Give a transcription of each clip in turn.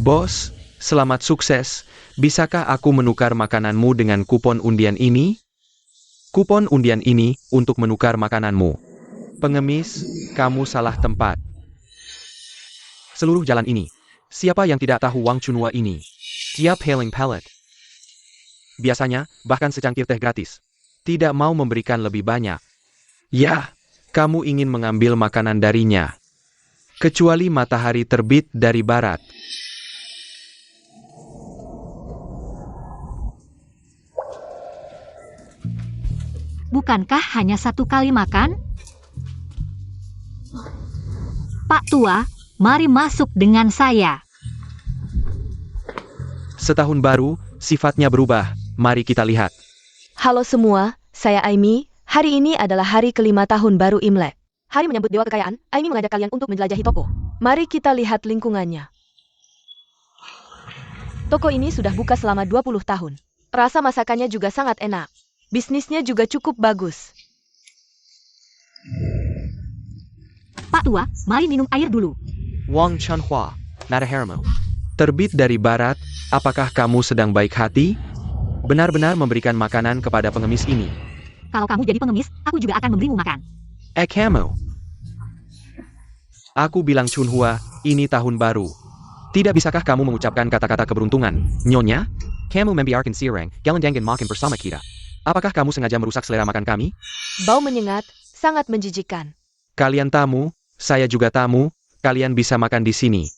Bos, selamat sukses. Bisakah aku menukar makananmu dengan kupon undian ini? Kupon undian ini untuk menukar makananmu. Pengemis, kamu salah tempat. Seluruh jalan ini. Siapa yang tidak tahu Wang Chunhua ini? Dia paling pelit. Biasanya, bahkan secangkir teh gratis. Tidak mau memberikan lebih banyak. Ya, kamu ingin mengambil makanan darinya. Kecuali matahari terbit dari barat. Bukankah hanya satu kali makan? Pak Tua, mari masuk dengan saya. Setahun baru, sifatnya berubah. Mari kita lihat. Halo semua, saya Aimi. Hari ini adalah hari kelima tahun baru Imlek. Hari menyambut dewa kekayaan, Aimi mengajak kalian untuk menjelajahi toko. Mari kita lihat lingkungannya. Toko ini sudah buka selama 20 tahun. Rasa masakannya juga sangat enak. Bisnisnya juga cukup bagus. Pak Tua, mari minum air dulu. Wang Chunhua, Mataharimu. Terbit dari barat, apakah kamu sedang baik hati? Benar-benar memberikan makanan kepada pengemis ini. Kalau kamu jadi pengemis, aku juga akan memberimu makan. Kamu. Aku bilang Chunhua, ini tahun baru. Tidak bisakah kamu mengucapkan kata-kata keberuntungan, Nyonya? Kamu membiarkan sireng, galandangan makan bersama kita. Apakah kamu sengaja merusak selera makan kami? Bau menyengat, sangat menjijikan. Kalian tamu, saya juga tamu, kalian bisa makan di sini.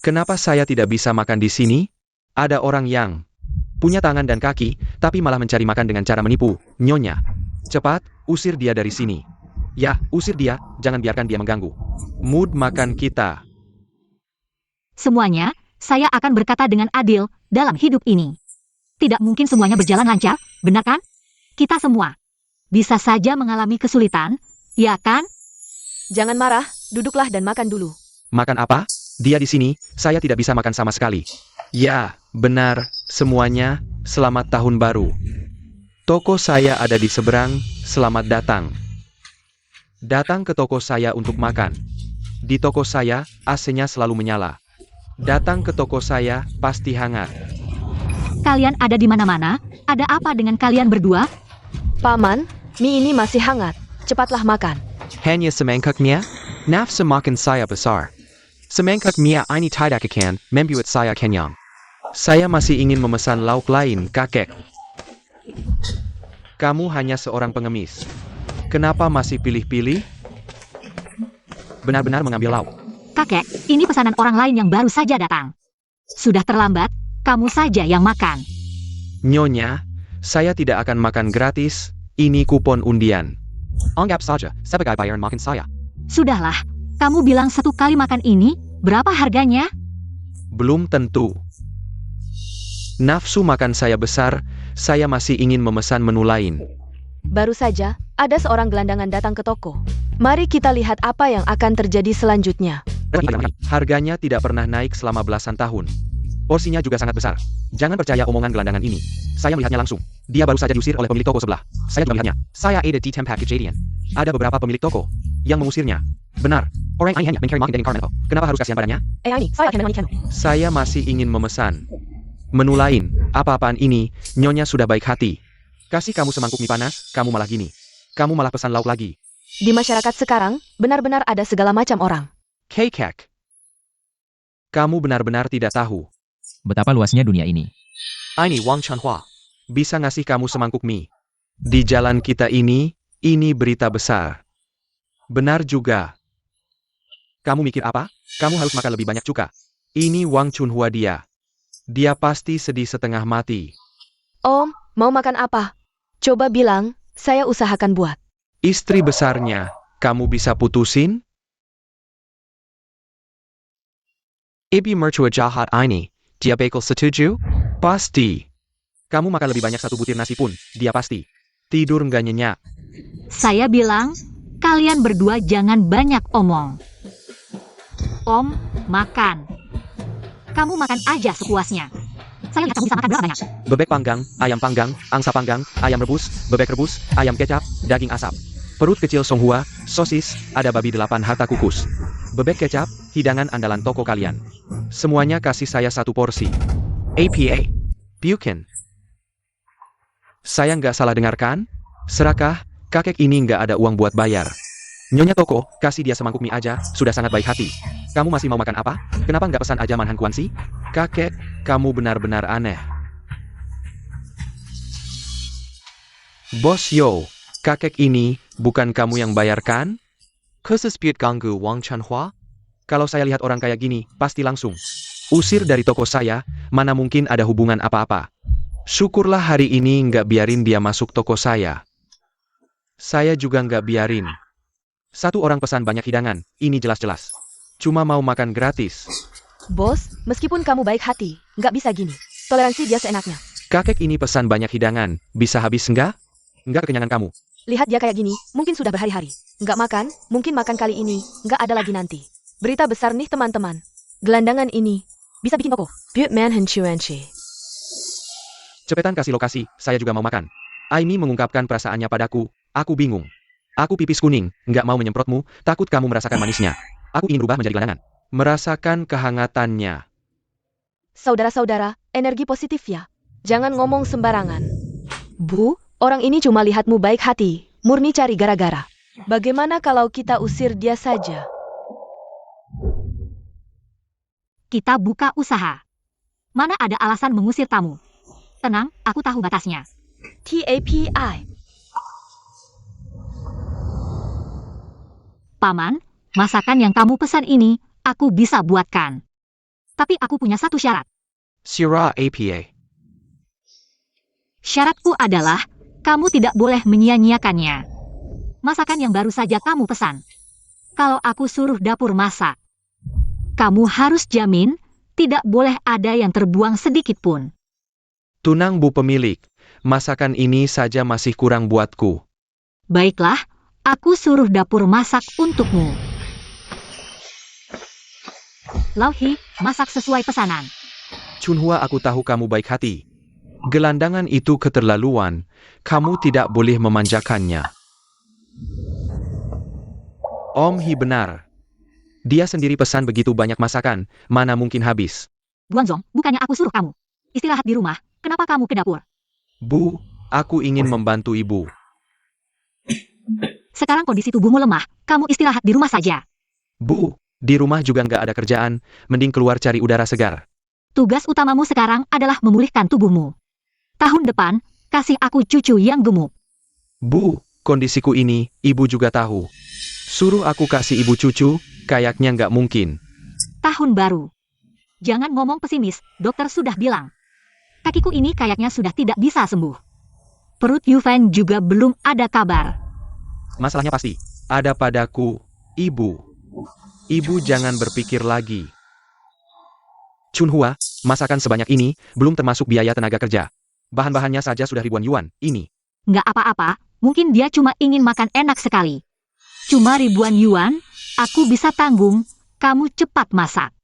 Kenapa saya tidak bisa makan di sini? Ada orang yang punya tangan dan kaki, tapi malah mencari makan dengan cara menipu, Nyonya. Cepat, usir dia dari sini. Ya, usir dia, jangan biarkan dia mengganggu. Mood makan kita. Semuanya, saya akan berkata dengan adil dalam hidup ini. Tidak mungkin semuanya berjalan lancar, benar kan? Kita semua bisa saja mengalami kesulitan, ya kan? Jangan marah, duduklah dan makan dulu. Makan apa? Dia di sini, saya tidak bisa makan sama sekali. Ya, benar, semuanya, selamat tahun baru. Toko saya ada di seberang, selamat datang. Datang ke toko saya untuk makan. Di toko saya, AC-nya selalu menyala. Datang ke toko saya, pasti hangat. Kalian ada di mana-mana, ada apa dengan kalian berdua? Paman, mie ini masih hangat. Cepatlah makan. Hanya semangkuknya, nafsu makan saya besar. Semangkuknya ini tidak akan membuat saya kenyang. Saya masih ingin memesan lauk lain, kakek. Kamu hanya seorang pengemis. Kenapa masih pilih-pilih? Benar-benar mengambil lauk. Kakek, ini pesanan orang lain yang baru saja datang. Sudah terlambat, kamu saja yang makan. Nyonya, saya tidak akan makan gratis, ini kupon undian. Anggap saja, sebagai bayaran makan saya. Sudahlah, kamu bilang satu kali makan ini, berapa harganya? Belum tentu. Nafsu makan saya besar, saya masih ingin memesan menu lain. Baru saja, ada seorang gelandangan datang ke toko. Mari kita lihat apa yang akan terjadi selanjutnya. Harganya tidak pernah naik selama belasan tahun. Porsinya juga sangat besar. Jangan percaya omongan gelandangan ini. Saya melihatnya langsung. Dia baru saja diusir oleh pemilik toko sebelah. Saya juga melihatnya. Saya ada di tempat kejadian. Ada beberapa pemilik toko yang mengusirnya. Benar. Orang ini hanya mencari makan dari Carmelo. Kenapa harus kasihan padanya? Ini, saya akan menyanyikan. Saya masih ingin memesan menu lain. Apa-apaan ini, Nyonya sudah baik hati. Kasih kamu semangkuk mie panas, kamu malah gini. Kamu malah pesan lauk lagi. Di masyarakat sekarang, benar-benar ada segala macam orang. Kekek. Kamu benar-benar tidak tahu. Betapa luasnya dunia ini. Ini Wang Chunhua. Bisa ngasih kamu semangkuk mie. Di jalan kita ini berita besar. Benar juga. Kamu mikir apa? Kamu harus makan lebih banyak cuka. Ini Wang Chunhua dia. Dia pasti sedih setengah mati. Om, mau makan apa? Coba bilang, saya usahakan buat. Istri besarnya, kamu bisa putusin? Ibu mertua jahat ini, dia bakal setuju? Pasti. Kamu makan lebih banyak satu butir nasi pun, dia pasti. Tidur nggak nyenyak. Saya bilang, kalian berdua jangan banyak omong. Om, makan. Kamu makan aja sepuasnya. Saya lihat kamu bisa makan berapa banyak. Bebek panggang, angsa panggang, ayam rebus, bebek rebus, ayam kecap, daging asap. Perut kecil Songhua, sosis, ada babi 8 harta kukus. Bebek kecap, hidangan andalan toko kalian. Semuanya kasih saya 1 porsi. APA. Bukan. Saya nggak salah dengarkan? Serakah, kakek ini nggak ada uang buat bayar. Nyonya toko, kasih dia semangkuk mie aja, sudah sangat baik hati. Kamu masih mau makan apa? Kenapa nggak pesan aja manhan kuansi? Kakek, kamu benar-benar aneh. Bos yo, kakek ini, bukan kamu yang bayarkan? Kesespiut ganggu Wang Chanhua? Kalau saya lihat orang kayak gini, pasti langsung usir dari toko saya, mana mungkin ada hubungan apa-apa. Syukurlah hari ini nggak biarin dia masuk toko saya. Saya juga nggak biarin. 1 orang pesan banyak hidangan, ini jelas-jelas cuma mau makan gratis. Bos, meskipun kamu baik hati, nggak bisa gini. Toleransi dia seenaknya. Kakek ini pesan banyak hidangan, bisa habis nggak? Nggak kekenyangan kamu. Lihat dia kayak gini, mungkin sudah berhari-hari. Nggak makan, mungkin makan kali ini, nggak ada lagi nanti. Berita besar nih teman-teman. Gelandangan ini bisa bikin toko. Buat manhan cuanci. Cepetan kasih lokasi, saya juga mau makan. Aimi mengungkapkan perasaannya padaku, aku bingung. Aku pipis kuning, nggak mau menyemprotmu, takut kamu merasakan manisnya. Aku ingin berubah menjadi gelandangan. Merasakan kehangatannya. Saudara-saudara, energi positif ya. Jangan ngomong sembarangan. Bu, orang ini cuma lihatmu baik hati, murni cari gara-gara. Bagaimana kalau kita usir dia saja? Kita buka usaha. Mana ada alasan mengusir tamu? Tenang, aku tahu batasnya. TAPI. Paman, masakan yang kamu pesan ini, aku bisa buatkan. Tapi aku punya 1 syarat. Syrah APA. Syaratku adalah, kamu tidak boleh menyia-nyiakannya. Masakan yang baru saja kamu pesan. Kalau aku suruh dapur masak, kamu harus jamin, tidak boleh ada yang terbuang sedikit pun. Tunang Bu pemilik, masakan ini saja masih kurang buatku. Baiklah, aku suruh dapur masak untukmu. Lauhi, masak sesuai pesanan. Chunhua, aku tahu kamu baik hati. Gelandangan itu keterlaluan, kamu tidak boleh memanjakannya. Om Hi benar. Dia sendiri pesan begitu banyak masakan, mana mungkin habis. Guangzong, bukannya aku suruh kamu istirahat di rumah, kenapa kamu ke dapur? Bu, aku ingin membantu ibu. Sekarang kondisi tubuhmu lemah, kamu istirahat di rumah saja. Bu, di rumah juga nggak ada kerjaan, mending keluar cari udara segar. Tugas utamamu sekarang adalah memulihkan tubuhmu. Tahun depan, kasih aku cucu yang gemuk. Bu, kondisiku ini, ibu juga tahu. Suruh aku kasih ibu cucu, kayaknya nggak mungkin. Tahun baru. Jangan ngomong pesimis, dokter sudah bilang. Kakiku ini kayaknya sudah tidak bisa sembuh. Perut Yuvan juga belum ada kabar. Masalahnya pasti ada padaku, ibu. Ibu jangan berpikir lagi. Chunhua, masakan sebanyak ini, belum termasuk biaya tenaga kerja. Bahan-bahannya saja sudah ribuan yuan, ini. Nggak apa-apa, mungkin dia cuma ingin makan enak sekali. Cuma ribuan yuan, aku bisa tanggung, kamu cepat masak.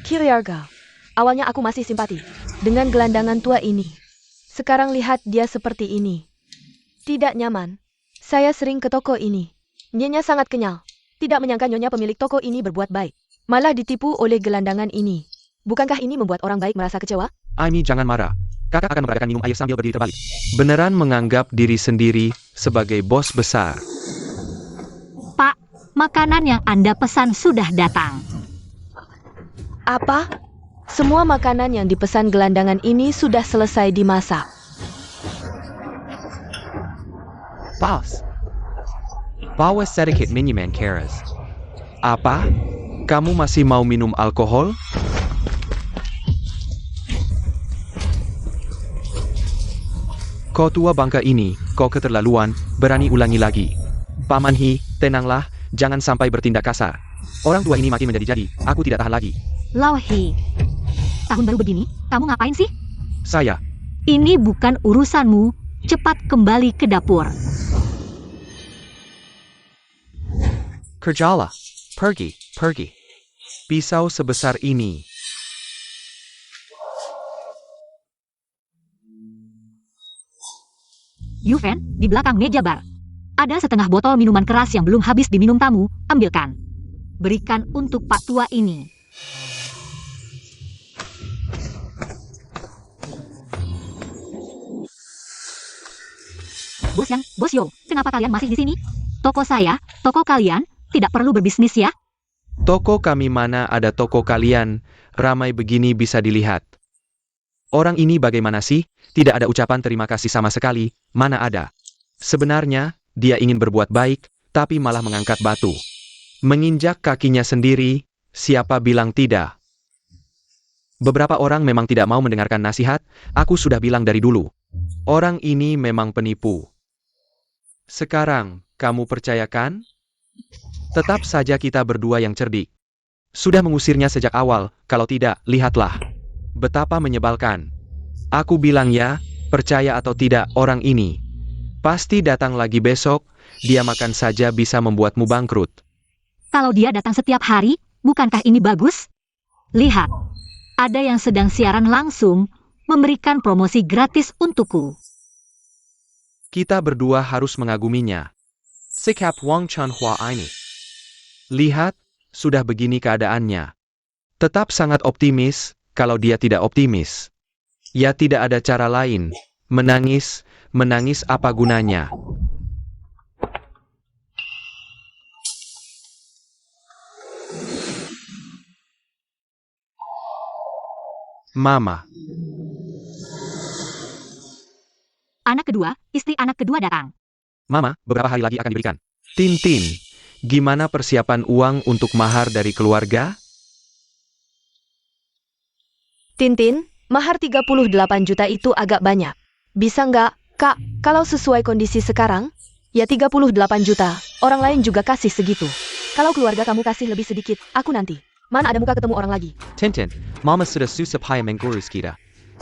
Kiriarga. Awalnya aku masih simpati dengan gelandangan tua ini. Sekarang lihat dia seperti ini. Tidak nyaman. Saya sering ke toko ini. Nyonya sangat kenyal. Tidak menyangka nyonya pemilik toko ini berbuat baik. Malah ditipu oleh gelandangan ini. Bukankah ini membuat orang baik merasa kecewa? Aimi, jangan marah. Kakak akan memperagakan minum air sambil berdiri terbalik. Beneran menganggap diri sendiri sebagai bos besar. Pak, makanan yang Anda pesan sudah datang. Apa? Semua makanan yang dipesan gelandangan ini sudah selesai dimasak. Pas. Bawa sedikit minuman keras. Apa? Kamu masih mau minum alkohol? Kau tua bangka ini, kau keterlaluan, berani ulangi lagi. Paman Hi, tenanglah, jangan sampai bertindak kasar. Orang tua ini makin menjadi-jadi, aku tidak tahan lagi. Lauhi, tahun baru begini, kamu ngapain sih? Saya. Ini bukan urusanmu, cepat kembali ke dapur. Kerjalah. Pergi, pergi. Pisau sebesar ini. Yuven, di belakang meja bar. Ada setengah botol minuman keras yang belum habis diminum tamu, ambilkan. Berikan untuk Pak Tua ini. Bos Yo, kenapa kalian masih di sini? Toko saya, toko kalian, tidak perlu berbisnis ya? Toko kami mana ada toko kalian, ramai begini bisa dilihat. Orang ini bagaimana sih? Tidak ada ucapan terima kasih sama sekali, mana ada. Sebenarnya, dia ingin berbuat baik, tapi malah mengangkat batu. Menginjak kakinya sendiri, siapa bilang tidak? Beberapa orang memang tidak mau mendengarkan nasihat, aku sudah bilang dari dulu. Orang ini memang penipu. Sekarang, kamu percayakan? Tetap saja kita berdua yang cerdik. Sudah mengusirnya sejak awal, kalau tidak, lihatlah. Betapa menyebalkan. Aku bilang ya, percaya atau tidak, orang ini pasti datang lagi besok, dia makan saja bisa membuatmu bangkrut. Kalau dia datang setiap hari, bukankah ini bagus? Lihat, ada yang sedang siaran langsung, memberikan promosi gratis untukku. Kita berdua harus mengaguminya. Sikap Wang Chanhua ini. Lihat, sudah begini keadaannya. Tetap sangat optimis, kalau dia tidak optimis. Ya tidak ada cara lain. Menangis, menangis apa gunanya? Mama. Anak kedua, istri anak kedua datang. Mama, beberapa hari lagi akan diberikan. Tintin, gimana persiapan uang untuk mahar dari keluarga? Tintin, mahar 38 juta itu agak banyak. Bisa nggak, Kak, kalau sesuai kondisi sekarang? Ya 38 juta, orang lain juga kasih segitu. Kalau keluarga kamu kasih lebih sedikit, aku nanti. Mana ada muka ketemu orang lagi? Tintin, Mama sudah susah payah mengurus kita.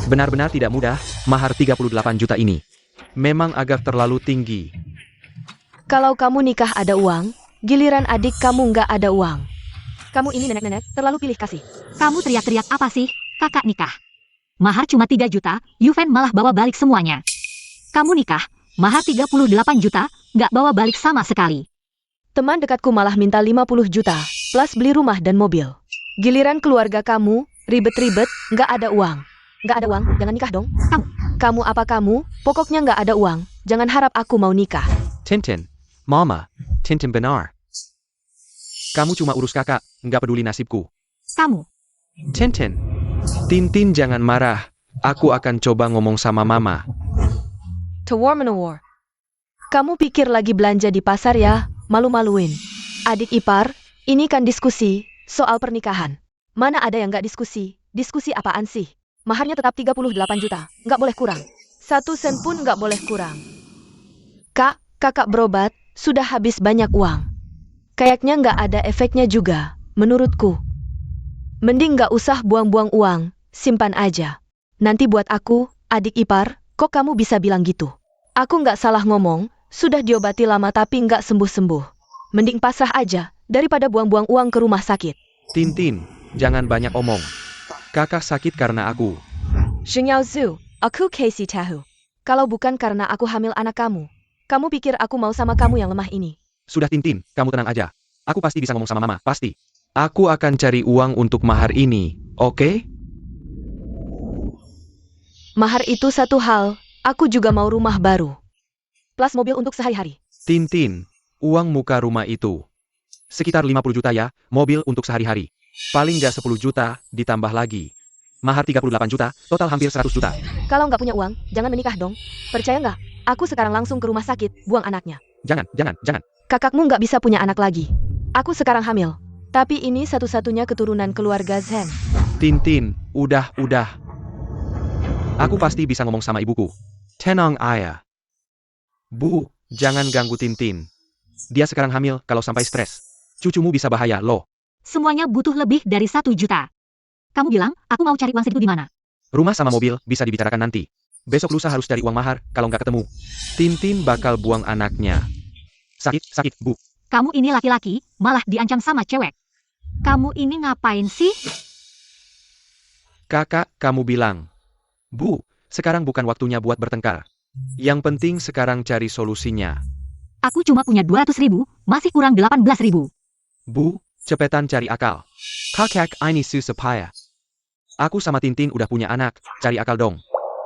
Benar-benar tidak mudah, mahar 38 juta ini. Memang agak terlalu tinggi. Kalau kamu nikah ada uang, giliran adik kamu nggak ada uang. Kamu ini nenek-nenek, terlalu pilih kasih. Kamu teriak-teriak apa sih? Kakak nikah. Mahar cuma 3 juta, Yuven malah bawa balik semuanya. Kamu nikah, mahar 38 juta, nggak bawa balik sama sekali. Teman dekatku malah minta 50 juta, plus beli rumah dan mobil. Giliran keluarga kamu, ribet-ribet, nggak ada uang. Nggak ada uang, jangan nikah dong. Kamu apa kamu, pokoknya nggak ada uang, jangan harap aku mau nikah. Tintin, Mama, Tintin benar. Kamu cuma urus kakak, nggak peduli nasibku. Kamu. Tintin, Tintin jangan marah, aku akan coba ngomong sama Mama. To war menawar. Kamu pikir lagi belanja di pasar ya, malu-maluin. Adik ipar, ini kan diskusi, soal pernikahan. Mana ada yang nggak diskusi, diskusi apaan sih? Maharnya tetap 38 juta, nggak boleh kurang. 1 sen pun nggak boleh kurang. Kak, kakak berobat, sudah habis banyak uang. Kayaknya nggak ada efeknya juga, menurutku. Mending nggak usah buang-buang uang, simpan aja. Nanti buat aku, adik ipar, kok kamu bisa bilang gitu? Aku nggak salah ngomong, sudah diobati lama tapi nggak sembuh-sembuh. Mending pasrah aja, daripada buang-buang uang ke rumah sakit. Tintin, jangan banyak omong. Kakak sakit karena aku. Xingyao Zhu, aku Casey tahu. Kalau bukan karena aku hamil anak kamu pikir aku mau sama kamu yang lemah ini? Sudah Tintin, kamu tenang aja. Aku pasti bisa ngomong sama Mama, pasti. Aku akan cari uang untuk mahar ini, oke? Mahar itu satu hal, aku juga mau rumah baru. Plus mobil untuk sehari-hari. Tintin, uang muka rumah itu sekitar 50 juta ya, mobil untuk sehari-hari. Paling nggak 10 juta, ditambah lagi. Mahar 38 juta, total hampir 100 juta. Kalau nggak punya uang, jangan menikah dong. Percaya nggak? Aku sekarang langsung ke rumah sakit, buang anaknya. Jangan. Kakakmu nggak bisa punya anak lagi. Aku sekarang hamil. Tapi ini satu-satunya keturunan keluarga Zhen. Tintin, udah. Aku pasti bisa ngomong sama ibuku. Tenang ayah. Bu, jangan ganggu Tintin. Dia sekarang hamil, kalau sampai stres, cucumu bisa bahaya loh. Semuanya butuh lebih dari 1 juta. Kamu bilang, aku mau cari uang segitu di mana? Rumah sama mobil, bisa dibicarakan nanti. Besok lusa harus cari uang mahar, kalau nggak ketemu, Tintin bakal buang anaknya. Sakit, Bu. Kamu ini laki-laki, malah diancam sama cewek. Kamu ini ngapain sih? Kakak, kamu bilang. Bu, sekarang bukan waktunya buat bertengkar. Yang penting sekarang cari solusinya. Aku cuma punya 200.000, masih kurang 18.000. Bu, cepetan cari akal. Kakak ini susah payah. Aku sama Tintin udah punya anak, cari akal dong.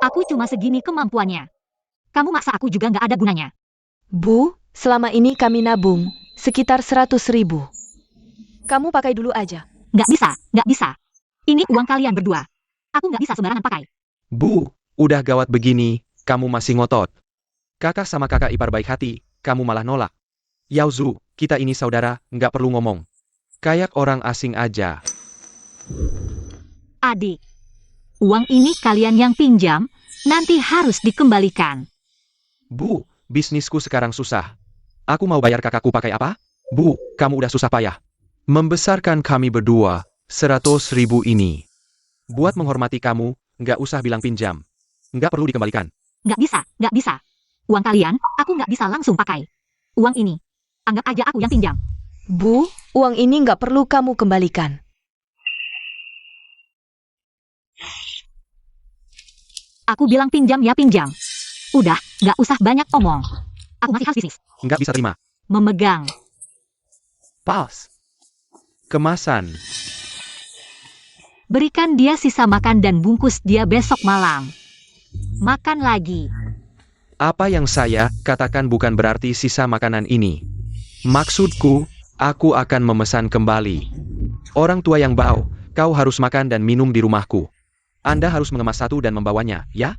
Aku cuma segini kemampuannya. Kamu maksa aku juga nggak ada gunanya. Bu, selama ini kami nabung sekitar 100.000. Kamu pakai dulu aja. Nggak bisa, nggak bisa. Ini uang kalian berdua. Aku nggak bisa sembarangan pakai. Bu, udah gawat begini, kamu masih ngotot. Kakak sama kakak ipar baik hati, kamu malah nolak. Yaozu, kita ini saudara, nggak perlu ngomong. Kayak orang asing aja. Adik, uang ini kalian yang pinjam, nanti harus dikembalikan. Bu, bisnisku sekarang susah. Aku mau bayar kakakku pakai apa? Bu, kamu udah susah payah. Membesarkan kami berdua, 100.000 ini. Buat menghormati kamu, nggak usah bilang pinjam. Nggak perlu dikembalikan. Nggak bisa, nggak bisa. Uang kalian, aku nggak bisa langsung pakai. Uang ini, anggap aja aku yang pinjam. Bu, uang ini nggak perlu kamu kembalikan. Aku bilang pinjam ya pinjam. Udah, nggak usah banyak omong. Aku masih harus bisnis. Nggak bisa terima. Memegang. Pas. Kemasan. Berikan dia sisa makan dan bungkus dia besok malam. Makan lagi. Apa yang saya katakan bukan berarti sisa makanan ini. Maksudku, aku akan memesan kembali. Orang tua yang bau, kau harus makan dan minum di rumahku. Anda harus mengemas satu dan membawanya, ya?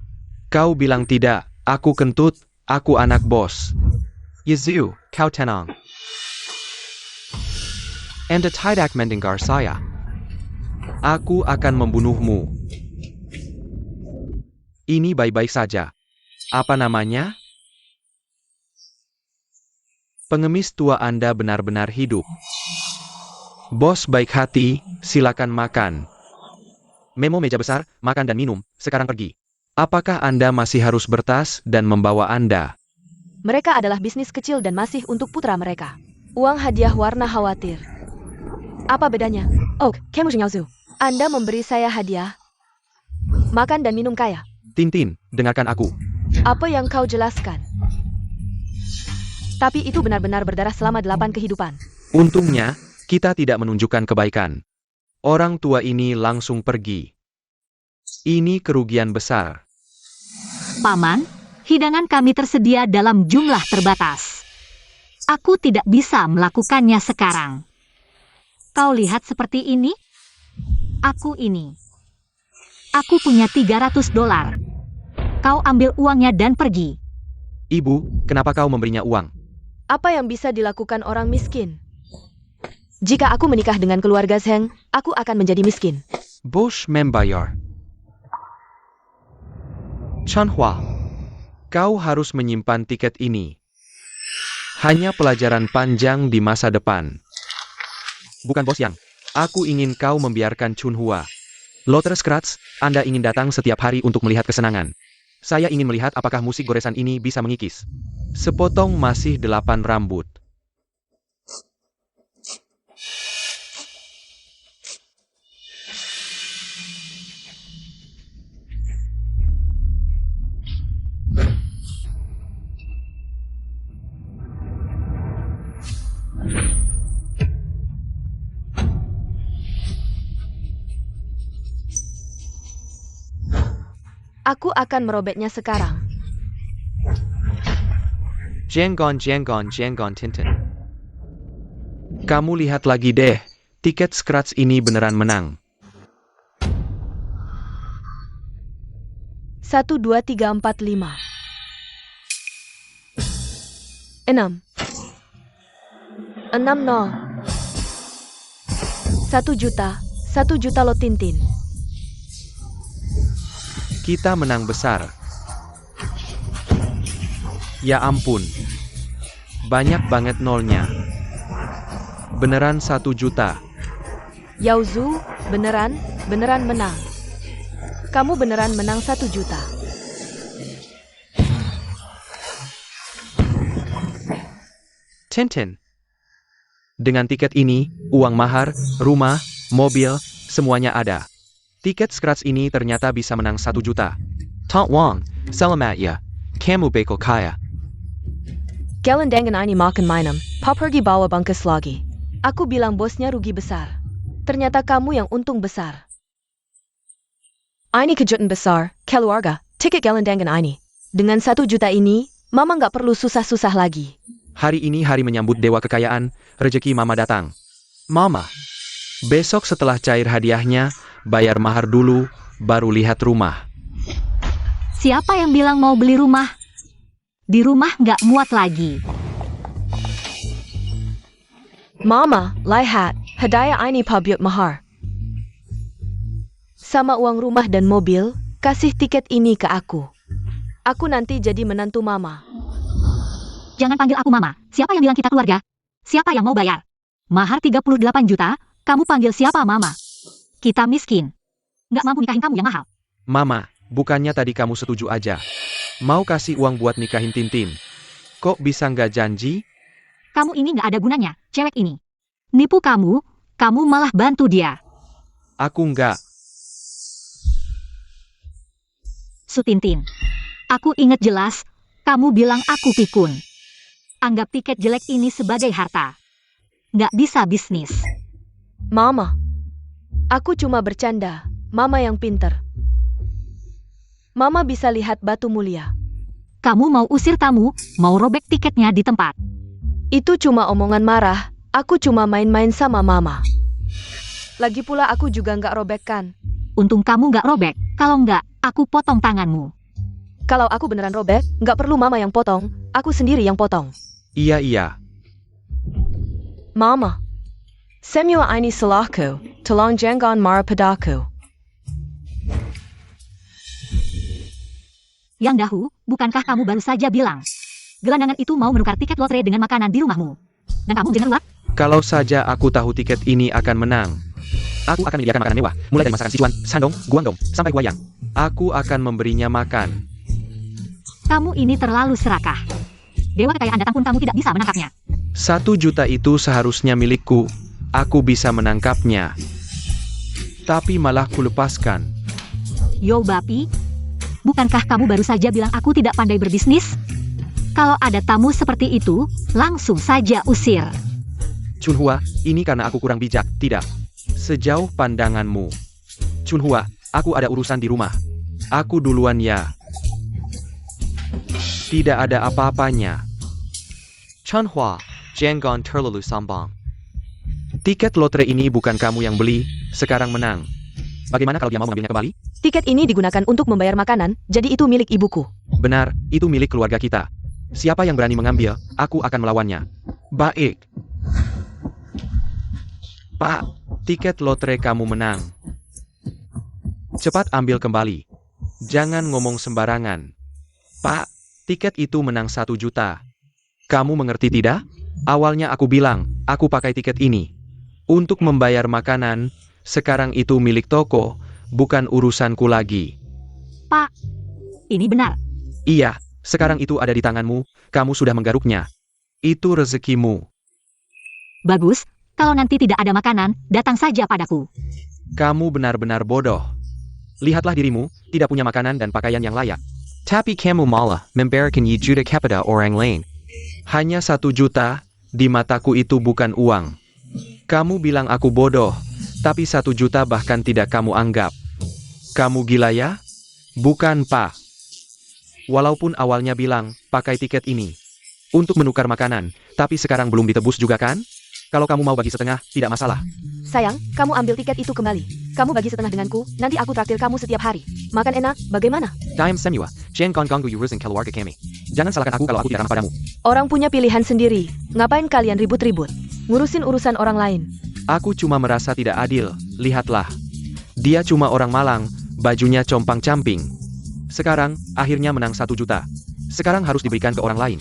Kau bilang tidak, aku kentut, aku anak bos. Yezu, kau tenang. Anda tidak mendengar saya. Aku akan membunuhmu. Ini baik-baik saja. Apa namanya? Pengemis tua Anda benar-benar hidup. Bos baik hati, silakan makan. Memo meja besar, makan dan minum, sekarang pergi. Apakah Anda masih harus bertas dan membawa Anda? Mereka adalah bisnis kecil dan masih untuk putra mereka. Uang hadiah warna khawatir. Apa bedanya? Oh, kamu Yaozu. Anda memberi saya hadiah. Makan dan minum kaya. Tintin, dengarkan aku. Apa yang kau jelaskan? Tapi itu benar-benar berdarah selama 8 kehidupan. Untungnya, kita tidak menunjukkan kebaikan. Orang tua ini langsung pergi. Ini kerugian besar. Paman, hidangan kami tersedia dalam jumlah terbatas. Aku tidak bisa melakukannya sekarang. Kau lihat seperti ini? Aku ini. Aku punya $300. Kau ambil uangnya dan pergi. Ibu, kenapa kau memberinya uang? Apa yang bisa dilakukan orang miskin? Jika aku menikah dengan keluarga Zheng, aku akan menjadi miskin. Bos membayar. Chanhua, kau harus menyimpan tiket ini. Hanya pelajaran panjang di masa depan. Bukan bos yang. Aku ingin kau membiarkan Chunhua. Lotus Scratch, Anda ingin datang setiap hari untuk melihat kesenangan. Saya ingin melihat apakah musik goresan ini bisa mengikis. Sepotong masih 8 rambut. Aku akan merobeknya sekarang. Jenggon Tintin. Kamu lihat lagi deh, tiket Scratch ini beneran menang. 1, 2, 3, 4, 5. 6. 6, 0. 1 juta. 1 juta lot Tintin. Kita menang besar. Ya ampun. Banyak banget nolnya. Beneran 1 juta. Yaozu, beneran menang. Kamu beneran menang 1 juta. Tintin. Dengan tiket ini, uang mahar, rumah, mobil, semuanya ada. Tiket Scratch ini ternyata bisa menang 1 juta. Tant Wang, selamat ya. Kamu beko kaya. Galandangan ini makan minum, pa pergi bawa bangkes lagi. Aku bilang bosnya rugi besar. Ternyata kamu yang untung besar. Ini kejutan besar, keluarga, tiket galandangan ini. Dengan 1 juta ini, Mama nggak perlu susah-susah lagi. Hari ini hari menyambut dewa kekayaan, rezeki Mama datang. Mama, besok setelah cair hadiahnya, bayar mahar dulu, baru lihat rumah. Siapa yang bilang mau beli rumah? Di rumah nggak muat lagi. Mama, lihat, hadiah ini pabyut mahar. Sama uang rumah dan mobil, kasih tiket ini ke aku. Aku nanti jadi menantu Mama. Jangan panggil aku Mama. Siapa yang bilang kita keluarga? Siapa yang mau bayar? Mahar 38 juta, kamu panggil siapa Mama? Kita miskin. Nggak mampu nikahin kamu yang mahal. Mama, bukannya tadi kamu setuju aja. Mau kasih uang buat nikahin Tintin. Kok bisa nggak janji? Kamu ini nggak ada gunanya, cewek ini. Nipu kamu malah bantu dia. Aku nggak. Sutintin. Aku inget jelas, kamu bilang aku pikun. Anggap tiket jelek ini sebagai harta. Nggak bisa bisnis. Mama, aku cuma bercanda. Mama yang pinter. Mama bisa lihat batu mulia. Kamu mau usir tamu, mau robek tiketnya di tempat. Itu cuma omongan marah. Aku cuma main-main sama Mama. Lagi pula aku juga nggak robekkan. Untung kamu nggak robek, kalau nggak, aku potong tanganmu. Kalau aku beneran robek, nggak perlu Mama yang potong, aku sendiri yang potong. Iya. Mama, semua ini salahku, tolong jangan marah padaku. Yang Dahu, bukankah kamu baru saja bilang gelandangan itu mau menukar tiket lotre dengan makanan di rumahmu? Dan kamu jangan lupa. Kalau saja aku tahu tiket ini akan menang. Aku akan menyediakan makanan mewah, mulai dari masakan Sichuan, Shandong, Guangdong, sampai Guiyang. Aku akan memberinya makan. Kamu ini terlalu serakah. Dewa kekayaan datang pun kamu tidak bisa menangkapnya. 1 juta itu seharusnya milikku. Aku bisa menangkapnya. Tapi malah kulepaskan. Yo Bapi, bukankah kamu baru saja bilang aku tidak pandai berbisnis? Kalau ada tamu seperti itu, langsung saja usir. Chunhua, ini karena aku kurang bijak, tidak. Sejauh pandanganmu. Chunhua, aku ada urusan di rumah. Aku duluan ya. Tidak ada apa-apanya. Chunhua, jangan terlalu sombong. Tiket lotre ini bukan kamu yang beli, sekarang menang. Bagaimana kalau dia mau mengambilnya kembali? Tiket ini digunakan untuk membayar makanan, jadi itu milik ibuku. Benar, itu milik keluarga kita. Siapa yang berani mengambil, aku akan melawannya. Baik. Pak, tiket lotre kamu menang. Cepat ambil kembali. Jangan ngomong sembarangan. Pak, tiket itu menang 1 juta. Kamu mengerti tidak? Awalnya aku bilang, aku pakai tiket ini untuk membayar makanan. Sekarang itu milik toko, bukan urusanku lagi. Pak, ini benar. Iya, sekarang itu ada di tanganmu, kamu sudah menggaruknya. Itu rezekimu. Bagus, kalau nanti tidak ada makanan, datang saja padaku. Kamu benar-benar bodoh. Lihatlah dirimu, tidak punya makanan dan pakaian yang layak. Tapi kamu malah memberikan juta kepada orang lain. Hanya 1 juta, di mataku itu bukan uang. Kamu bilang aku bodoh, tapi 1 juta bahkan tidak kamu anggap. Kamu gila ya? Bukan, Pak. Walaupun awalnya bilang, pakai tiket ini untuk menukar makanan, tapi sekarang belum ditebus juga kan? Kalau kamu mau bagi setengah, tidak masalah. Sayang, kamu ambil tiket itu kembali. Kamu bagi setengah denganku, nanti aku traktir kamu setiap hari. Makan enak, bagaimana? Time semua, jangan ganggu urusan keluarga kami. Jangan salahkan aku kalau aku tidak ramah padamu. Orang punya pilihan sendiri. Ngapain kalian ribut-ribut? Ngurusin urusan orang lain. Aku cuma merasa tidak adil, lihatlah. Dia cuma orang Malang, bajunya compang-camping. Sekarang, akhirnya menang 1 juta. Sekarang harus diberikan ke orang lain.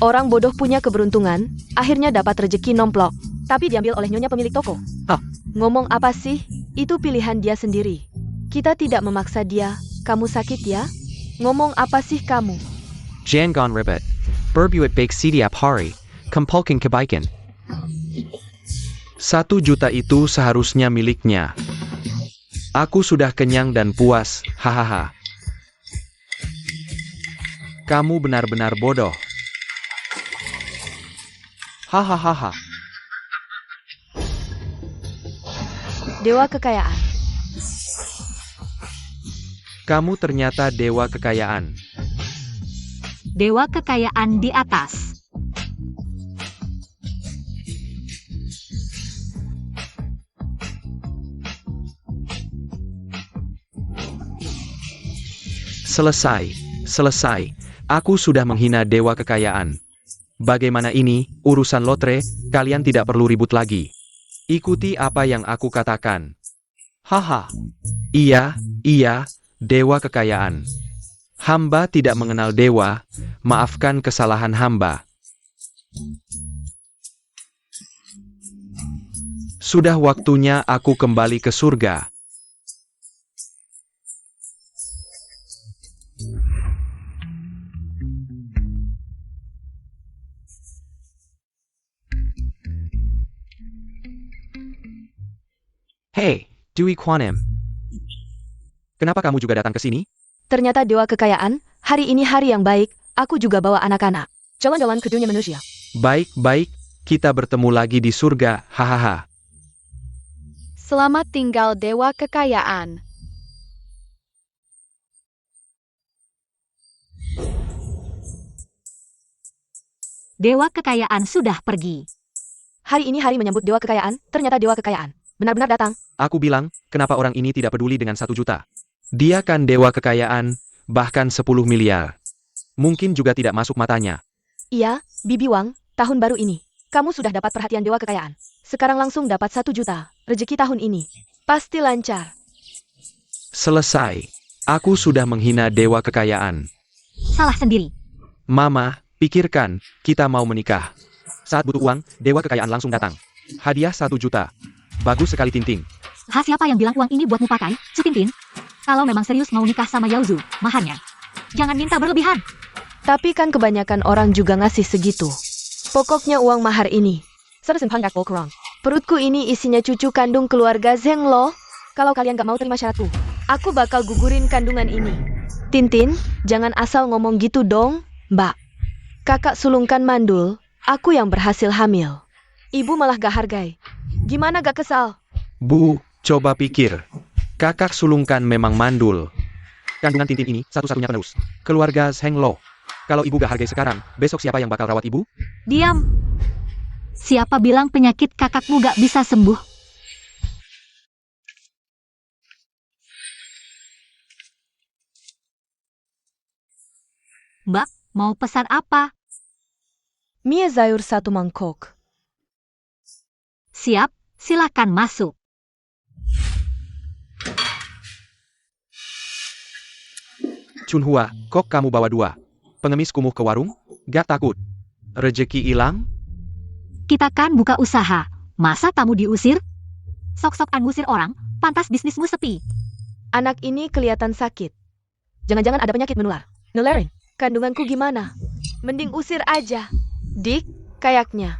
Orang bodoh punya keberuntungan, akhirnya dapat rejeki nomplok. Tapi diambil oleh nyonya pemilik toko. Hah? Ngomong apa sih? Itu pilihan dia sendiri. Kita tidak memaksa dia. Kamu sakit ya? Ngomong apa sih kamu? Jangan ribet. Berbuat baik setiap hari, kumpulkan kebaikan. 1 juta itu seharusnya miliknya. Aku sudah kenyang dan puas, hahaha. Kamu benar-benar bodoh. Hahaha. Dewa kekayaan. Kamu ternyata dewa kekayaan. Dewa kekayaan di atas. Selesai. Aku sudah menghina dewa kekayaan. Bagaimana ini, urusan lotre, kalian tidak perlu ribut lagi. Ikuti apa yang aku katakan. Haha. Iya, dewa kekayaan. Hamba tidak mengenal dewa, maafkan kesalahan hamba. Sudah waktunya aku kembali ke surga. Hey, Dwi Kwanem. Kenapa kamu juga datang ke sini? Ternyata dewa kekayaan, hari ini hari yang baik, aku juga bawa anak-anak. Jalan-jalan ke dunia manusia. Baik, kita bertemu lagi di surga, hahaha. Selamat tinggal dewa kekayaan. Dewa kekayaan sudah pergi. Hari ini hari menyambut dewa kekayaan, ternyata dewa kekayaan. Benar-benar datang. Aku bilang, kenapa orang ini tidak peduli dengan 1 juta? Dia kan dewa kekayaan, bahkan 10 miliar. Mungkin juga tidak masuk matanya. Iya, Bibi Wang, tahun baru ini. Kamu sudah dapat perhatian dewa kekayaan. Sekarang langsung dapat 1 juta. Rezeki tahun ini. Pasti lancar. Selesai. Aku sudah menghina dewa kekayaan. Salah sendiri. Mama, pikirkan, kita mau menikah. Saat butuh uang, dewa kekayaan langsung datang. Hadiah 1 juta. Bagus sekali Tintin. Siapa yang bilang uang ini buatmu pakai, Sutintin? Kalau memang serius mau nikah sama Yaozu, maharnya. Jangan minta berlebihan. Tapi kan kebanyakan orang juga ngasih segitu. Pokoknya uang mahar ini. Perutku ini isinya cucu kandung keluarga Zheng Lo. Kalau kalian gak mau terima syaratku, aku bakal gugurin kandungan ini. Tintin, jangan asal ngomong gitu dong, Mbak. Kakak sulungkan mandul, aku yang berhasil hamil. Ibu malah gak hargai. Gimana gak kesal? Bu, coba pikir. Kakak sulungkan memang mandul. Kandungan Tintin ini satu-satunya penerus. Keluarga Zheng Lo. Kalau ibu gak hargai sekarang, besok siapa yang bakal rawat ibu? Diam. Siapa bilang penyakit kakakmu gak bisa sembuh? Mbak, mau pesan apa? Mie sayur 1 mangkok. Siap, silakan masuk. Chunhua, kok kamu bawa 2? Pengemis kumuh ke warung? Gak takut? Rezeki hilang? Kita kan buka usaha. Masa tamu diusir? Sok-sokan ngusir orang, pantas bisnismu sepi. Anak ini kelihatan sakit. Jangan-jangan ada penyakit menular. Nularin, kandunganku gimana? Mending usir aja. Dik, kayaknya.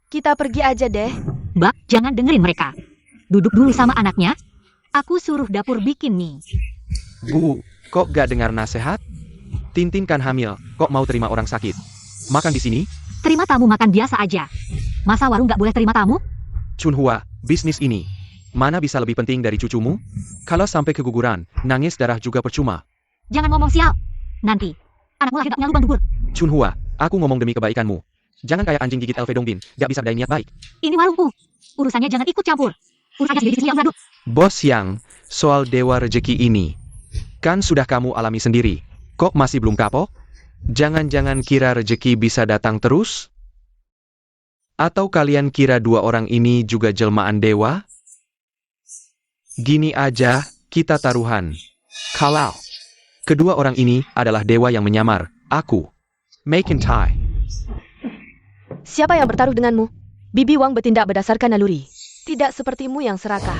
Kita pergi aja deh. Mbak, jangan dengerin mereka. Duduk dulu sama anaknya. Aku suruh dapur bikin mie. Bu, kok gak dengar nasihat? Tintin kan hamil, kok mau terima orang sakit? Makan di sini? Terima tamu makan biasa aja. Masa warung gak boleh terima tamu? Chunhua, bisnis ini. Mana bisa lebih penting dari cucumu? Kalau sampai keguguran, nangis darah juga percuma. Jangan ngomong sial. Nanti, anakmu lahir gak punya lubang dubur. Chunhua, aku ngomong demi kebaikanmu. Jangan kayak anjing gigit LV Dongbin, gak bisa berdaya niat baik. Ini warungku. Urusannya jangan ikut campur. Urus aja sendiri yang gaduh. Bos Yang, soal dewa rejeki ini. Kan sudah kamu alami sendiri. Kok masih belum kapok? Jangan-jangan kira rejeki bisa datang terus? Atau kalian kira 2 orang ini juga jelmaan dewa? Gini aja, kita taruhan. Kalau kedua orang ini adalah dewa yang menyamar, aku, McIntyre. Siapa yang bertaruh denganmu? Bibi Wang bertindak berdasarkan naluri. Tidak sepertimu yang serakah.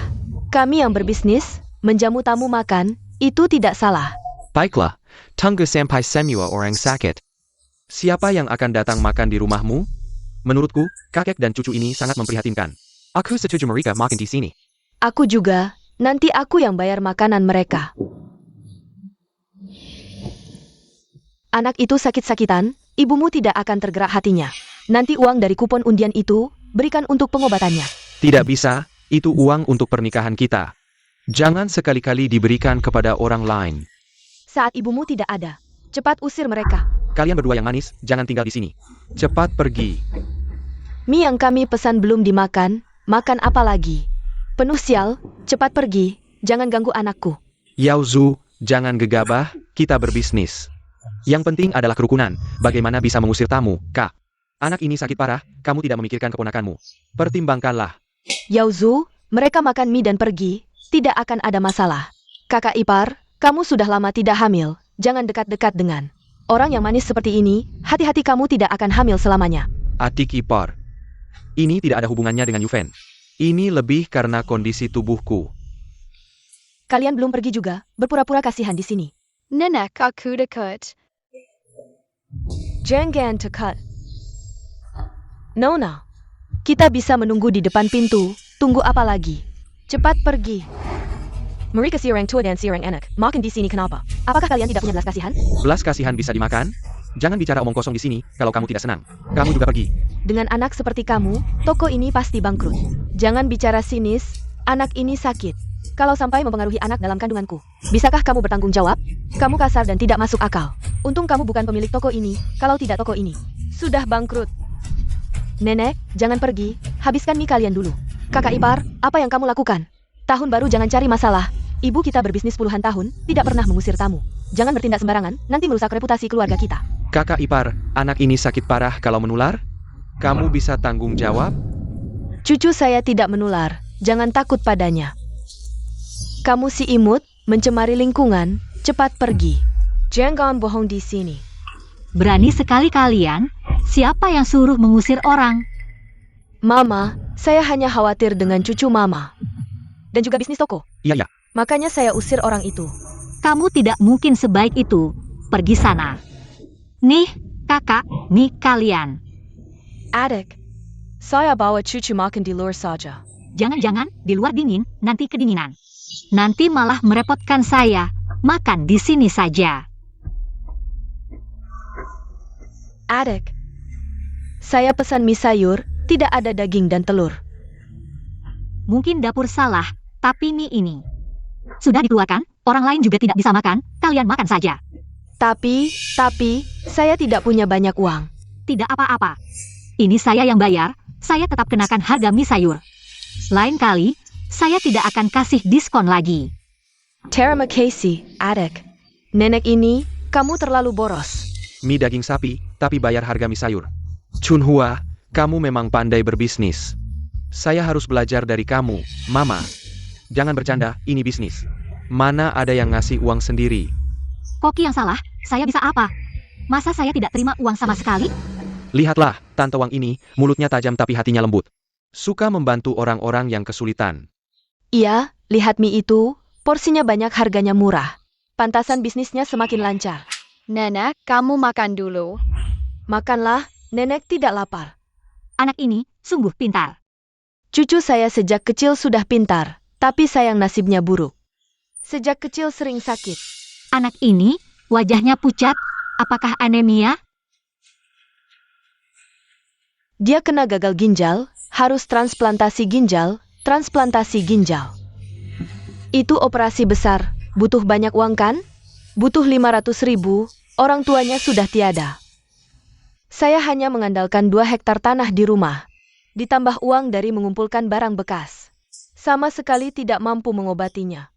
Kami yang berbisnis, menjamu tamu makan, itu tidak salah. Baiklah, tunggu sampai semua orang sakit. Siapa yang akan datang makan di rumahmu? Menurutku, kakek dan cucu ini sangat memprihatinkan. Aku setuju mereka makan di sini. Aku juga, nanti aku yang bayar makanan mereka. Anak itu sakit-sakitan, ibumu tidak akan tergerak hatinya. Nanti uang dari kupon undian itu, berikan untuk pengobatannya. Tidak bisa, itu uang untuk pernikahan kita. Jangan sekali-kali diberikan kepada orang lain. Saat ibumu tidak ada, cepat usir mereka. Kalian berdua yang manis, jangan tinggal di sini. Cepat pergi. Mie yang kami pesan belum dimakan, makan apa lagi? Penuh sial, cepat pergi, jangan ganggu anakku. Yao Zhu, jangan gegabah, kita berbisnis. Yang penting adalah kerukunan, bagaimana bisa mengusir tamu, Kak. Anak ini sakit parah, kamu tidak memikirkan keponakanmu. Pertimbangkanlah. Yao Zhu, mereka makan mie dan pergi, tidak akan ada masalah. Kakak ipar, kamu sudah lama tidak hamil, jangan dekat-dekat dengan orang yang manis seperti ini, hati-hati kamu tidak akan hamil selamanya. Adik ipar. Ini tidak ada hubungannya dengan Yuven. Ini lebih karena kondisi tubuhku. Kalian belum pergi juga, berpura-pura kasihan di sini. Nenek aku dekat. Jangan dekat. Nona, kita bisa menunggu di depan pintu, tunggu apa lagi? Cepat pergi. Mereka si orang tua dan si orang anak, makan di sini kenapa? Apakah kalian tidak punya belas kasihan? Belas kasihan bisa dimakan? Jangan bicara omong kosong di sini, kalau kamu tidak senang. Kamu juga pergi. Dengan anak seperti kamu, toko ini pasti bangkrut. Jangan bicara sinis, anak ini sakit. Kalau sampai mempengaruhi anak dalam kandunganku, bisakah kamu bertanggung jawab? Kamu kasar dan tidak masuk akal. Untung kamu bukan pemilik toko ini, kalau tidak toko ini sudah bangkrut. Nenek, jangan pergi, habiskan mie kalian dulu. Kakak ipar, apa yang kamu lakukan? Tahun baru jangan cari masalah. Ibu kita berbisnis puluhan tahun, tidak pernah mengusir tamu. Jangan bertindak sembarangan, nanti merusak reputasi keluarga kita. Kakak ipar, anak ini sakit parah kalau menular? Kamu bisa tanggung jawab? Cucu saya tidak menular, jangan takut padanya. Kamu si imut, mencemari lingkungan, cepat pergi. Jangan bohong di sini. Berani sekali kalian, siapa yang suruh mengusir orang? Mama, saya hanya khawatir dengan cucu Mama. Dan juga bisnis toko. Iya. Makanya saya usir orang itu. Kamu tidak mungkin sebaik itu. Pergi sana. Nih, kakak, nih kalian. Adik, saya bawa cucu makan di luar saja. Jangan-jangan di luar dingin, nanti kedinginan. Nanti malah merepotkan saya. Makan di sini saja. Adik, saya pesan mie sayur, tidak ada daging dan telur. Mungkin dapur salah, tapi mie ini sudah dikeluarkan, orang lain juga tidak bisa makan, kalian makan saja. Tapi, saya tidak punya banyak uang. Tidak apa-apa. Ini saya yang bayar, saya tetap kenakan harga mie sayur. Lain kali, saya tidak akan kasih diskon lagi. Terima kasih, adik. Nenek ini, kamu terlalu boros. Mie daging sapi, tapi bayar harga mie sayur. Chunhua, kamu memang pandai berbisnis. Saya harus belajar dari kamu, Mama. Jangan bercanda, ini bisnis. Mana ada yang ngasih uang sendiri? Koki yang salah, saya bisa apa? Masa saya tidak terima uang sama sekali? Lihatlah, Tante Wang ini, mulutnya tajam tapi hatinya lembut. Suka membantu orang-orang yang kesulitan. Iya, lihat mie itu, porsinya banyak harganya murah. Pantasan bisnisnya semakin lancar. Nenek, kamu makan dulu. Makanlah, nenek tidak lapar. Anak ini sungguh pintar. Cucu saya sejak kecil sudah pintar, tapi sayang nasibnya buruk. Sejak kecil sering sakit. Anak ini, wajahnya pucat, apakah anemia? Dia kena gagal ginjal, harus transplantasi ginjal, Itu operasi besar, butuh banyak uang kan? Butuh 500.000, orang tuanya sudah tiada. Saya hanya mengandalkan 2 hektar tanah di rumah. Ditambah uang dari mengumpulkan barang bekas. Sama sekali tidak mampu mengobatinya.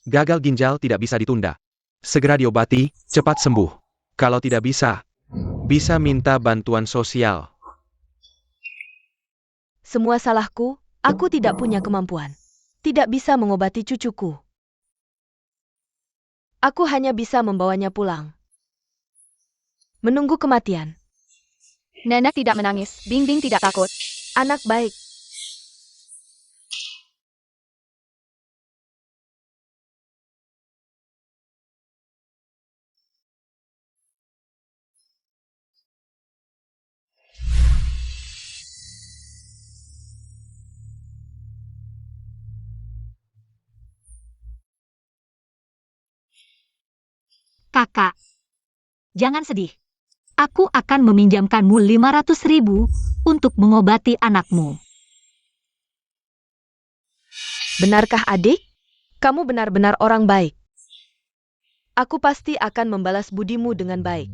Gagal ginjal tidak bisa ditunda. Segera diobati, cepat sembuh. Kalau tidak bisa minta bantuan sosial. Semua salahku, aku tidak punya kemampuan. Tidak bisa mengobati cucuku. Aku hanya bisa membawanya pulang. Menunggu kematian. Nenek tidak menangis, Bing tidak takut. Anak baik. Kakak. Jangan sedih. Aku akan meminjamkanmu 500.000 untuk mengobati anakmu. Benarkah adik? Kamu benar-benar orang baik. Aku pasti akan membalas budimu dengan baik.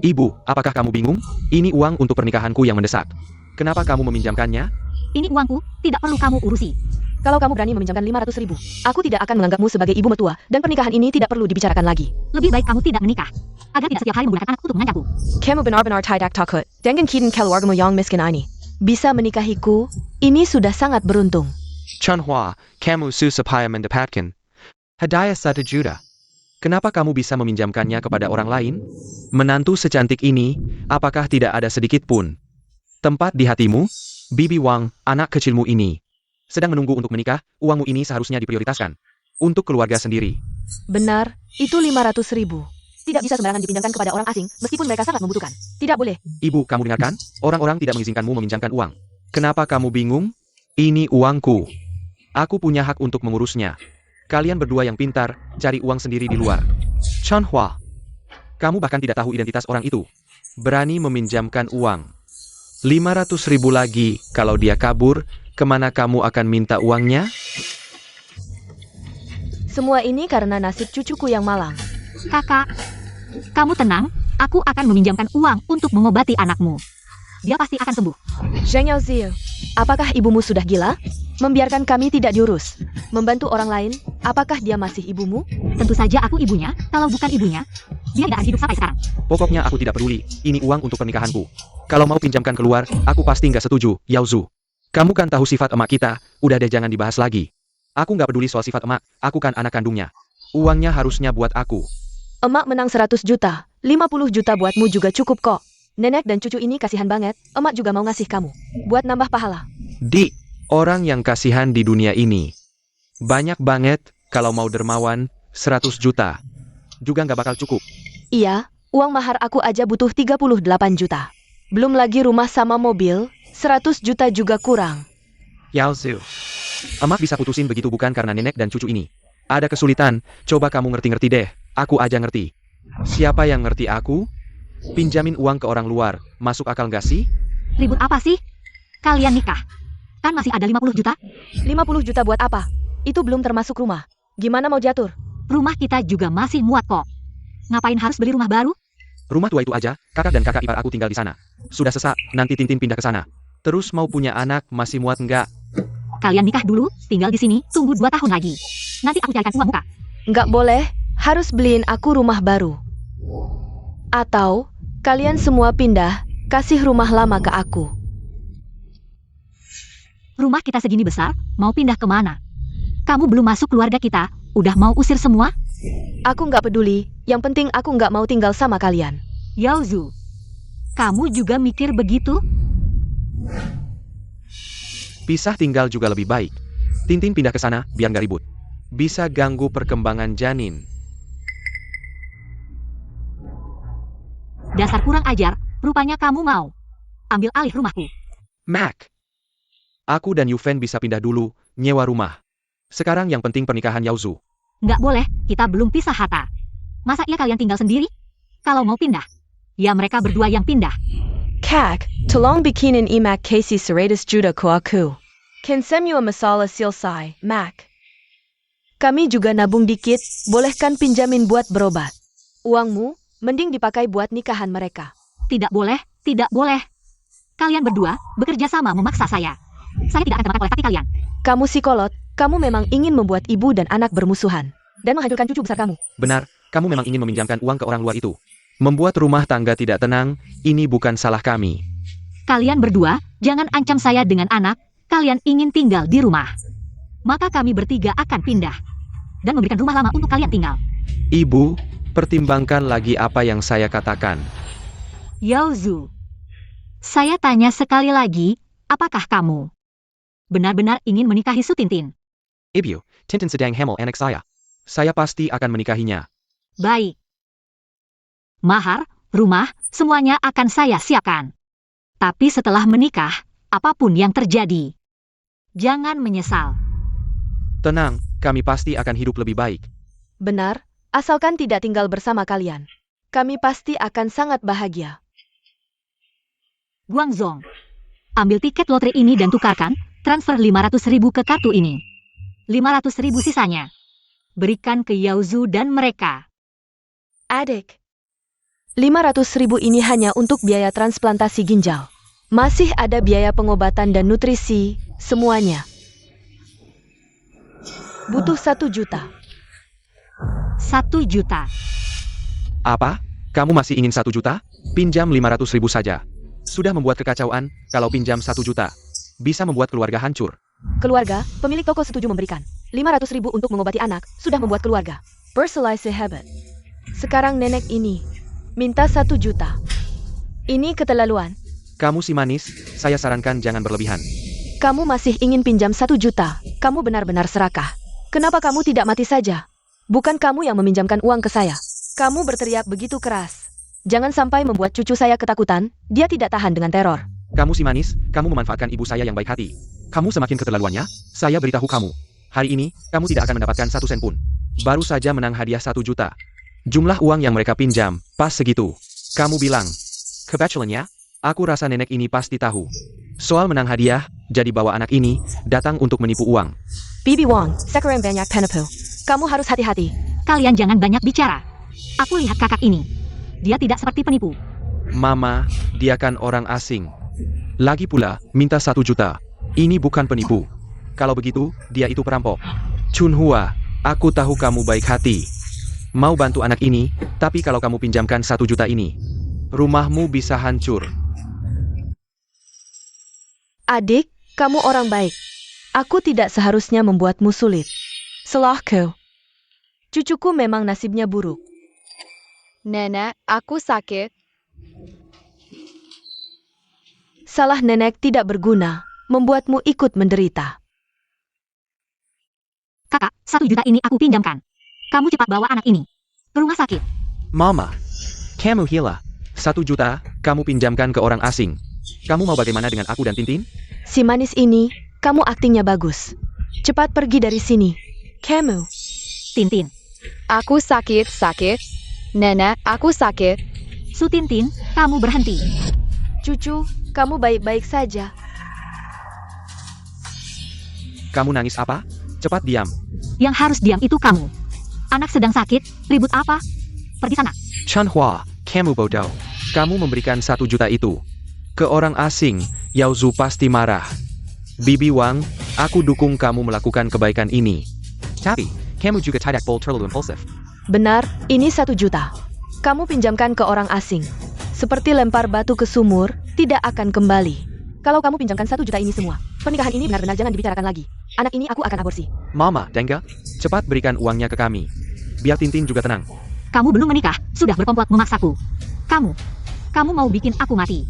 Ibu, apakah kamu bingung? Ini uang untuk pernikahanku yang mendesak. Kenapa kamu meminjamkannya? Ini uangku, tidak perlu kamu urusi. Kalau kamu berani meminjamkan 500.000, aku tidak akan menganggapmu sebagai ibu mertua, dan pernikahan ini tidak perlu dibicarakan lagi. Lebih baik kamu tidak menikah, agar tidak setiap hari menggunakan anak untuk mengancamku. Kamu benar-benar tidak takut. Dengan kiden keluargamu yang miskin ini. Bisa menikahiku, ini sudah sangat beruntung. Chunhua, kamu susah payah mendapatkan hadiah 1 juta. Kenapa kamu bisa meminjamkannya kepada orang lain? Menantu secantik ini, apakah tidak ada sedikit pun tempat di hatimu? Bibi Wang, anak kecilmu ini sedang menunggu untuk menikah, uangmu ini seharusnya diprioritaskan untuk keluarga sendiri. Benar, itu 500.000. Tidak bisa sembarangan dipinjamkan kepada orang asing, meskipun mereka sangat membutuhkan. Tidak boleh. Ibu, kamu dengarkan? Orang-orang tidak mengizinkanmu meminjamkan uang. Kenapa kamu bingung? Ini uangku. Aku punya hak untuk mengurusnya. Kalian berdua yang pintar, cari uang sendiri di luar. Chunhua, kamu bahkan tidak tahu identitas orang itu. Berani meminjamkan uang. 500.000 lagi, kalau dia kabur, kemana kamu akan minta uangnya? Semua ini karena nasib cucuku yang malang. Kakak, kamu tenang, aku akan meminjamkan uang untuk mengobati anakmu. Dia pasti akan sembuh. Zheng Yaoziu, apakah ibumu sudah gila? Membiarkan kami tidak diurus. Membantu orang lain, apakah dia masih ibumu? Tentu saja aku ibunya, kalau bukan ibunya, dia tidak akan hidup sampai sekarang. Pokoknya aku tidak peduli, ini uang untuk pernikahanku. Kalau mau pinjamkan keluar, aku pasti nggak setuju, Yao Zhu. Kamu kan tahu sifat emak kita, udah deh jangan dibahas lagi. Aku nggak peduli soal sifat emak, aku kan anak kandungnya. Uangnya harusnya buat aku. Emak menang 100 juta, 50 juta buatmu juga cukup kok. Nenek dan cucu ini kasihan banget, emak juga mau ngasih kamu. Buat nambah pahala. Di, orang yang kasihan di dunia ini. Banyak banget, kalau mau dermawan, 100 juta. Juga nggak bakal cukup. Iya, uang mahar aku aja butuh 38 juta. Belum lagi rumah sama mobil, 100 juta juga kurang. Yao Zhu. Emak bisa putusin begitu bukan karena nenek dan cucu ini. Ada kesulitan, coba kamu ngerti-ngerti deh, aku aja ngerti. Siapa yang ngerti aku? Pinjamin uang ke orang luar, masuk akal nggak sih? Ribut apa sih? Kalian nikah. Kan masih ada 50 juta? 50 juta buat apa? Itu belum termasuk rumah. Gimana mau jatuh? Rumah kita juga masih muat kok. Ngapain harus beli rumah baru? Rumah tua itu aja, kakak dan kakak ipar aku tinggal di sana. Sudah sesak, nanti Tintin pindah ke sana. Terus mau punya anak, masih muat nggak? Kalian nikah dulu, tinggal di sini, tunggu 2 tahun lagi. Nanti aku carikan uang muka. Nggak boleh, harus beliin aku rumah baru. Atau, kalian semua pindah, kasih rumah lama ke aku. Rumah kita segini besar, mau pindah kemana? Kamu belum masuk keluarga kita, udah mau usir semua? Aku nggak peduli, yang penting aku nggak mau tinggal sama kalian. Yao Zhu, kamu juga mikir begitu? Pisah tinggal juga lebih baik. Tintin pindah ke sana, biar nggak ribut. Bisa ganggu perkembangan janin. Dasar kurang ajar, rupanya kamu mau ambil alih rumahku. Mac. Aku dan Yufen bisa pindah dulu, nyewa rumah. Sekarang yang penting pernikahan Yao Zhu. Nggak boleh, kita belum pisah harta. Masa iya kalian tinggal sendiri? Kalau mau pindah, ya mereka berdua yang pindah. Kak, tolong bikinin imak kasi 100 juta ko aku. Kensemua masalah selesai, Mac. Kami juga nabung dikit, bolehkan pinjamin buat berobat. Uangmu, mending dipakai buat nikahan mereka. Tidak boleh, tidak boleh. Kalian berdua bekerja sama memaksa saya. Saya tidak akan termakan oleh kaki kalian. Kamu psikolog, kamu memang ingin membuat ibu dan anak bermusuhan. Dan menghancurkan cucu besar kamu. Benar, kamu memang ingin meminjamkan uang ke orang luar itu. Membuat rumah tangga tidak tenang, ini bukan salah kami. Kalian berdua, jangan ancam saya dengan anak. Kalian ingin tinggal di rumah. Maka kami bertiga akan pindah. Dan memberikan rumah lama untuk kalian tinggal. Ibu, pertimbangkan lagi apa yang saya katakan. Yao Zhu, saya tanya sekali lagi, apakah kamu benar-benar ingin menikahi Su Tintin? Ibu, Tintin sedang hamil anak saya. Saya pasti akan menikahinya. Baik. Mahar, rumah, semuanya akan saya siapkan. Tapi setelah menikah, apapun yang terjadi, jangan menyesal. Tenang, kami pasti akan hidup lebih baik. Benar, asalkan tidak tinggal bersama kalian. kami pasti akan sangat bahagia. Guangzong, ambil tiket lotre ini dan tukarkan, transfer 500.000 ke kartu ini. 500.000 sisanya. Berikan ke Yaozu dan mereka. Adik, 500.000 ini hanya untuk biaya transplantasi ginjal. Masih ada biaya pengobatan dan nutrisi, semuanya. Butuh 1 juta. 1 juta. Apa? Kamu masih ingin 1 juta? Pinjam 500.000 saja. Sudah membuat kekacauan, kalau pinjam 1 juta. Bisa membuat keluarga hancur. Keluarga, pemilik toko setuju memberikan 500.000 untuk mengobati anak, sudah membuat keluarga berselai sehebat. Sekarang nenek ini minta 1 juta. Ini keterlaluan. Kamu si manis, saya sarankan jangan berlebihan. Kamu masih ingin pinjam 1 juta. Kamu benar-benar serakah. Kenapa kamu tidak mati saja? Bukan kamu yang meminjamkan uang ke saya. Kamu berteriak begitu keras. Jangan sampai membuat cucu saya ketakutan, dia tidak tahan dengan teror. Kamu si manis, kamu memanfaatkan ibu saya yang baik hati. Kamu semakin keterlaluannya, saya beritahu kamu. Hari ini, kamu tidak akan mendapatkan 1 sen pun. Baru saja menang hadiah 1 juta. Jumlah uang yang mereka pinjam, pas segitu. Kamu bilang, kebetulannya, aku rasa nenek ini pasti tahu. Soal menang hadiah, jadi bawa anak ini, datang untuk menipu uang. Bibi Wong, sekarang banyak penipu. Kamu harus hati-hati. Kalian jangan banyak bicara. Aku lihat kakak ini. Dia tidak seperti penipu. Mama, dia kan orang asing. Lagi pula, minta 1 juta. Ini bukan penipu. Kalau begitu, dia itu perampok. Chunhua, aku tahu kamu baik hati. Mau bantu anak ini, tapi kalau kamu pinjamkan 1 juta ini, rumahmu bisa hancur. Adik, kamu orang baik. Aku tidak seharusnya membuatmu sulit. Salahku. Cucuku memang nasibnya buruk. Nenek, aku sakit. Salah nenek tidak berguna, membuatmu ikut menderita. Kakak, 1 juta ini aku pinjamkan. Kamu cepat bawa anak ini ke rumah sakit. Mama, kamu gila. 1 juta, kamu pinjamkan ke orang asing. Kamu mau bagaimana dengan aku dan Tintin? Si manis ini, kamu aktingnya bagus. Cepat pergi dari sini. Kamu. Tintin. Aku sakit. Nenek, aku sakit. Su Tintin, kamu berhenti. Cucu, kamu baik-baik saja. Kamu nangis apa? Cepat diam. Yang harus diam itu kamu. Anak sedang sakit, ribut apa? Pergi sana. Chunhua, kamu bodoh. Kamu memberikan 1 juta itu ke orang asing, Yaozu pasti marah. Bibi Wang, aku dukung kamu melakukan kebaikan ini. Tapi, kamu juga tidak boleh terlalu impulsif. Benar, ini 1 juta. Kamu pinjamkan ke orang asing. Seperti lempar batu ke sumur, tidak akan kembali. Kalau kamu pinjamkan 1 juta ini semua, pernikahan ini benar-benar jangan dibicarakan lagi. Anak ini aku akan aborsi. Mama, Dengga, cepat berikan uangnya ke kami. Biar Tintin juga tenang. Kamu belum menikah, sudah berkomplot memaksaku. Kamu mau bikin aku mati.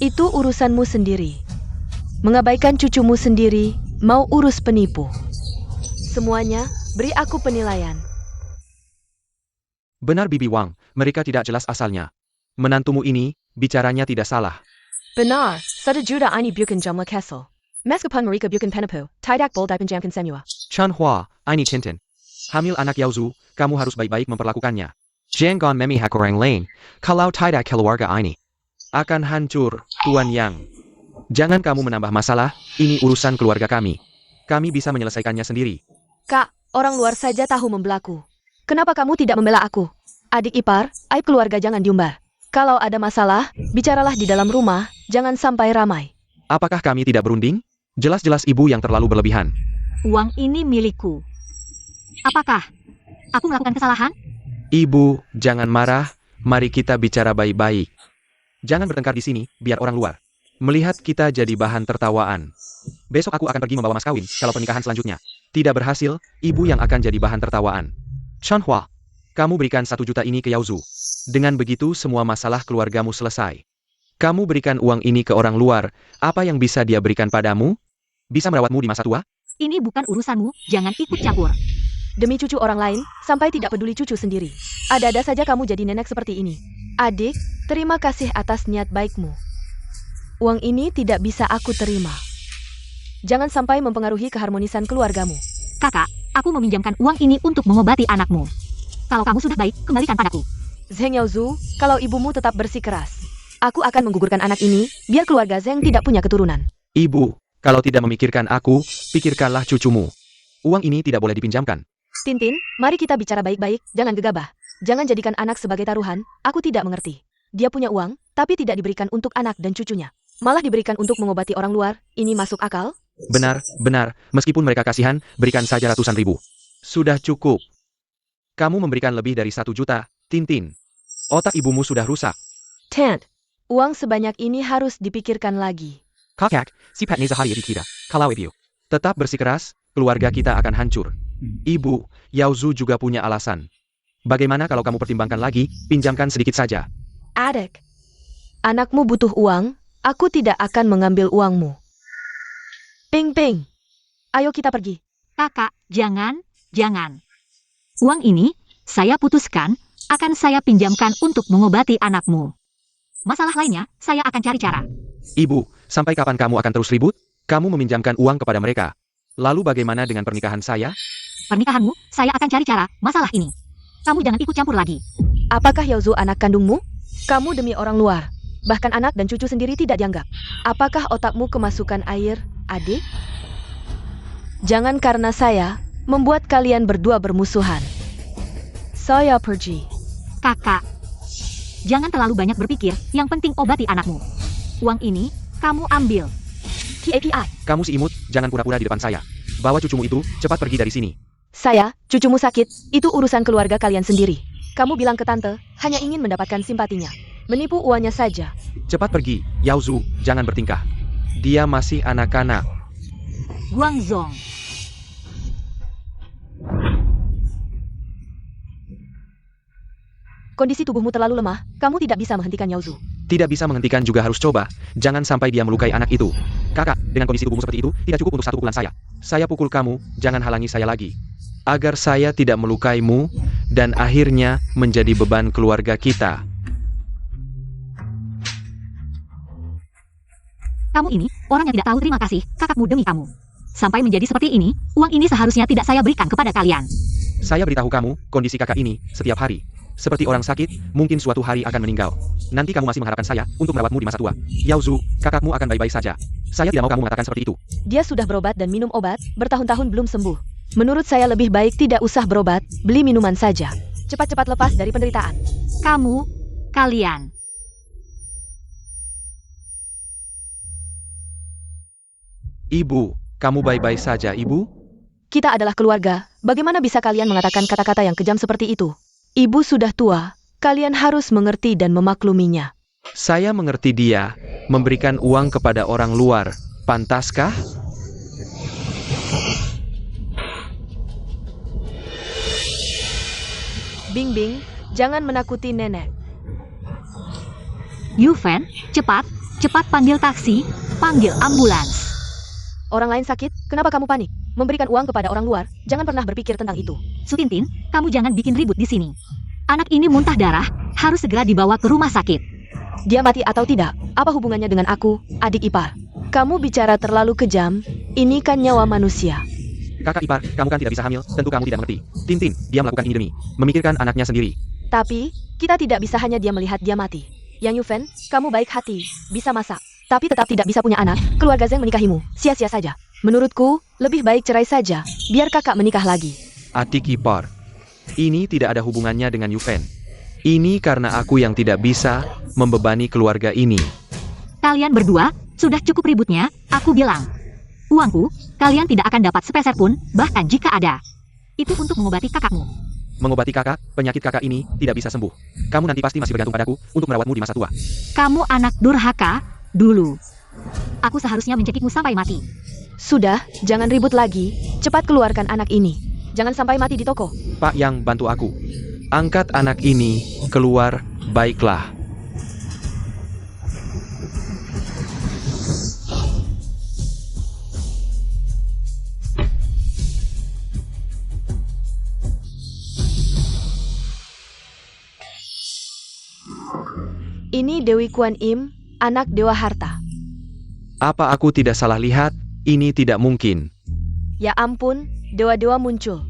Itu urusanmu sendiri. Mengabaikan cucumu sendiri, mau urus penipu. Semuanya, beri aku penilaian. Benar Bibi Wang, mereka tidak jelas asalnya. Menantumu ini, bicaranya tidak salah. Benar, 1 juta ini bukan jumlah kecil. Meskipun mereka bukan penipu, tidak boleh dipinjamkan semua. Chunhua, ini Tintin. Hamil anak Yaozu, kamu harus baik-baik memperlakukannya. Jangan memihak orang lain, kalau tidak keluarga ini akan hancur, Tuan Yang. Jangan kamu menambah masalah, ini urusan keluarga kami. Kami bisa menyelesaikannya sendiri. Kak, orang luar saja tahu membelaku. Kenapa kamu tidak membela aku? Adik ipar, aib keluarga jangan diumbar. Kalau ada masalah, bicaralah di dalam rumah, jangan sampai ramai. Apakah kami tidak berunding? Jelas-jelas ibu yang terlalu berlebihan. Uang ini milikku. Apakah aku melakukan kesalahan? Ibu, jangan marah, mari kita bicara baik-baik. Jangan bertengkar di sini, biar orang luar melihat kita jadi bahan tertawaan. Besok aku akan pergi membawa mas kawin, kalau pernikahan selanjutnya tidak berhasil, ibu yang akan jadi bahan tertawaan. Chunhua, kamu berikan 1 juta ini ke Yaozu. Dengan begitu semua masalah keluargamu selesai. Kamu berikan uang ini ke orang luar, apa yang bisa dia berikan padamu? Bisa merawatmu di masa tua? Ini bukan urusanmu, jangan ikut campur. Demi cucu orang lain, sampai tidak peduli cucu sendiri. Ada-ada saja kamu jadi nenek seperti ini. Adik, terima kasih atas niat baikmu. Uang ini tidak bisa aku terima. Jangan sampai mempengaruhi keharmonisan keluargamu. Kakak, aku meminjamkan uang ini untuk mengobati anakmu. Kalau kamu sudah baik, kembalikan padaku. Zheng Yaozu, kalau ibumu tetap bersikeras, aku akan menggugurkan anak ini, biar keluarga Zheng tidak punya keturunan. Ibu, kalau tidak memikirkan aku, pikirkanlah cucumu. Uang ini tidak boleh dipinjamkan. Tintin, mari kita bicara baik-baik, jangan gegabah. Jangan jadikan anak sebagai taruhan, aku tidak mengerti. Dia punya uang, tapi tidak diberikan untuk anak dan cucunya. Malah diberikan untuk mengobati orang luar, ini masuk akal? Benar, benar, meskipun mereka kasihan, berikan saja ratusan ribu. Sudah cukup. Kamu memberikan lebih dari 1 juta, Tintin. Otak ibumu sudah rusak. Tant, uang sebanyak ini harus dipikirkan lagi. Kakak, si Pat Nezahari dikira. Kalau ibu tetap bersikeras, keluarga kita akan hancur. Ibu, Yaozu juga punya alasan. Bagaimana kalau kamu pertimbangkan lagi, pinjamkan sedikit saja. Adik, anakmu butuh uang, aku tidak akan mengambil uangmu. Ping Ping, ayo kita pergi. Kakak, jangan. Uang ini, saya putuskan, akan saya pinjamkan untuk mengobati anakmu. Masalah lainnya, saya akan cari cara. Ibu, sampai kapan kamu akan terus ribut? Kamu meminjamkan uang kepada mereka. Lalu bagaimana dengan pernikahan saya? Pernikahanmu, saya akan cari cara, masalah ini. Kamu jangan ikut campur lagi. Apakah Yaozu anak kandungmu? Kamu demi orang luar. Bahkan anak dan cucu sendiri tidak dianggap. Apakah otakmu kemasukan air, adik? Jangan karena saya membuat kalian berdua bermusuhan. Saya pergi. Kakak, jangan terlalu banyak berpikir, yang penting obati anakmu. Uang ini, kamu ambil. KPI. Kamu si imut, jangan pura-pura di depan saya. Bawa cucumu itu, cepat pergi dari sini. Saya, cucumu sakit, itu urusan keluarga kalian sendiri. Kamu bilang ke tante, hanya ingin mendapatkan simpatinya. Menipu uangnya saja. Cepat pergi, Yaozu, jangan bertingkah. Dia masih anak-anak. Guangzong. Kondisi tubuhmu terlalu lemah, kamu tidak bisa menghentikan Yaozu. Tidak bisa menghentikan juga harus coba. Jangan sampai dia melukai anak itu. Kakak, dengan kondisi tubuhmu seperti itu, tidak cukup untuk 1 pukulan saya. Saya pukul kamu, jangan halangi saya lagi. Agar saya tidak melukaimu, dan akhirnya menjadi beban keluarga kita. Kamu ini, orang yang tidak tahu terima kasih, kakakmu demi kamu. Sampai menjadi seperti ini, uang ini seharusnya tidak saya berikan kepada kalian. Saya beritahu kamu, kondisi kakak ini, setiap hari. Seperti orang sakit, mungkin suatu hari akan meninggal. Nanti kamu masih mengharapkan saya, untuk merawatmu di masa tua. Yaozu, kakakmu akan baik-baik saja. Saya tidak mau kamu mengatakan seperti itu. Dia sudah berobat dan minum obat, bertahun-tahun belum sembuh. Menurut saya lebih baik tidak usah berobat, beli minuman saja. Cepat-cepat lepas dari penderitaan. Kalian. Ibu, kamu baik-baik saja, Ibu? Kita adalah keluarga, bagaimana bisa kalian mengatakan kata-kata yang kejam seperti itu? Ibu sudah tua, kalian harus mengerti dan memakluminya. Saya mengerti dia, memberikan uang kepada orang luar. Pantaskah? Bing Bing, jangan menakuti nenek. Yufen, cepat panggil taksi, panggil ambulans. Orang lain sakit, kenapa kamu panik? Memberikan uang kepada orang luar, jangan pernah berpikir tentang itu. Sutintin, kamu jangan bikin ribut di sini. Anak ini muntah darah, harus segera dibawa ke rumah sakit. Dia mati atau tidak, apa hubungannya dengan aku, adik ipar? Kamu bicara terlalu kejam, ini kan nyawa manusia. Kakak ipar, kamu kan tidak bisa hamil, tentu kamu tidak mengerti. Tintin, dia melakukan ini demi memikirkan anaknya sendiri. Tapi, kita tidak bisa hanya dia melihat dia mati. Yang Yufen, kamu baik hati, bisa masak. Tapi tetap tidak bisa punya anak, keluarga Zheng menikahimu, sia-sia saja. Menurutku, lebih baik cerai saja, biar kakak menikah lagi. Adik ipar, ini tidak ada hubungannya dengan Yufen. Ini karena aku yang tidak bisa membebani keluarga ini. Kalian berdua, sudah cukup ributnya, aku bilang. Uangku, kalian tidak akan dapat sepeser pun, bahkan jika ada. Itu untuk mengobati kakakmu. Mengobati kakak, penyakit kakak ini tidak bisa sembuh. Kamu nanti pasti masih bergantung padaku untuk merawatmu di masa tua. Kamu anak durhaka, dulu. Aku seharusnya mencekikmu sampai mati. Sudah, jangan ribut lagi, cepat keluarkan anak ini. Jangan sampai mati di toko. Pak Yang, bantu aku. Angkat anak ini keluar, baiklah. Ini Dewi Kuan Im, anak Dewa Harta. Apa aku tidak salah lihat? Ini tidak mungkin. Ya ampun, dewa-dewa muncul.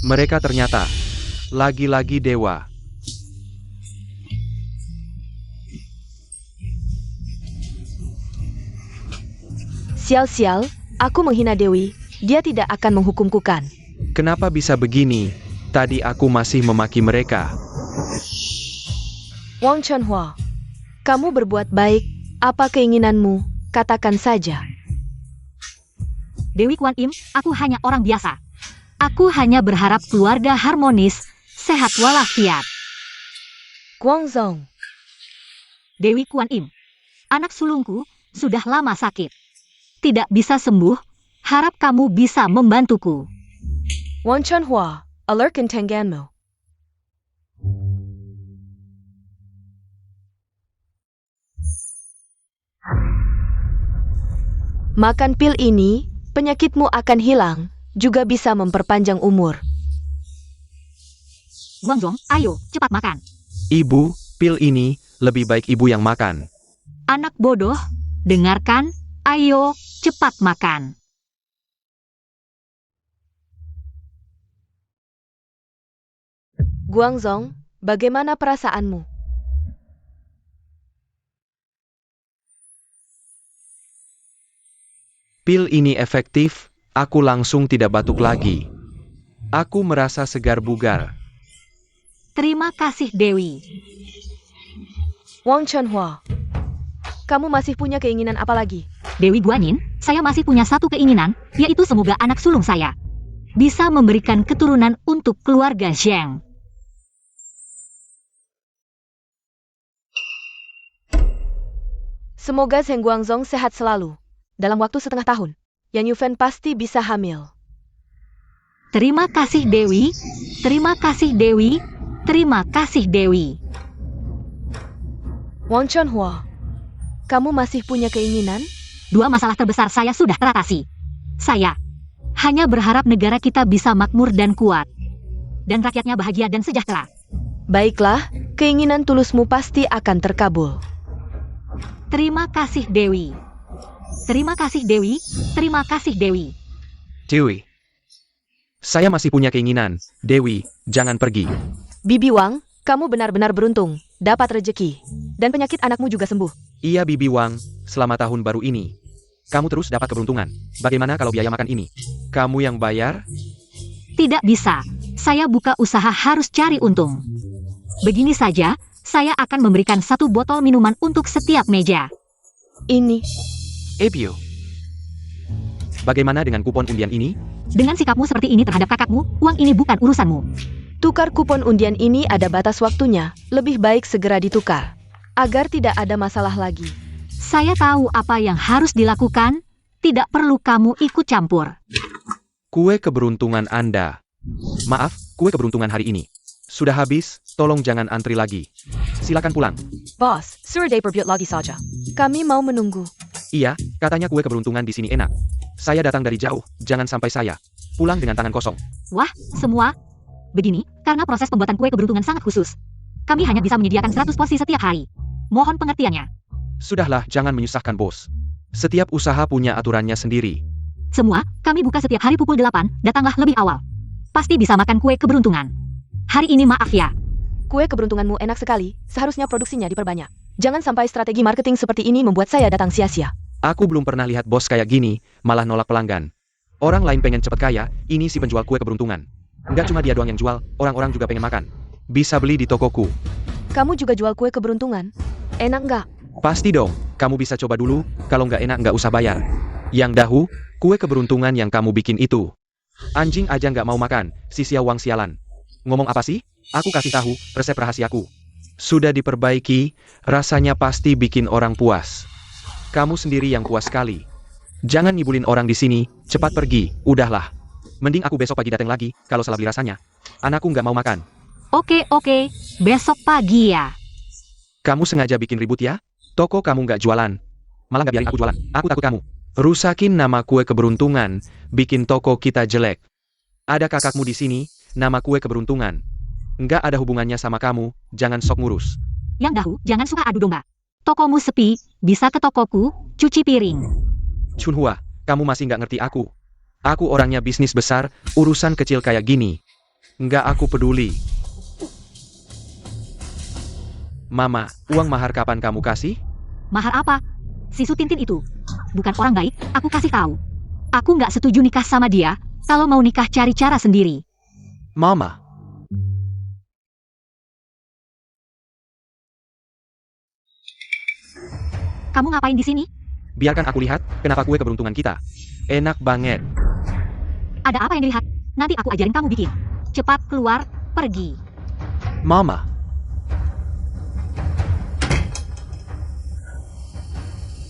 Mereka ternyata Lagi-lagi dewa. Sial-sial, aku menghina Dewi, dia tidak akan menghukumku kan? Kenapa bisa begini? Tadi aku masih memaki mereka. Wang Chunhua, kamu berbuat baik, apa keinginanmu? Katakan saja. Dewi Kuan Im, aku hanya orang biasa. Aku hanya berharap keluarga harmonis, sehat walafiat. Guangzong, Dewi Kuan Im, anak sulungku sudah lama sakit. Tidak bisa sembuh, harap kamu bisa membantuku. Wang Chunhua, alert Tenganmu. Makan pil ini, penyakitmu akan hilang, juga bisa memperpanjang umur. Guangzong, ayo, cepat makan. Ibu, pil ini lebih baik ibu yang makan. Anak bodoh, dengarkan, ayo, cepat makan. Guangzong, bagaimana perasaanmu? Pil ini efektif, aku langsung tidak batuk lagi. Aku merasa segar bugar. Terima kasih Dewi. Wang Chunhua, kamu masih punya keinginan apa lagi? Dewi Guanyin, saya masih punya satu keinginan, yaitu semoga anak sulung saya bisa memberikan keturunan untuk keluarga Zheng. Semoga Zheng Guangzong sehat selalu. Dalam waktu setengah tahun, Yan Yufen pasti bisa hamil. Terima kasih Dewi, terima kasih Dewi, terima kasih Dewi. Wang Chunhua, kamu masih punya keinginan? Dua masalah terbesar saya sudah teratasi. Saya hanya berharap negara kita bisa makmur dan kuat. Dan rakyatnya bahagia dan sejahtera. Baiklah, keinginan tulusmu pasti akan terkabul. Terima kasih Dewi. Terima kasih Dewi, terima kasih Dewi. Dewi. Saya masih punya keinginan. Dewi, jangan pergi. Bibi Wang, kamu benar-benar beruntung, dapat rejeki. Dan penyakit anakmu juga sembuh. Iya Bibi Wang, selama tahun baru ini. Kamu terus dapat keberuntungan. Bagaimana kalau biaya makan ini? Kamu yang bayar? Tidak bisa. Saya buka usaha harus cari untung. Begini saja, saya akan memberikan 1 botol minuman untuk setiap meja. Ini, Ebio. Bagaimana dengan kupon undian ini? Dengan sikapmu seperti ini terhadap kakakmu, uang ini bukan urusanmu. tukar kupon undian ini ada batas waktunya, lebih baik segera ditukar. Agar tidak ada masalah lagi. Saya tahu apa yang harus dilakukan, tidak perlu kamu ikut campur. Kue keberuntungan Anda. Maaf, kue keberuntungan hari ini sudah habis, tolong jangan antri lagi. Silakan pulang. Boss, suruh berbuat lagi saja. Kami mau menunggu. Iya, katanya kue keberuntungan di sini enak. Saya datang dari jauh, jangan sampai saya pulang dengan tangan kosong. Wah, semua begini, karena proses pembuatan kue keberuntungan sangat khusus. Kami hanya bisa menyediakan 100 porsi setiap hari. Mohon pengertiannya. Sudahlah, jangan menyusahkan bos. Setiap usaha punya aturannya sendiri. Semua, kami buka setiap hari pukul 8, datanglah lebih awal. Pasti bisa makan kue keberuntungan. Hari ini maaf ya. Kue keberuntunganmu enak sekali, seharusnya produksinya diperbanyak. Jangan sampai strategi marketing seperti ini membuat saya datang sia-sia. Aku belum pernah lihat bos kayak gini, malah nolak pelanggan. Orang lain pengen cepet kaya, ini si penjual kue keberuntungan. Enggak cuma dia doang yang jual, orang-orang juga pengen makan. Bisa beli di tokoku. Kamu juga jual kue keberuntungan? Enak nggak? Pasti dong, kamu bisa coba dulu, kalau nggak enak nggak usah bayar. Yang dahu, kue keberuntungan yang kamu bikin itu. Anjing aja nggak mau makan, si Xiao Wang sialan. Ngomong apa sih? Aku kasih tahu, resep rahasiaku. Sudah diperbaiki, rasanya pasti bikin orang puas. Kamu sendiri yang puas sekali. Jangan ngibulin orang di sini, cepat pergi, udahlah. Mending aku besok pagi datang lagi, kalau salah beli rasanya. Anakku nggak mau makan. Oke, besok pagi ya. Kamu sengaja bikin ribut ya? Toko kamu nggak jualan. Malah nggak biarin aku jualan, aku takut kamu rusakin nama kue keberuntungan, bikin toko kita jelek. Ada kakakmu di sini, nama kue keberuntungan. Nggak ada hubungannya sama kamu, jangan sok ngurus. Yang dahu, jangan suka adu domba. Tokomu sepi, bisa ke tokoku, cuci piring. Chunhua, kamu masih nggak ngerti aku. Aku orangnya bisnis besar, urusan kecil kayak gini. Nggak aku peduli. Mama, uang mahar kapan kamu kasih? Mahar apa? Si Su Tintin itu. Bukan orang baik, aku kasih tahu. Aku nggak setuju nikah sama dia. Kalau mau nikah cari cara sendiri. Mama. Kamu ngapain di sini? Biarkan aku lihat, kenapa kue keberuntungan kita. Enak banget. Ada apa yang dilihat? Nanti aku ajarin kamu bikin. Cepat keluar, pergi. Mama.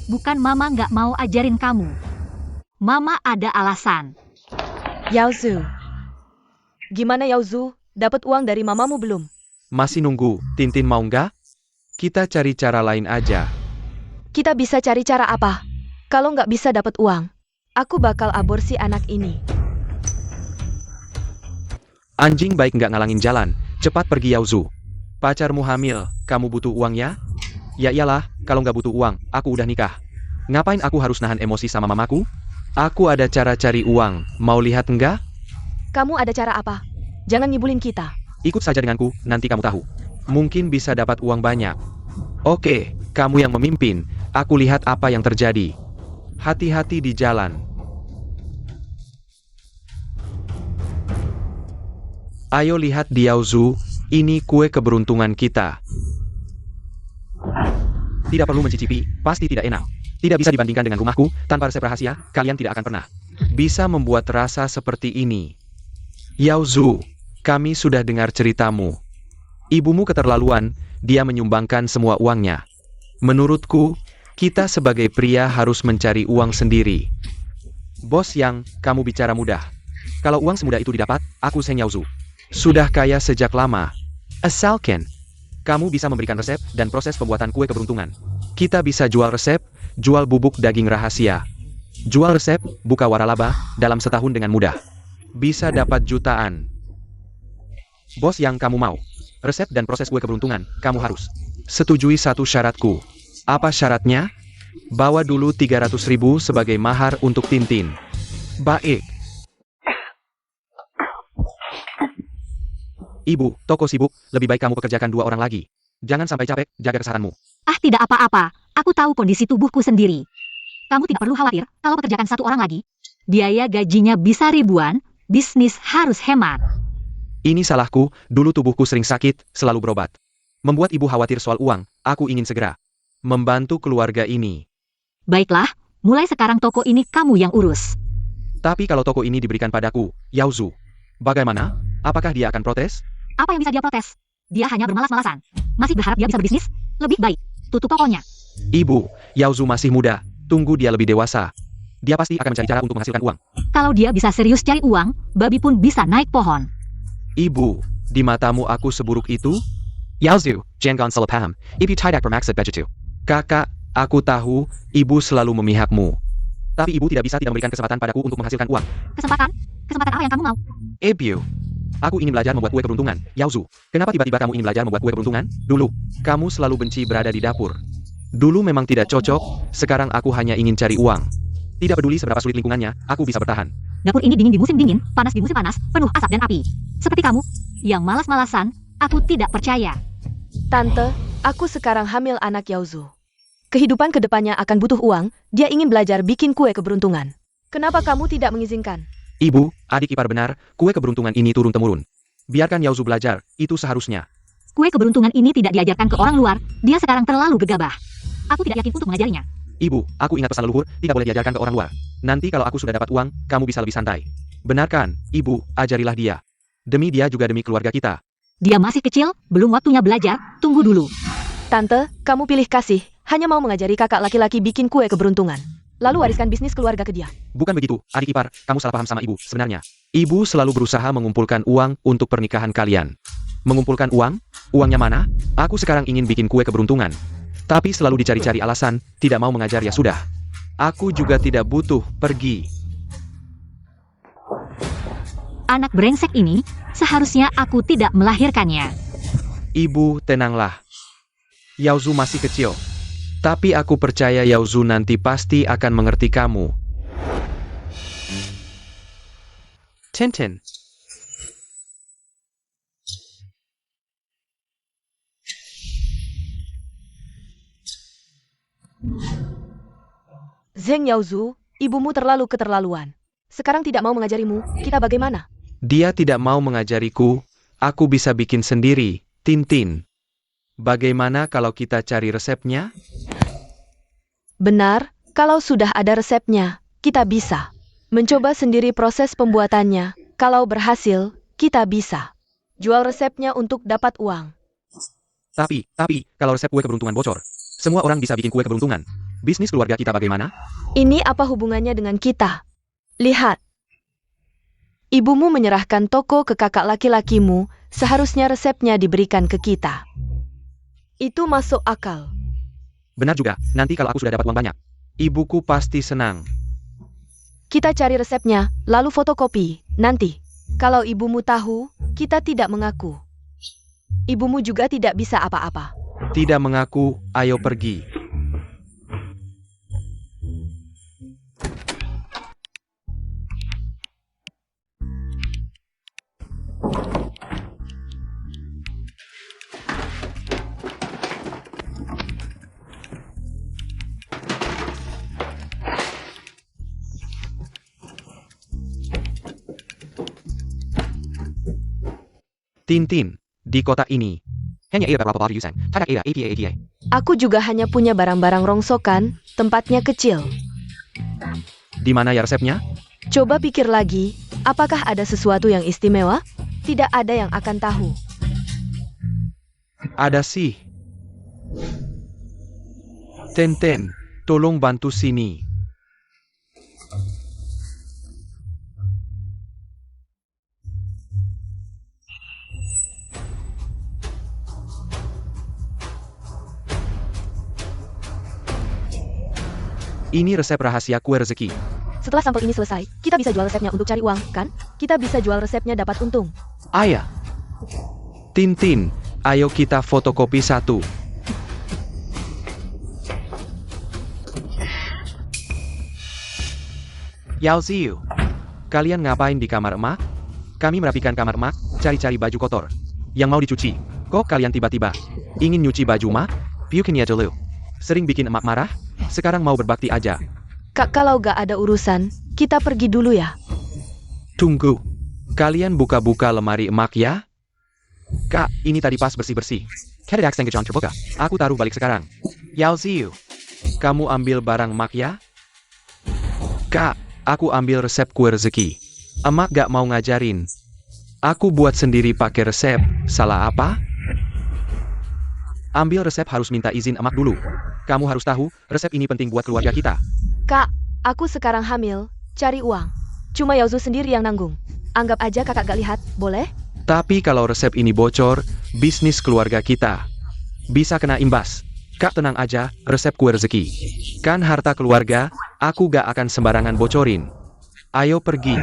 Bukan Mama nggak mau ajarin kamu. Mama ada alasan. Yaozu. Gimana Yaozu? Dapat uang dari mamamu belum? Masih nunggu, Tintin mau nggak? Kita cari cara lain aja. Kita bisa cari cara apa? Kalau nggak bisa dapat uang, aku bakal aborsi anak ini. Anjing baik nggak ngalangin jalan. Cepat pergi Yaozu. Pacarmu hamil, kamu butuh uang ya? Ya iyalah, kalau nggak butuh uang, aku udah nikah. Ngapain aku harus nahan emosi sama mamaku? Aku ada cara cari uang, mau lihat nggak? Kamu ada cara apa? Jangan ngibulin kita. Ikut saja denganku, nanti kamu tahu. Mungkin bisa dapat uang banyak. Oke, kamu yang memimpin, aku lihat apa yang terjadi. Hati-hati di jalan. Ayo lihat Yaozu, ini kue keberuntungan kita. Tidak perlu mencicipi, pasti tidak enak. Tidak bisa dibandingkan dengan rumahku, tanpa resep rahasia, kalian tidak akan pernah bisa membuat rasa seperti ini. Yaozu, kami sudah dengar ceritamu. Ibumu keterlaluan, dia menyumbangkan semua uangnya. Menurutku, kita sebagai pria harus mencari uang sendiri. Bos Yang, kamu bicara mudah. Kalau uang semudah itu didapat, aku Seng Yaozu. Sudah kaya sejak lama. Asalkan kamu bisa memberikan resep dan proses pembuatan kue keberuntungan. Kita bisa jual resep, jual bubuk daging rahasia. Jual resep, buka waralaba, dalam setahun dengan mudah. Bisa dapat jutaan. Bos Yang, kamu mau resep dan proses kue keberuntungan, kamu harus setujui satu syaratku. Apa syaratnya? Bawa dulu 300.000 sebagai mahar untuk Tintin. Baik. Ibu, toko sibuk, lebih baik kamu pekerjakan 2 orang lagi. Jangan sampai capek, jaga kesehatanmu. Ah, tidak apa-apa. Aku tahu kondisi tubuhku sendiri. Kamu tidak perlu khawatir kalau pekerjakan 1 orang lagi. Biaya gajinya bisa ribuan, bisnis harus hemat. Ini salahku, dulu tubuhku sering sakit, selalu berobat. Membuat ibu khawatir soal uang, aku ingin segera membantu keluarga ini. Baiklah, mulai sekarang toko ini kamu yang urus. Tapi kalau toko ini diberikan padaku, Yaozu, bagaimana? Apakah dia akan protes? Apa yang bisa dia protes? Dia hanya bermalas-malasan. Masih berharap dia bisa berbisnis? Lebih baik, tutup tokonya. Ibu, Yaozu masih muda, tunggu dia lebih dewasa. Dia pasti akan mencari cara untuk menghasilkan uang. Kalau dia bisa serius cari uang, babi pun bisa naik pohon. Ibu, di matamu aku seburuk itu? Yaozu, jangan salah paham. Ibu tidak bermaksud begitu. Kakak, aku tahu, ibu selalu memihakmu. Tapi ibu tidak bisa tidak memberikan kesempatan padaku untuk menghasilkan uang. Kesempatan? Kesempatan apa yang kamu mau? Ibu, aku ingin belajar membuat kue keberuntungan. Yaozu, kenapa tiba-tiba kamu ingin belajar membuat kue keberuntungan? Dulu, kamu selalu benci berada di dapur. Dulu memang tidak cocok, sekarang aku hanya ingin cari uang. Tidak peduli seberapa sulit lingkungannya, aku bisa bertahan. Dapur ini dingin di musim dingin, panas di musim panas, penuh asap dan api. Seperti kamu, yang malas-malasan, aku tidak percaya. Tante, aku sekarang hamil anak Yaozu. Kehidupan kedepannya akan butuh uang, dia ingin belajar bikin kue keberuntungan. Kenapa kamu tidak mengizinkan? Ibu, adik ipar benar, kue keberuntungan ini turun-temurun. Biarkan Yaozu belajar, itu seharusnya. Kue keberuntungan ini tidak diajarkan ke orang luar, dia sekarang terlalu gegabah. Aku tidak yakin untuk mengajarinya. Ibu, aku ingat pesan leluhur, tidak boleh diajarkan ke orang luar. Nanti kalau aku sudah dapat uang, kamu bisa lebih santai. Benarkan, Ibu, ajarilah dia. Demi dia juga demi keluarga kita. Dia masih kecil, belum waktunya belajar, tunggu dulu. Tante, kamu pilih kasih, hanya mau mengajari kakak laki-laki bikin kue keberuntungan. Lalu wariskan bisnis keluarga ke dia. Bukan begitu, adik ipar, kamu salah paham sama ibu, sebenarnya. Ibu selalu berusaha mengumpulkan uang untuk pernikahan kalian. Mengumpulkan uang? Uangnya mana? Aku sekarang ingin bikin kue keberuntungan. Tapi selalu dicari-cari alasan, tidak mau mengajar ya sudah. Aku juga tidak butuh pergi. Anak brengsek ini, seharusnya aku tidak melahirkannya. Ibu, tenanglah. Yaozu masih kecil. Tapi aku percaya Yaozu nanti pasti akan mengerti kamu. Tintin. Zheng Yaozu, ibumu terlalu keterlaluan. Sekarang tidak mau mengajarimu, kita bagaimana? Dia tidak mau mengajariku, aku bisa bikin sendiri, Tintin. Bagaimana kalau kita cari resepnya? Benar, kalau sudah ada resepnya, kita bisa mencoba sendiri proses pembuatannya. Kalau berhasil, kita bisa jual resepnya untuk dapat uang. Tapi, kalau resep kue keberuntungan bocor, semua orang bisa bikin kue keberuntungan. Bisnis keluarga kita bagaimana? Ini apa hubungannya dengan kita? Lihat. Ibumu menyerahkan toko ke kakak laki-lakimu, seharusnya resepnya diberikan ke kita. Itu masuk akal. Benar juga, nanti kalau aku sudah dapat uang banyak, ibuku pasti senang. Kita cari resepnya, lalu fotokopi. Nanti, kalau ibumu tahu, kita tidak mengaku. Ibumu juga tidak bisa apa-apa. Tidak mengaku, ayo pergi. Tintin, di kota ini. Hanya ada beberapa yusan, tidak ada ATA. Aku juga hanya punya barang-barang rongsokan, tempatnya kecil. Di mana ya resepnya? Coba pikir lagi, apakah ada sesuatu yang istimewa? Tidak ada yang akan tahu. Ada sih. Tintin, tolong bantu sini. Ini resep rahasia kue rezeki. Setelah sampel ini selesai, kita bisa jual resepnya untuk cari uang, kan? Kita bisa jual resepnya dapat untung. Ayah. Tintin, ayo kita fotokopi satu. Yao Ziyu, kalian ngapain di kamar emak? Kami merapikan kamar emak, cari-cari baju kotor yang mau dicuci. Kok kalian tiba-tiba ingin nyuci baju emak? Piukin ya dulu. Sering bikin emak marah, sekarang mau berbakti aja. Kak, kalau gak ada urusan, kita pergi dulu ya. Tunggu. Kalian buka-buka lemari emak ya? Kak, ini tadi pas bersih-bersih. Kedak senggejon terbuka. Aku taruh balik sekarang. Yao Ziyu, kamu ambil barang emak ya? Kak, aku ambil resep kue rezeki. Emak gak mau ngajarin. Aku buat sendiri pakai resep. Salah apa? Ambil resep harus minta izin emak dulu. Kamu harus tahu, resep ini penting buat keluarga kita. Kak, aku sekarang hamil, cari uang. Cuma Yaozu sendiri yang nanggung. Anggap aja kakak gak lihat, boleh? Tapi kalau resep ini bocor, bisnis keluarga kita bisa kena imbas. Kak tenang aja, resep kue rezeki. Kan harta keluarga, aku gak akan sembarangan bocorin. Ayo pergi.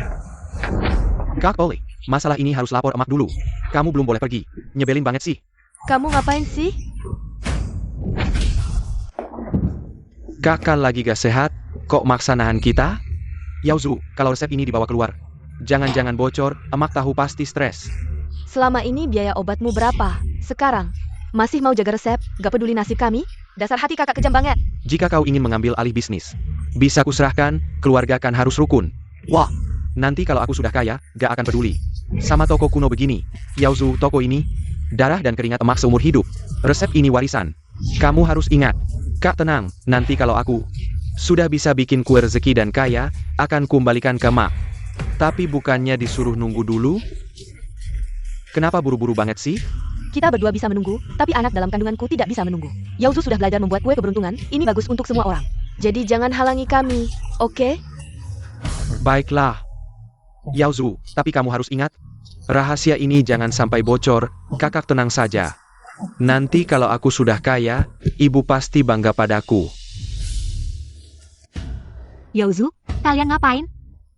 Kak boleh, masalah ini harus lapor emak dulu. Kamu belum boleh pergi, nyebelin banget sih. Kamu ngapain sih? Kakak lagi gak sehat, kok maksa nahan kita? Yaozu, kalau resep ini dibawa keluar, jangan-jangan bocor, emak tahu pasti stres. Selama ini biaya obatmu berapa? Sekarang, masih mau jaga resep, gak peduli nasib kami? Dasar hati kakak kejam banget. Jika kau ingin mengambil alih bisnis, bisa kuserahkan, keluarga kan harus rukun. Wah, nanti kalau aku sudah kaya, gak akan peduli. Sama toko kuno begini, Yaozu, toko ini, darah dan keringat emak seumur hidup. Resep ini warisan. Kamu harus ingat. Kak tenang, nanti kalau aku sudah bisa bikin kue rezeki dan kaya, akan kembalikan ke emak. Tapi bukannya disuruh nunggu dulu? Kenapa buru-buru banget sih? Kita berdua bisa menunggu, tapi anak dalam kandunganku tidak bisa menunggu. Yaozu sudah belajar membuat kue keberuntungan, ini bagus untuk semua orang. Jadi jangan halangi kami, oke? Baiklah. Yaozu, tapi kamu harus ingat, rahasia ini jangan sampai bocor, kakak tenang saja. Nanti kalau aku sudah kaya, ibu pasti bangga padaku. Yaozu, kalian ngapain?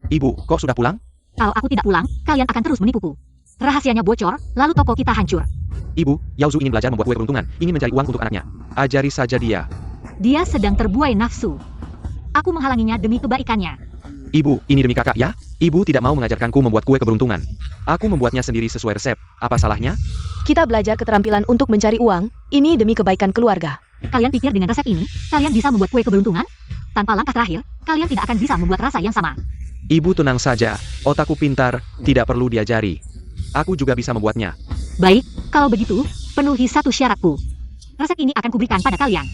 Ibu, kok sudah pulang? Kalau aku tidak pulang, kalian akan terus menipuku. Rahasianya bocor, lalu toko kita hancur. Ibu, Yaozu ingin belajar membuat kue keberuntungan, ingin mencari uang untuk anaknya. Ajari saja dia. Dia sedang terbuai nafsu. Aku menghalanginya demi kebaikannya. Ibu, ini demi kakak ya? Ibu tidak mau mengajarkanku membuat kue keberuntungan. Aku membuatnya sendiri sesuai resep. Apa salahnya? Kita belajar keterampilan untuk mencari uang, ini demi kebaikan keluarga. Kalian pikir dengan resep ini, kalian bisa membuat kue keberuntungan? Tanpa langkah terakhir, kalian tidak akan bisa membuat rasa yang sama. Ibu tenang saja, otakku pintar, tidak perlu diajari. Aku juga bisa membuatnya. Baik, kalau begitu, penuhi satu syaratku. Resep ini akan kuberikan pada kalian.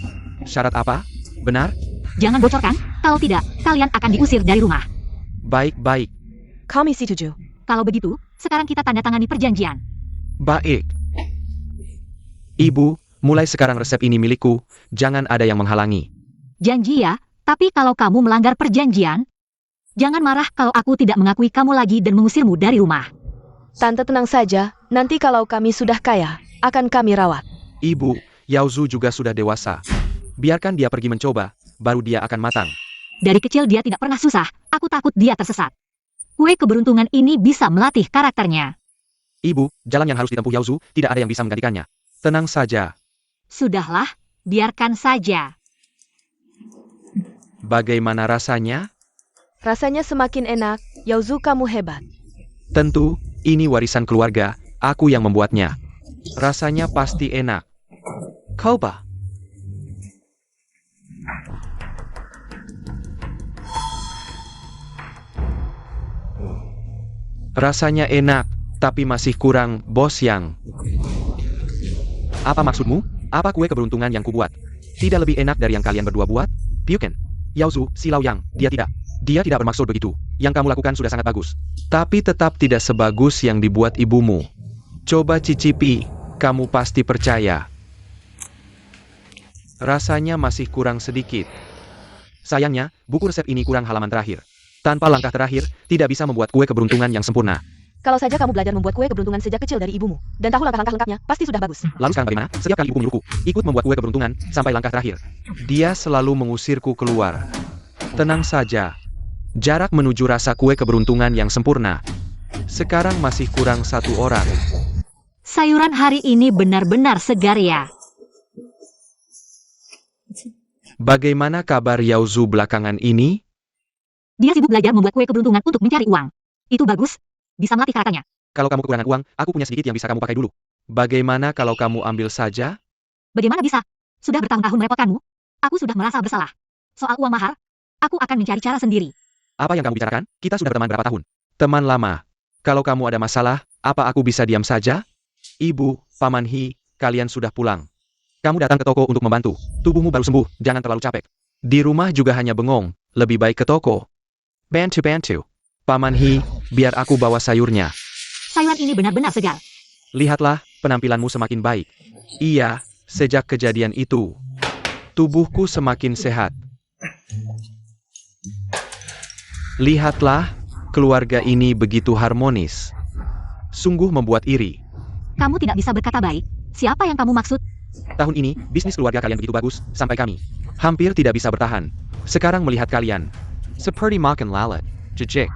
Syarat apa? Benar? Jangan bocorkan, kalau tidak, kalian akan diusir dari rumah. Baik-baik. Kami setuju. Kalau begitu, sekarang kita tanda tangani perjanjian. Baik. Ibu, mulai sekarang resep ini milikku, jangan ada yang menghalangi. Janji ya, tapi kalau kamu melanggar perjanjian, jangan marah kalau aku tidak mengakui kamu lagi dan mengusirmu dari rumah. Tante tenang saja, nanti kalau kami sudah kaya, akan kami rawat. Ibu, Yaozu juga sudah dewasa. Biarkan dia pergi mencoba, baru dia akan matang. Dari kecil dia tidak pernah susah, aku takut dia tersesat. Kue keberuntungan ini bisa melatih karakternya. Ibu, jalan yang harus ditempuh Yaozu, tidak ada yang bisa menggantikannya. Tenang saja. Sudahlah, biarkan saja. Bagaimana rasanya? Rasanya semakin enak, Yaozu kamu hebat. Tentu, ini warisan keluarga, aku yang membuatnya. Rasanya pasti enak. Coba. Rasanya enak, tapi masih kurang, Bos Yang. Apa maksudmu? Apa kue keberuntungan yang kubuat? Tidak lebih enak dari yang kalian berdua buat? Piuken. Yaozu, si Lao Yang, dia tidak. Dia tidak bermaksud begitu. Yang kamu lakukan sudah sangat bagus. Tapi tetap tidak sebagus yang dibuat ibumu. Coba cicipi, kamu pasti percaya. Rasanya masih kurang sedikit. Sayangnya, buku resep ini kurang halaman terakhir. Tanpa langkah terakhir, tidak bisa membuat kue keberuntungan yang sempurna. Kalau saja kamu belajar membuat kue keberuntungan sejak kecil dari ibumu, dan tahu langkah-langkah lengkapnya, pasti sudah bagus. Lalu sekarang bagaimana? Setiap kali ibuku menyuruhku, ikut membuat kue keberuntungan, sampai langkah terakhir. Dia selalu mengusirku keluar. Tenang saja. Jarak menuju rasa kue keberuntungan yang sempurna. Sekarang masih kurang satu orang. Sayuran hari ini benar-benar segar ya. Bagaimana kabar Yaozu belakangan ini? Dia sibuk belajar membuat kue keberuntungan untuk mencari uang. Itu bagus. Bisa melatih karakternya. Kalau kamu kekurangan uang, aku punya sedikit yang bisa kamu pakai dulu. Bagaimana kalau kamu ambil saja? Bagaimana bisa? Sudah bertahun-tahun merepotkanmu. Aku sudah merasa bersalah. Soal uang mahar, aku akan mencari cara sendiri. Apa yang kamu bicarakan? Kita sudah berteman berapa tahun? Teman lama. Kalau kamu ada masalah, apa aku bisa diam saja? Ibu, Paman Hi, kalian sudah pulang. Kamu datang ke toko untuk membantu. Tubuhmu baru sembuh, jangan terlalu capek. Di rumah juga hanya bengong, lebih baik ke toko. Bantu. Paman Hi, biar aku bawa sayurnya. Sayuran ini benar-benar segar. Lihatlah, penampilanmu semakin baik. Iya, sejak kejadian itu, tubuhku semakin sehat. Lihatlah, keluarga ini begitu harmonis. Sungguh membuat iri. Kamu tidak bisa berkata baik. Siapa yang kamu maksud? Tahun ini, bisnis keluarga kalian begitu bagus, sampai kami hampir tidak bisa bertahan. Sekarang melihat kalian, seperti makan lalat, jejek.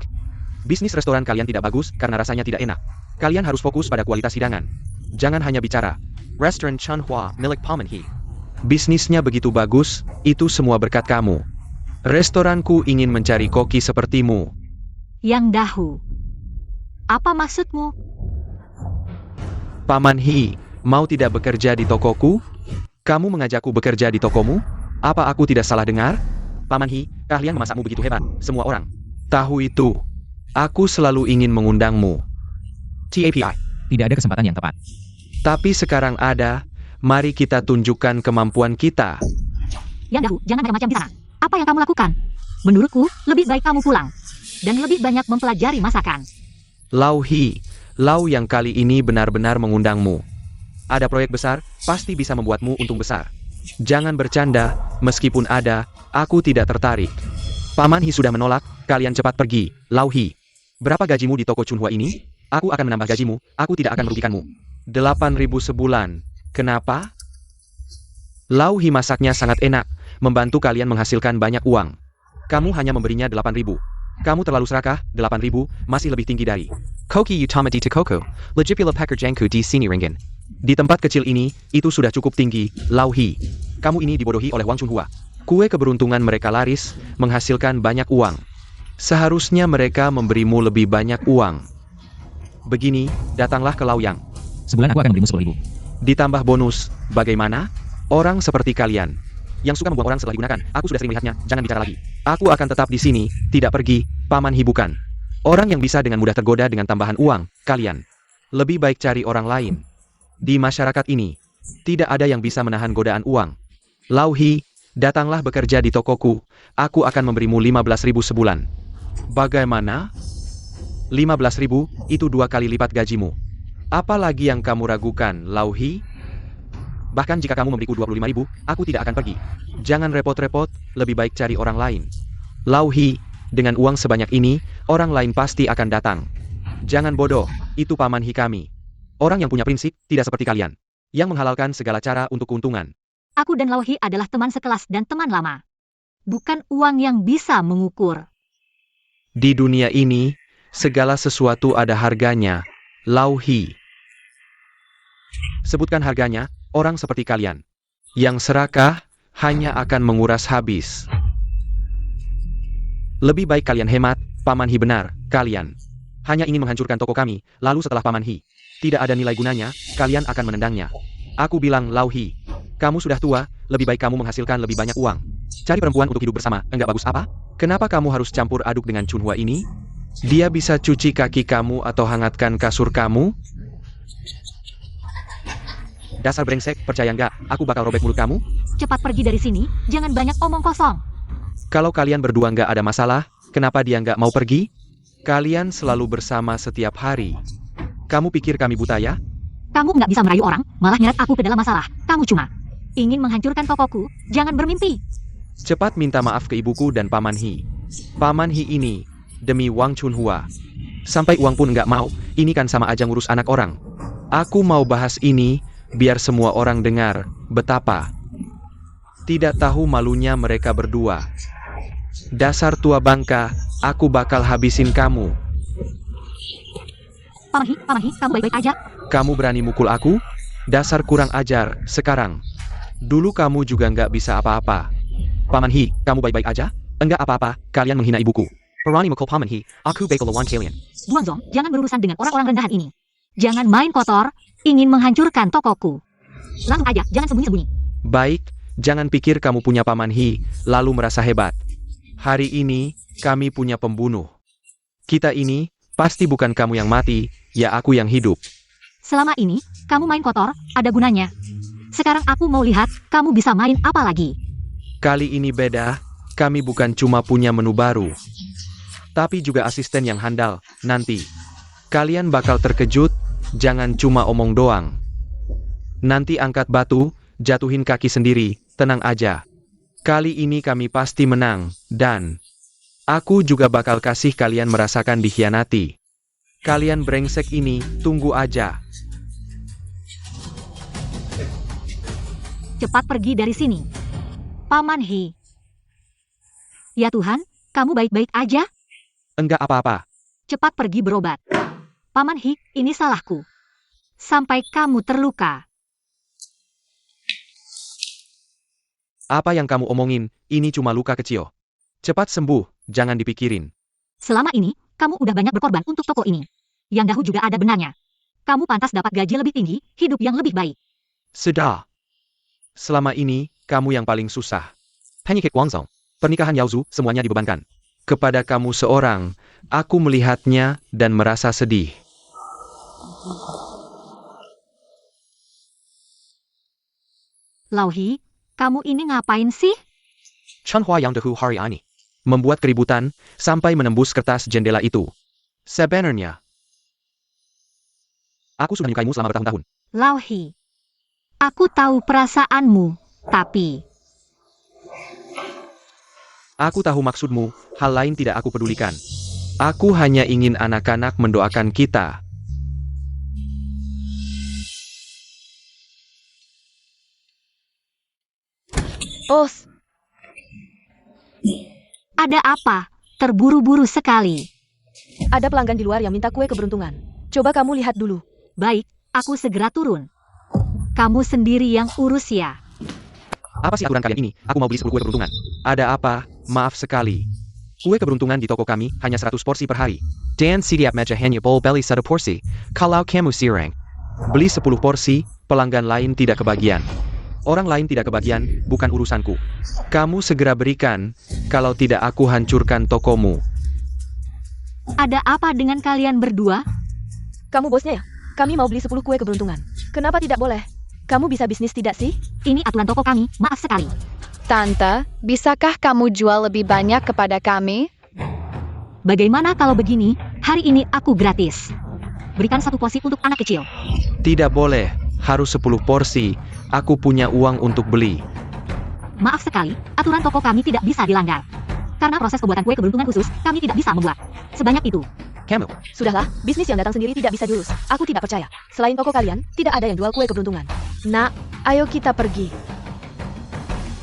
Bisnis restoran kalian tidak bagus karena rasanya tidak enak. Kalian harus fokus pada kualitas hidangan. Jangan hanya bicara. Restoran Chanhua milik Paman Hi. Bisnisnya begitu bagus, itu semua berkat kamu. Restoranku ingin mencari koki sepertimu. Yang Dahu. Apa maksudmu? Paman Hi, mau tidak bekerja di tokoku? Kamu mengajakku bekerja di tokomu? Apa aku tidak salah dengar? Paman Hi, keahlian memasakmu begitu hebat, semua orang tahu itu. Aku selalu ingin mengundangmu. TAPI. Tidak ada kesempatan yang tepat. Tapi sekarang ada, mari kita tunjukkan kemampuan kita. Yang Dahu, jangan macam-macam di sana. Apa yang kamu lakukan? Menurutku, lebih baik kamu pulang. Dan lebih banyak mempelajari masakan. Lau Hi, Lau yang kali ini benar-benar mengundangmu. Ada proyek besar, pasti bisa membuatmu untung besar. Jangan bercanda, meskipun ada, aku tidak tertarik. Paman Hi sudah menolak, kalian cepat pergi, Lau Hi. Berapa gajimu di toko Chunhua ini? Aku akan menambah gajimu, aku tidak akan merugikanmu. 8.000 sebulan. Kenapa? Lau Hi masaknya sangat enak, membantu kalian menghasilkan banyak uang. Kamu hanya memberinya 8.000. Kamu terlalu serakah, 8.000, masih lebih tinggi dari Koki Utama di Tokoko, Legipula Packer Jangku di Sini Ringgin. Di tempat kecil ini, itu sudah cukup tinggi, Lau Hi. Kamu ini dibodohi oleh Wang Chunhua. Kue keberuntungan mereka laris, menghasilkan banyak uang. Seharusnya mereka memberimu lebih banyak uang. Begini, datanglah ke Laoyang. Sebulan aku akan memberimu 10.000. Ditambah bonus, bagaimana? Orang seperti kalian, yang suka membuang orang setelah digunakan, aku sudah sering melihatnya, jangan bicara lagi. Aku akan tetap di sini, tidak pergi, Paman Hi bukan. Orang yang bisa dengan mudah tergoda dengan tambahan uang, kalian. Lebih baik cari orang lain. Di masyarakat ini, tidak ada yang bisa menahan godaan uang. Lau Hi, datanglah bekerja di tokoku, aku akan memberimu 15.000 sebulan. Bagaimana? 15.000, itu 2 kali lipat gajimu. Apa lagi yang kamu ragukan, Lau Hi? Bahkan jika kamu memberiku 25.000, aku tidak akan pergi. Jangan repot-repot, lebih baik cari orang lain. Lau Hi, dengan uang sebanyak ini, orang lain pasti akan datang. Jangan bodoh, itu Paman Hi kami. Orang yang punya prinsip, tidak seperti kalian. Yang menghalalkan segala cara untuk keuntungan. Aku dan Lau Hi adalah teman sekelas dan teman lama. Bukan uang yang bisa mengukur. Di dunia ini, segala sesuatu ada harganya, Lau Hi. Sebutkan harganya, orang seperti kalian. Yang serakah, hanya akan menguras habis. Lebih baik kalian hemat, Paman Hi benar, kalian. Hanya ingin menghancurkan toko kami, lalu setelah Paman Hi. Tidak ada nilai gunanya, kalian akan menendangnya. Aku bilang Lau Hi, kamu sudah tua, lebih baik kamu menghasilkan lebih banyak uang. Cari perempuan untuk hidup bersama, enggak bagus apa? Kenapa kamu harus campur aduk dengan Chunhua ini? Dia bisa cuci kaki kamu atau hangatkan kasur kamu? Dasar brengsek, percaya nggak, aku bakal robek mulut kamu? Cepat pergi dari sini, jangan banyak omong kosong. Kalau kalian berdua nggak ada masalah, kenapa dia nggak mau pergi? Kalian selalu bersama setiap hari. Kamu pikir kami buta ya? Kamu nggak bisa merayu orang, malah nyeret aku ke dalam masalah. Kamu cuma ingin menghancurkan tokoku, jangan bermimpi. Cepat minta maaf ke ibuku dan Paman Hi. Paman Hi ini, demi Wang Chunhua. Sampai uang pun nggak mau, ini kan sama aja ngurus anak orang. Aku mau bahas ini, biar semua orang dengar, betapa tidak tahu malunya mereka berdua. Dasar tua bangka, aku bakal habisin kamu. Paman Hi, kamu baik-baik aja? Kamu berani mukul aku? Dasar kurang ajar, sekarang. Dulu kamu juga nggak bisa apa-apa. Paman Hi, kamu baik-baik aja? Enggak apa-apa, kalian menghina ibuku. Berani mukul Paman Hi, aku bakal lawan kalian. Guangzong, jangan berurusan dengan orang-orang rendahan ini. Jangan main kotor, ingin menghancurkan tokoku. Langsung aja, jangan sembunyi-sembunyi. Baik, jangan pikir kamu punya Paman Hi, lalu merasa hebat. Hari ini, kami punya pembunuh. Kita ini, pasti bukan kamu yang mati, ya aku yang hidup. Selama ini, kamu main kotor, ada gunanya. Sekarang aku mau lihat, kamu bisa main apa lagi. Kali ini beda, kami bukan cuma punya menu baru, tapi juga asisten yang handal, nanti. Kalian bakal terkejut, jangan cuma omong doang. Nanti angkat batu, jatuhin kaki sendiri, tenang aja. Kali ini kami pasti menang, dan aku juga bakal kasih kalian merasakan dikhianati. Kalian brengsek ini, tunggu aja. Cepat pergi dari sini. Paman Hi. Ya Tuhan, kamu baik-baik aja? Enggak apa-apa. Cepat pergi berobat. Paman Hi, ini salahku. Sampai kamu terluka. Apa yang kamu omongin, ini cuma luka kecil. Cepat sembuh, jangan dipikirin. Selama ini, kamu udah banyak berkorban untuk toko ini. Yang Dahu juga ada benarnya. Kamu pantas dapat gaji lebih tinggi, hidup yang lebih baik. Sudah. Selama ini, kamu yang paling susah. Penyakit Guangzong, pernikahan Yaozu, semuanya dibebankan. Kepada kamu seorang, aku melihatnya dan merasa sedih. Lau Hi, kamu ini ngapain sih? Chunhua yang Dehu hari ini membuat keributan sampai menembus kertas jendela itu. Sebenarnya, aku sudah menyukaimu selama bertahun-tahun. Lau Hi, aku tahu perasaanmu, tapi Aku tahu maksudmu, hal lain tidak aku pedulikan. Aku hanya ingin anak-anak mendoakan kita. Os, ada apa? Terburu-buru sekali. ada pelanggan di luar yang minta kue keberuntungan. Coba kamu lihat dulu. Baik, aku segera turun. Kamu sendiri yang urus ya. Apa sih aturan kalian ini? Aku mau beli 10 kue keberuntungan. Ada apa? Maaf sekali. Kue keberuntungan di toko kami hanya 100 porsi per hari. Dan setiap meja hanya bowl belly 1 porsi. Kalau kamu sireng, beli 10 porsi, pelanggan lain tidak kebagian. Orang lain tidak kebagian, bukan urusanku. Kamu segera berikan, kalau tidak aku hancurkan tokomu. Ada apa dengan kalian berdua? Kamu bosnya ya? Kami mau beli 10 kue keberuntungan. Kenapa tidak boleh? Kamu bisa bisnis tidak sih? Ini aturan toko kami, maaf sekali. Tante, bisakah kamu jual lebih banyak kepada kami? Bagaimana kalau begini, hari ini aku gratis. Berikan 1 porsi untuk anak kecil. Tidak boleh, harus 10 porsi. Aku punya uang untuk beli. Maaf sekali, aturan toko kami tidak bisa dilanggar. Karena proses pembuatan kue keberuntungan khusus, kami tidak bisa membuat sebanyak itu. Kamu, Sudahlah, bisnis yang datang sendiri tidak bisa diurus. Aku tidak percaya. Selain toko kalian, tidak ada yang jual kue keberuntungan. Nak, ayo kita pergi.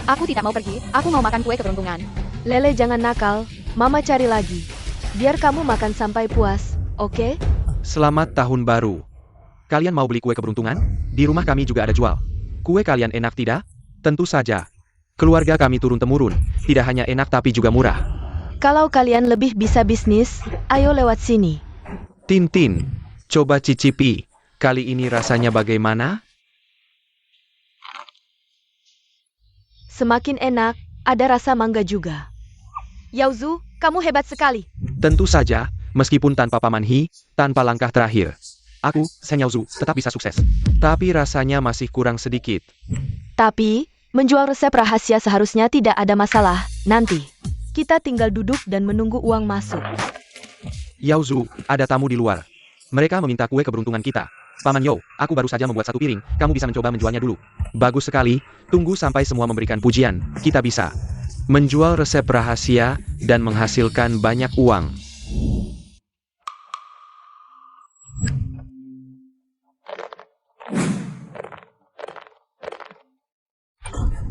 Aku tidak mau pergi, aku mau makan kue keberuntungan. Lele jangan nakal, Mama cari lagi. Biar kamu makan sampai puas, oke? selamat tahun baru. Kalian mau beli kue keberuntungan? Di rumah kami juga ada jual. Kue kalian enak tidak? Tentu saja. Keluarga kami turun-temurun, tidak hanya enak tapi juga murah. Kalau kalian lebih bisa bisnis, ayo lewat sini. Tintin, coba cicipi. Kali ini rasanya bagaimana? Semakin enak, ada rasa mangga juga. Yaozu, kamu hebat sekali. Tentu saja, meskipun tanpa Paman He, tanpa langkah terakhir. Aku, Shen Yaozu, tetap bisa sukses. Tapi rasanya masih kurang sedikit. Tapi, menjual resep rahasia seharusnya tidak ada masalah. Nanti, kita tinggal duduk dan menunggu uang masuk. Yaozu, ada tamu di luar. Mereka meminta kue keberuntungan kita. Paman Yo, aku baru saja membuat 1 piring, kamu bisa mencoba menjualnya dulu. Bagus sekali, tunggu sampai semua memberikan pujian, kita bisa menjual resep rahasia dan menghasilkan banyak uang.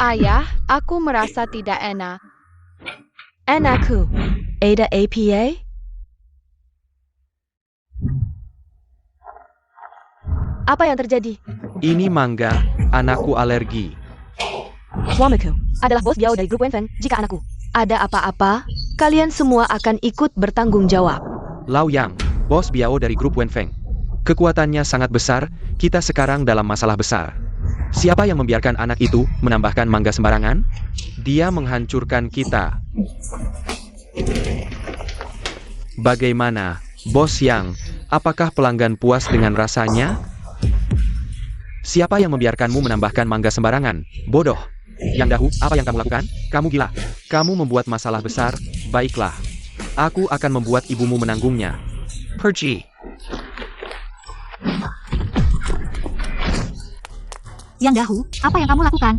Ayah, aku merasa tidak enak. Anakku, Ada APA? Apa yang terjadi? Ini mangga, anakku alergi. Suamiku adalah bos Biao dari grup Wenfeng. Jika anakku ada apa-apa, kalian semua akan ikut bertanggung jawab. Lao Yang, bos Biao dari grup Wenfeng. Kekuatannya sangat besar, kita sekarang dalam masalah besar. Siapa yang membiarkan anak itu menambahkan mangga sembarangan? Dia menghancurkan kita. Bagaimana, Bos Yang? Apakah pelanggan puas dengan rasanya? Siapa yang membiarkanmu menambahkan mangga sembarangan? Bodoh. Yang Dahu, apa yang kamu lakukan? Kamu gila. Kamu membuat masalah besar. Baiklah. Aku akan membuat ibumu menanggungnya. Pergi. Yang Dahu, apa yang kamu lakukan?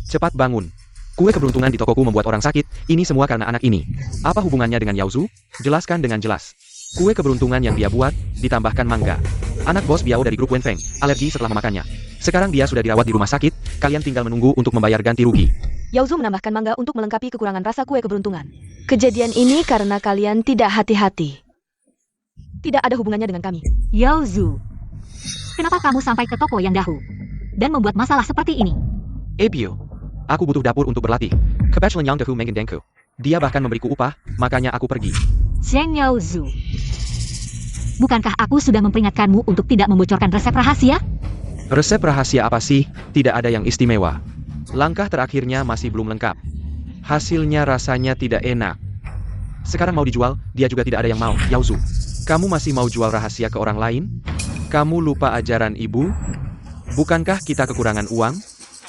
Cepat bangun. Kue keberuntungan di tokoku membuat orang sakit. Ini semua karena anak ini. Apa hubungannya dengan Yaozu? Jelaskan dengan jelas. Kue keberuntungan yang dia buat, ditambahkan mangga. Anak bos Biao dari grup Wenfeng, alergi setelah memakannya. Sekarang dia sudah dirawat di rumah sakit, kalian tinggal menunggu untuk membayar ganti rugi. Yaozu menambahkan mangga untuk melengkapi kekurangan rasa kue keberuntungan. Kejadian ini karena kalian tidak hati-hati. Tidak ada hubungannya dengan kami. Yaozu, kenapa kamu sampai ke toko Yang Dahu dan membuat masalah seperti ini? Ebio, aku butuh dapur untuk berlatih. Kebetulan Yang Dahu mengendengku. Dia bahkan memberiku upah, makanya aku pergi. Shen Yaozu, bukankah aku sudah memperingatkanmu untuk tidak membocorkan resep rahasia? Resep rahasia apa sih? Tidak ada yang istimewa. Langkah terakhirnya masih belum lengkap. Hasilnya rasanya tidak enak. Sekarang mau dijual, dia juga tidak ada yang mau. Yaozu, kamu masih mau jual rahasia ke orang lain? Kamu lupa ajaran ibu? Bukankah kita kekurangan uang?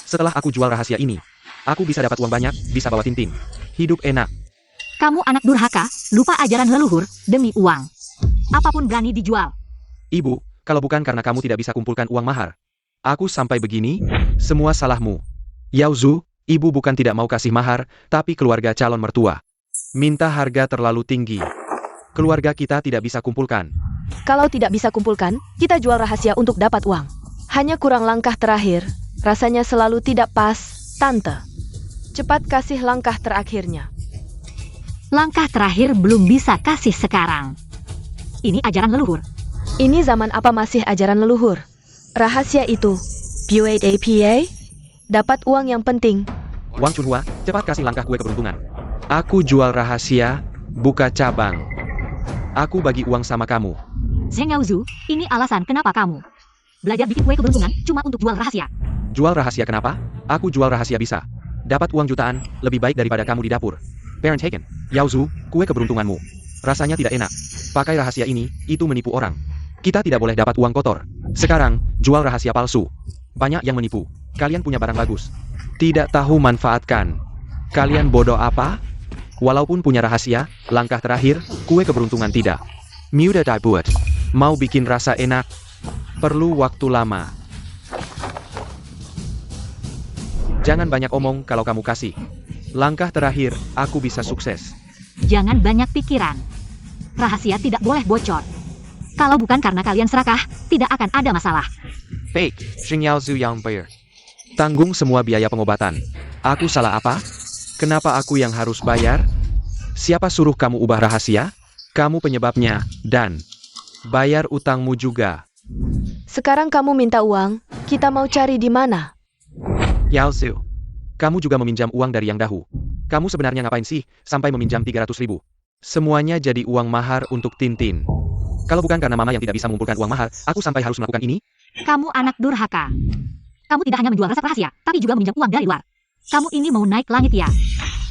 Setelah aku jual rahasia ini, aku bisa dapat uang banyak, bisa bawa Tintin. Hidup enak. Kamu anak durhaka, lupa ajaran leluhur, demi uang. Apapun berani dijual. Ibu, kalau bukan karena kamu tidak bisa kumpulkan uang mahar. Aku sampai begini, semua salahmu. Yaozu, ibu bukan tidak mau kasih mahar, tapi keluarga calon mertua minta harga terlalu tinggi. Keluarga kita tidak bisa kumpulkan. Kalau tidak bisa kumpulkan, kita jual rahasia untuk dapat uang. Hanya kurang langkah terakhir, rasanya selalu tidak pas, Tante. Cepat kasih langkah terakhirnya. Langkah terakhir belum bisa kasih sekarang. Ini ajaran leluhur. Ini zaman apa masih ajaran leluhur? Rahasia itu, Buate APA, dapat uang yang penting. Wang Chunhua, cepat kasih langkah kue keberuntungan. Aku jual rahasia, Buka cabang. Aku bagi uang sama kamu. Zheng Yaozu, ini alasan kenapa kamu belajar bikin kue keberuntungan cuma untuk jual rahasia. Jual rahasia kenapa? Aku jual rahasia bisa dapat uang jutaan, lebih baik daripada kamu di dapur. Parent Haken, Yaozu, kue keberuntunganmu. Rasanya tidak enak. Pakai rahasia ini, itu menipu orang. Kita tidak boleh dapat uang kotor. Sekarang, jual rahasia palsu. Banyak yang menipu. Kalian punya barang bagus. Tidak tahu manfaatkan. Kalian bodoh apa? Walaupun punya rahasia, langkah terakhir, kue keberuntungan tidak. Mudah dibuat. Mau bikin rasa enak, perlu waktu lama. Jangan banyak omong kalau kamu kasih. Langkah terakhir, aku bisa sukses. Jangan banyak pikiran. Rahasia tidak boleh bocor. Kalau bukan karena kalian serakah, tidak akan ada masalah. Fake, Xing Yaozu yang bayar. Tanggung semua biaya pengobatan. Aku salah apa? Kenapa aku yang harus bayar? Siapa suruh kamu ubah rahasia? Kamu penyebabnya, dan bayar utangmu juga. Sekarang kamu minta uang, kita mau cari di mana? Yaozu, kamu juga meminjam uang dari Yang Dahu. Kamu sebenarnya ngapain sih, sampai meminjam 300.000? Semuanya jadi uang mahar untuk Tintin. Kalau bukan karena mama yang tidak bisa mengumpulkan uang mahar, aku sampai harus melakukan ini? Kamu anak durhaka. Kamu tidak hanya menjual resep rahasia, tapi juga meminjam uang dari luar. Kamu ini mau naik langit ya?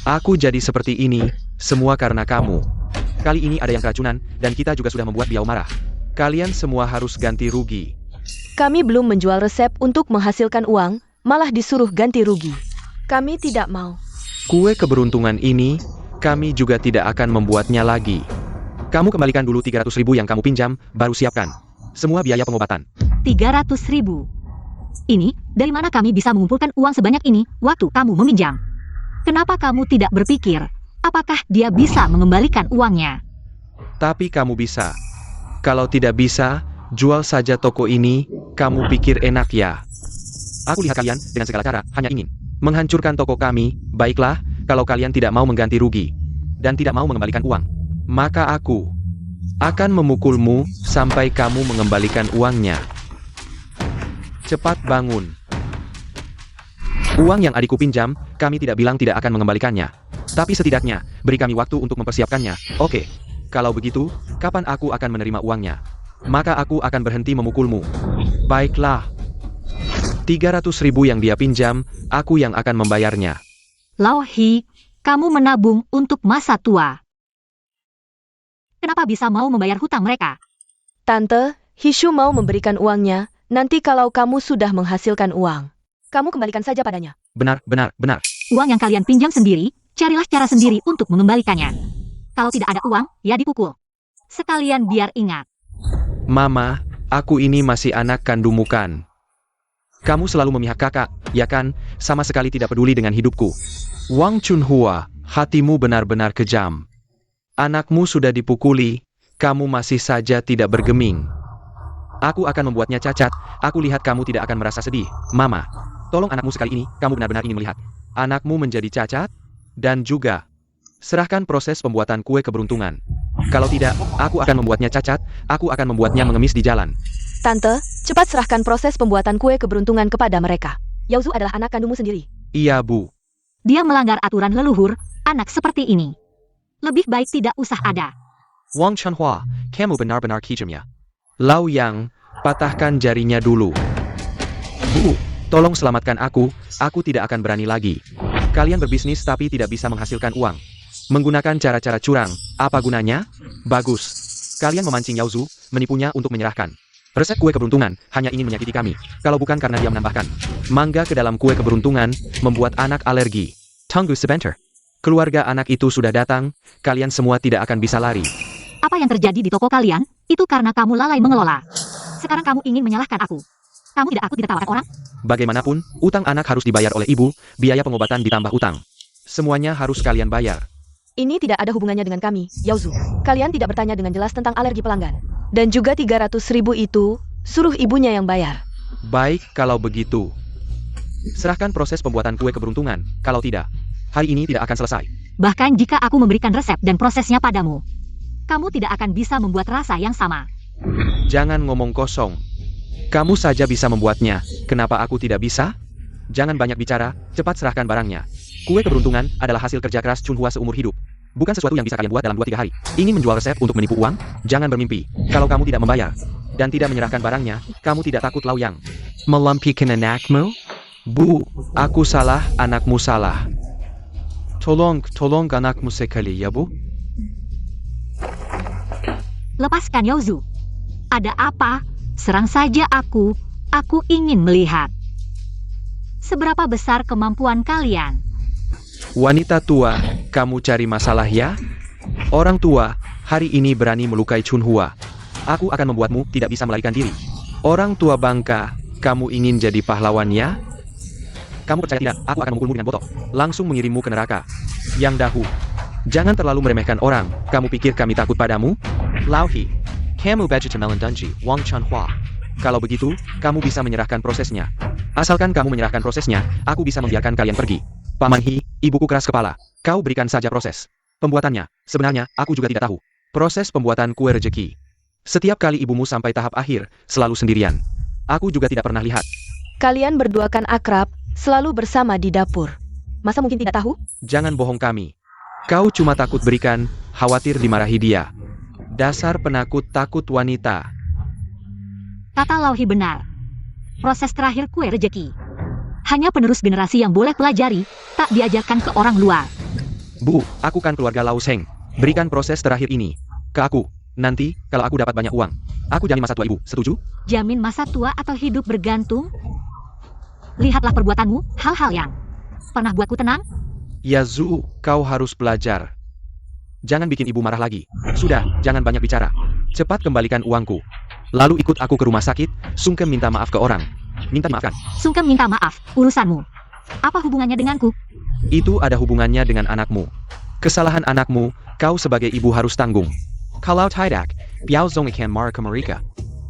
Aku jadi seperti ini, semua karena kamu. Kali ini ada yang keracunan, dan kita juga sudah membuat Biao marah. Kalian semua harus ganti rugi. Kami belum menjual resep untuk menghasilkan uang, malah disuruh ganti rugi. Kami tidak mau. Kue keberuntungan ini, kami juga tidak akan membuatnya lagi. Kamu kembalikan dulu 300.000 yang kamu pinjam, baru siapkan semua biaya pengobatan. 300.000. Ini, dari mana kami bisa mengumpulkan uang sebanyak ini, waktu kamu meminjam? Kenapa kamu tidak berpikir, apakah dia bisa mengembalikan uangnya? Tapi kamu bisa. Kalau tidak bisa, jual saja toko ini, kamu pikir enak ya? Aku lihat kalian, dengan segala cara, hanya ingin menghancurkan toko kami. Baiklah, kalau kalian tidak mau mengganti rugi, dan tidak mau mengembalikan uang, maka aku akan memukulmu, sampai kamu mengembalikan uangnya. Cepat bangun. Uang yang adikku pinjam, kami tidak bilang tidak akan mengembalikannya. Tapi setidaknya, beri kami waktu untuk mempersiapkannya. Oke. Kalau begitu, kapan aku akan menerima uangnya? Maka aku akan berhenti memukulmu. Baiklah. 300.000 yang dia pinjam, aku yang akan membayarnya. Lao Hi, kamu menabung untuk masa tua. Kenapa bisa mau membayar hutang mereka? Tante, Hishu mau memberikan uangnya, nanti kalau kamu sudah menghasilkan uang, kamu kembalikan saja padanya. Benar, benar, benar. Uang yang kalian pinjam sendiri, carilah cara sendiri untuk mengembalikannya. Kalau tidak ada uang, ya dipukul. Sekalian biar ingat. Mama, aku ini masih anak kandungmu kan? Kamu selalu memihak kakak, ya kan? Sama sekali tidak peduli dengan hidupku. Wang Chunhua, hatimu benar-benar kejam. Anakmu sudah dipukuli, kamu masih saja tidak bergeming. Aku akan membuatnya cacat, aku lihat kamu tidak akan merasa sedih. Mama, tolong anakmu sekali ini, kamu benar-benar ingin melihat anakmu menjadi cacat? Dan juga, serahkan proses pembuatan kue keberuntungan. Kalau tidak, aku akan membuatnya cacat, aku akan membuatnya mengemis di jalan. Tante, cepat serahkan proses pembuatan kue keberuntungan kepada mereka. Yaozu adalah anak kandungmu sendiri. Iya, Bu. Dia melanggar aturan leluhur, anak seperti ini. Lebih baik tidak usah ada. Wang Chunhua, kamu benar-benar kejam ya. Lao Yang, patahkan jarinya dulu. Bu, tolong selamatkan aku tidak akan berani lagi. Kalian berbisnis tapi tidak bisa menghasilkan uang. Menggunakan cara-cara curang, apa gunanya? Bagus. Kalian memancing Yaozu, menipunya untuk menyerahkan resep kue keberuntungan, hanya ingin menyakiti kami. Kalau bukan karena dia menambahkan mangga ke dalam kue keberuntungan, membuat anak alergi. Tunggu sebentar. Keluarga anak itu sudah datang, kalian semua tidak akan bisa lari. Apa yang terjadi di toko kalian, itu karena kamu lalai mengelola. Sekarang kamu ingin menyalahkan aku. Kamu tidak aku ditertawakan orang? Bagaimanapun, utang anak harus dibayar oleh ibu, biaya pengobatan ditambah utang. Semuanya harus kalian bayar. Ini tidak ada hubungannya dengan kami, Yaozu. Kalian tidak bertanya dengan jelas tentang alergi pelanggan. Dan juga 300.000 itu, suruh ibunya yang bayar. Baik kalau begitu. Serahkan proses pembuatan kue keberuntungan, kalau tidak, hari ini tidak akan selesai. Bahkan jika aku memberikan resep dan prosesnya padamu, kamu tidak akan bisa membuat rasa yang sama. Jangan ngomong kosong. Kamu saja bisa membuatnya, kenapa aku tidak bisa? Jangan banyak bicara, cepat serahkan barangnya. Kue keberuntungan adalah hasil kerja keras Chunhua seumur hidup. Bukan sesuatu yang bisa kalian buat dalam 2-3 hari. Ingin menjual resep untuk menipu uang? Jangan bermimpi. Kalau kamu tidak membayar dan tidak menyerahkan barangnya, kamu tidak takut Lau Yang melampikan anakmu? Bu, aku salah, anakmu salah. Tolong anakmu sekali ya, Bu. Lepaskan Yaozu. Ada apa? Serang saja aku ingin melihat. Seberapa besar kemampuan kalian? Wanita tua, kamu cari masalah ya? Orang tua, hari ini berani melukai Chunhua. Aku akan membuatmu tidak bisa melarikan diri. Orang tua bangka, kamu ingin jadi pahlawan ya? Kamu percaya tidak, aku akan memukulmu dengan botol. Langsung mengirimmu ke neraka. Yang Dahu, jangan terlalu meremehkan orang. Kamu pikir kami takut padamu? Lauhi, kamu baju Melon Dunji, Wang Chunhua. Kalau begitu, kamu bisa menyerahkan prosesnya. Asalkan kamu menyerahkan prosesnya, aku bisa membiarkan kalian pergi. Paman Hi, ibuku keras kepala. Kau berikan saja proses pembuatannya. Sebenarnya, aku juga tidak tahu. Proses pembuatan kue rejeki. Setiap kali ibumu sampai tahap akhir, selalu sendirian. Aku juga tidak pernah lihat. Kalian berdua kan akrab, selalu bersama di dapur. Masa mungkin tidak tahu? Jangan bohong kami. Kau cuma takut berikan, khawatir dimarahi dia. Dasar penakut takut wanita. Kata Lauhi benar. Proses terakhir kue rejeki. Hanya penerus generasi yang boleh pelajari, tak diajarkan ke orang luar. Bu, aku kan keluarga Lau Sheng. Berikan proses terakhir ini ke aku. Nanti, kalau aku dapat banyak uang, aku jamin masa tua ibu. Setuju? Jamin masa tua atau hidup bergantung? Lihatlah perbuatanmu, hal-hal yang pernah buatku tenang. Yazu, kau harus belajar. Jangan bikin ibu marah lagi. Sudah, jangan banyak bicara. Cepat kembalikan uangku. Lalu ikut aku ke rumah sakit, sungkem minta maaf ke orang. Minta maafkan. Sungkem minta maaf, urusanmu. Apa hubungannya denganku? Itu ada hubungannya dengan anakmu. Kesalahan anakmu, kau sebagai ibu harus tanggung. Kalau tidak, Piao Zong akan marah ke mereka.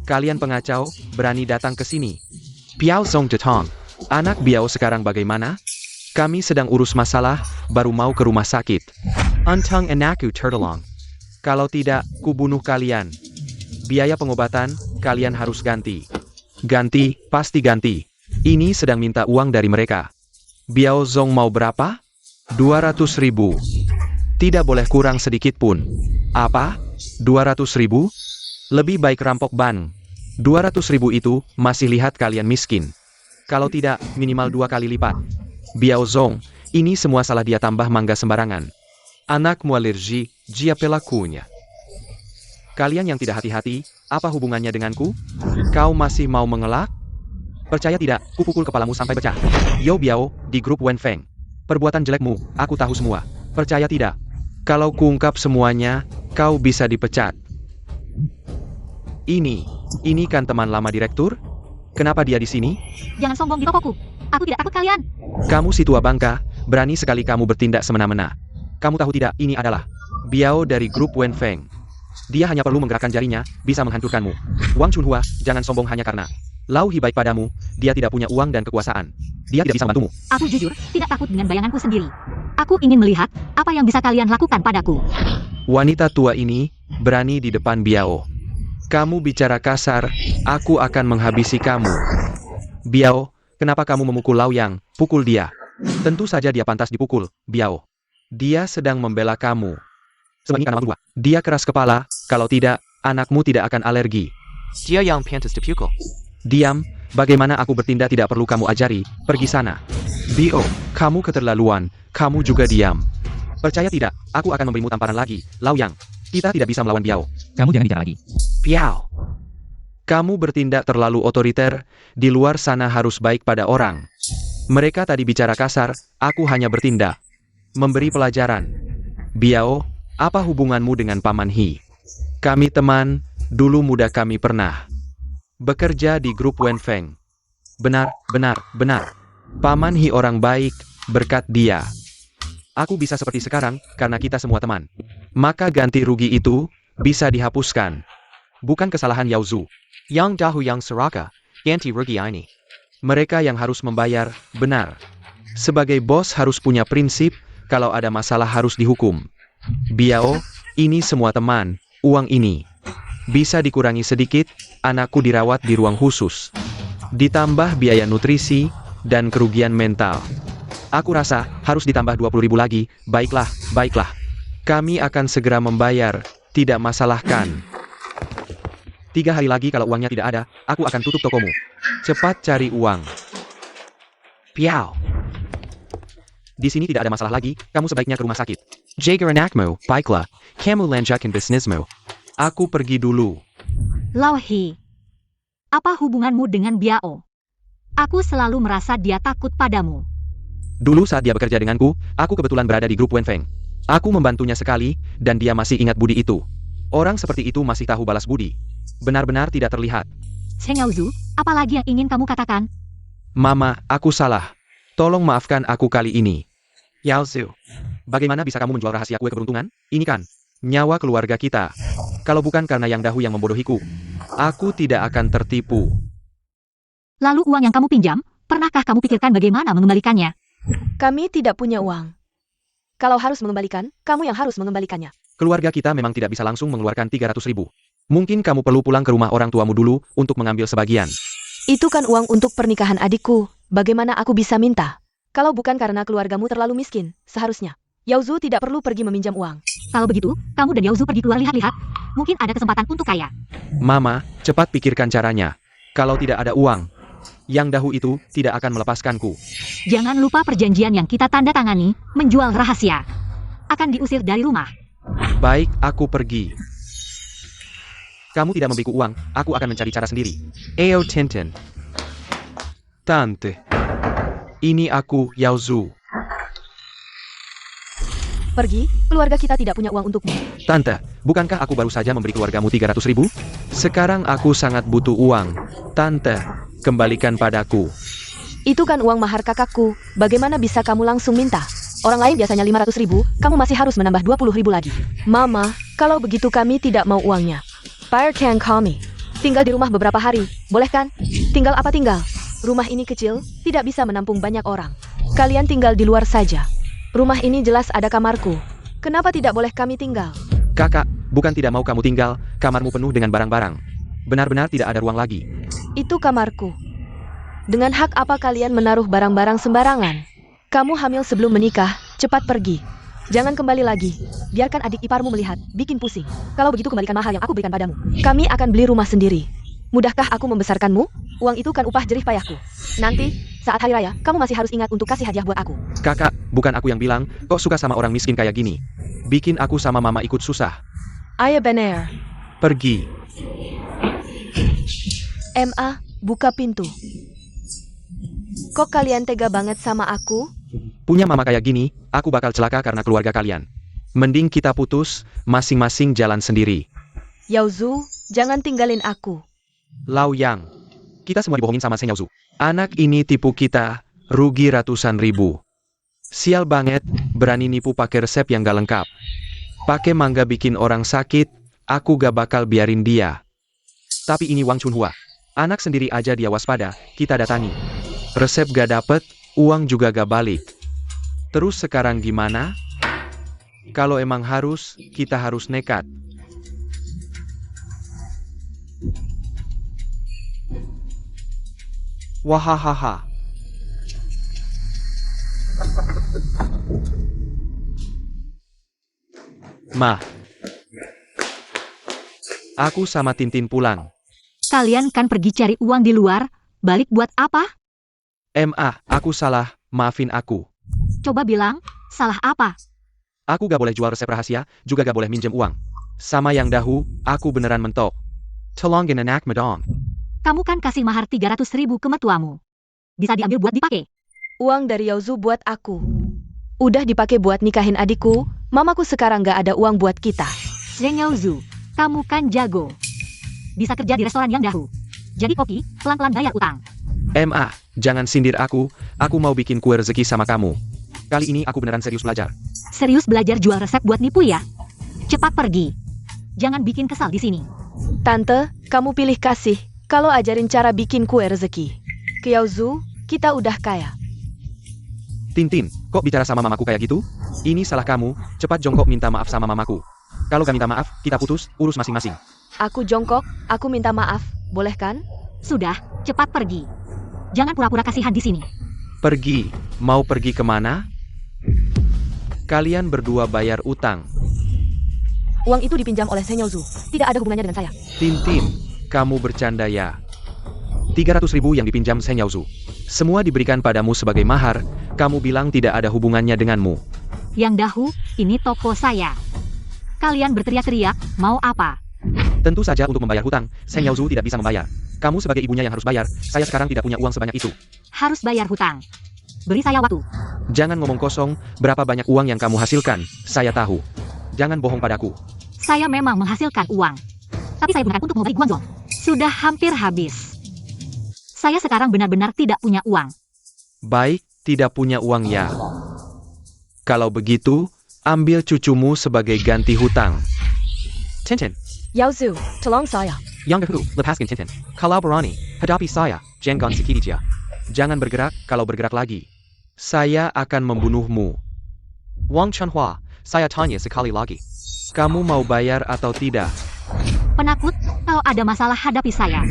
Kalian pengacau, berani datang ke sini. Piao Zong Jetong, anak Biao sekarang bagaimana? Kami sedang urus masalah, baru mau ke rumah sakit. Antang anakku tertolong. Kalau tidak, kubunuh kalian. Biaya pengobatan, kalian harus ganti. Ganti, pasti ganti. Ini sedang minta uang dari mereka. Biao Zong mau berapa? 200.000. Tidak boleh kurang sedikit pun. Apa? 200.000? Lebih baik rampok ban. 200.000 itu, masih lihat kalian miskin. Kalau tidak, minimal 2 kali lipat. Biao Zong, ini semua salah dia tambah mangga sembarangan. Anakmu alergi, dia pelakunya. Kalian yang tidak hati-hati, apa hubungannya denganku? Kau masih mau mengelak? Percaya tidak, kupukul kepalamu sampai pecah. Yo Biao, di grup Wenfeng. Perbuatan jelekmu, aku tahu semua. Percaya tidak? Kalau kuungkap semuanya, kau bisa dipecat. Ini kan teman lama direktur? Kenapa dia di sini? Jangan sombong di tokoku. Aku tidak takut kalian. Kamu si tua bangka, berani sekali kamu bertindak semena-mena. Kamu tahu tidak, ini adalah Biao dari grup Wenfeng. Dia hanya perlu menggerakkan jarinya, bisa menghancurkanmu. Wang Chunhua, jangan sombong hanya karena Lau Hi baik padamu, dia tidak punya uang dan kekuasaan. Dia tidak bisa membantumu. Aku jujur, tidak takut dengan bayanganku sendiri. Aku ingin melihat, apa yang bisa kalian lakukan padaku. Wanita tua ini, berani di depan Biao. Kamu bicara kasar, aku akan menghabisi kamu. Biao, kenapa kamu memukul Lau Yang? Pukul dia. Tentu saja dia pantas dipukul, Biao. Dia sedang membela kamu. Sebenarnya karena dua. Dia keras kepala, kalau tidak, anakmu tidak akan alergi. Dia yang pantas dipukul. Diam, bagaimana aku bertindak tidak perlu kamu ajari, pergi sana. Bio, kamu keterlaluan, kamu juga diam. Percaya tidak, aku akan memberimu tamparan lagi, Lau Yang. Kita tidak bisa melawan Biao. Kamu jangan bicara lagi. Piao. Kamu bertindak terlalu otoriter, di luar sana harus baik pada orang. Mereka tadi bicara kasar, aku hanya bertindak. Memberi pelajaran. Biao, apa hubunganmu dengan Paman Hi? Kami teman, dulu muda kami pernah bekerja di grup Wenfeng. Benar. Paman Hi orang baik, berkat dia. Aku bisa seperti sekarang, karena kita semua teman. Maka ganti rugi itu, bisa dihapuskan. Bukan kesalahan Yao Zu. Yang Dahu yang seraka, ganti rugi ini. Mereka yang harus membayar, benar. Sebagai bos harus punya prinsip, kalau ada masalah harus dihukum. Biao, ini semua teman, uang ini. Bisa dikurangi sedikit, anakku dirawat di ruang khusus. Ditambah biaya nutrisi, dan kerugian mental. Aku rasa, harus ditambah 20.000 lagi, baiklah. Kami akan segera membayar, tidak masalahkan. 3 hari lagi kalau uangnya tidak ada, aku akan tutup tokomu. Cepat cari uang. Piau. Di sini tidak ada masalah lagi, kamu sebaiknya ke rumah sakit. Jaga anakmu, baiklah. Kamu lanjutkan bisnismu. Aku pergi dulu. Lao He. Apa hubunganmu dengan Biao? Aku selalu merasa dia takut padamu. Dulu saat dia bekerja denganku, aku kebetulan berada di grup Wenfeng. Aku membantunya sekali, dan dia masih ingat budi itu. Orang seperti itu masih tahu balas budi. Benar-benar tidak terlihat. Zheng Yaozu, apa lagi yang ingin kamu katakan? Mama, aku salah. Tolong maafkan aku kali ini. Yaozu, bagaimana bisa kamu menjual rahasia kue keberuntungan? Ini kan nyawa keluarga kita. Kalau bukan karena Yang Dahu yang membodohiku, aku tidak akan tertipu. Lalu uang yang kamu pinjam, pernahkah kamu pikirkan bagaimana mengembalikannya? Kami tidak punya uang. Kalau harus mengembalikan, kamu yang harus mengembalikannya. Keluarga kita memang tidak bisa langsung mengeluarkan 300.000. Mungkin kamu perlu pulang ke rumah orang tuamu dulu untuk mengambil sebagian. Itu kan uang untuk pernikahan adikku. Bagaimana aku bisa minta? Kalau bukan karena keluargamu terlalu miskin, seharusnya Yaozu tidak perlu pergi meminjam uang. Kalau begitu, kamu dan Yaozu pergi keluar lihat-lihat. Mungkin ada kesempatan untuk kaya. Mama, cepat pikirkan caranya. Kalau tidak ada uang, Yang Dahu itu tidak akan melepaskanku. Jangan lupa perjanjian yang kita tanda tangani, menjual rahasia. Akan diusir dari rumah. Baik, aku pergi. Kamu tidak membiku uang, aku akan mencari cara sendiri. Eo Tintin. Tante. Ini aku, Yaozu. Pergi, keluarga kita tidak punya uang untukmu. Tante, bukankah aku baru saja memberi keluargamu 300.000? Sekarang aku sangat butuh uang. Tante, kembalikan padaku. Itu kan uang mahar kakakku. Bagaimana bisa kamu langsung minta? Orang lain biasanya 500.000, kamu masih harus menambah 20.000 lagi. Mama, kalau begitu kami tidak mau uangnya. Fire can call me. Tinggal di rumah beberapa hari, boleh kan? Tinggal apa tinggal? Rumah ini kecil, tidak bisa menampung banyak orang. Kalian tinggal di luar saja. Rumah ini jelas ada kamarku. Kenapa tidak boleh kami tinggal? Kakak, bukan tidak mau kamu tinggal, kamarmu penuh dengan barang-barang. Benar-benar tidak ada ruang lagi. Itu kamarku. Dengan hak apa kalian menaruh barang-barang sembarangan? Kamu hamil sebelum menikah, cepat pergi. Jangan kembali lagi. Biarkan adik iparmu melihat, bikin pusing. Kalau begitu kembalikan mahal yang aku berikan padamu. Kami akan beli rumah sendiri. Mudahkah aku membesarkanmu? Uang itu kan upah jerih payahku. Nanti, saat hari raya, kamu masih harus ingat untuk kasih hadiah buat aku. Kakak, bukan aku yang bilang, kok suka sama orang miskin kayak gini. Bikin aku sama mama ikut susah. Ayah bener. Pergi. MA, buka pintu. Kok kalian tega banget sama aku? Punya mama kayak gini, aku bakal celaka karena keluarga kalian. Mending kita putus, masing-masing jalan sendiri. Yaozu, jangan tinggalin aku. Lao Yang. Kita semua dibohongin sama Zheng Yaozu. Anak ini tipu kita, rugi ratusan ribu. Sial banget, berani nipu pakai resep yang gak lengkap. Pakai mangga bikin orang sakit, aku gak bakal biarin dia. Tapi ini Wang Chunhua. Anak sendiri aja dia waspada, kita datangi. Resep gak dapet, uang juga gak balik. Terus sekarang gimana? Kalau emang harus, kita harus nekat. Wahahaha. Ma. Aku sama Tintin pulang. Kalian kan pergi cari uang di luar, balik buat apa? MA, aku salah, maafin aku. Coba bilang, salah apa? Aku gak boleh jual resep rahasia, juga gak boleh minjem uang. Sama Yang Dahu, aku beneran mentok. Tolongin anak madam. Kamu kan kasih mahar 300.000 ke mertuamu. Bisa diambil buat dipakai. Uang dari Yaozu buat aku. Udah dipakai buat nikahin adikku, mamaku sekarang gak ada uang buat kita. Zheng Yaozu, kamu kan jago. Bisa kerja di restoran Yang Dahu. Jadi kopi, pelan-pelan bayar utang. MA, jangan sindir aku mau bikin kue rezeki sama kamu. Kali ini aku beneran serius belajar. Serius belajar jual resep buat nipu ya? Cepat pergi. Jangan bikin kesal di sini. Tante, kamu pilih kasih, kalau ajarin cara bikin kue rezeki. Ke Yaozu, kita udah kaya. Tintin, kok bicara sama mamaku kayak gitu? Ini salah kamu, cepat jongkok minta maaf sama mamaku. Kalau gak minta maaf, kita putus, urus masing-masing. Aku jongkok, aku minta maaf, boleh kan? Sudah, cepat pergi. Jangan pura-pura kasihan di sini. Pergi, mau pergi kemana? Kalian berdua bayar utang. Uang itu dipinjam oleh Senyao Zhu. Tidak ada hubungannya dengan saya. Tintin, kamu bercanda ya? 300.000 yang dipinjam Senyao Zhu. Semua diberikan padamu sebagai mahar, kamu bilang tidak ada hubungannya denganmu. Yang Dahu, ini toko saya. Kalian berteriak-teriak, mau apa? Tentu saja untuk membayar hutang, Senyao Zhu tidak bisa membayar. Kamu sebagai ibunya yang harus bayar, saya sekarang tidak punya uang sebanyak itu. Harus bayar hutang. Beri saya waktu. Jangan ngomong kosong, berapa banyak uang yang kamu hasilkan, saya tahu. Jangan bohong padaku. Saya memang menghasilkan uang. Tapi saya gunakan untuk mengobati Guangzhong. Sudah hampir habis. Saya sekarang benar-benar tidak punya uang. Baik, tidak punya uang ya. Kalau begitu, ambil cucumu sebagai ganti hutang. Tintin, Yao Zhu, tolong saya. Yang Dahu, lepaskan Tintin. Kalau berani, hadapi saya, jangan sekiranya. Jangan bergerak, kalau bergerak lagi, saya akan membunuhmu. Wang Chunhua, saya tanya sekali lagi. Kamu mau bayar atau tidak? Penakut, kalau ada masalah hadapi saya.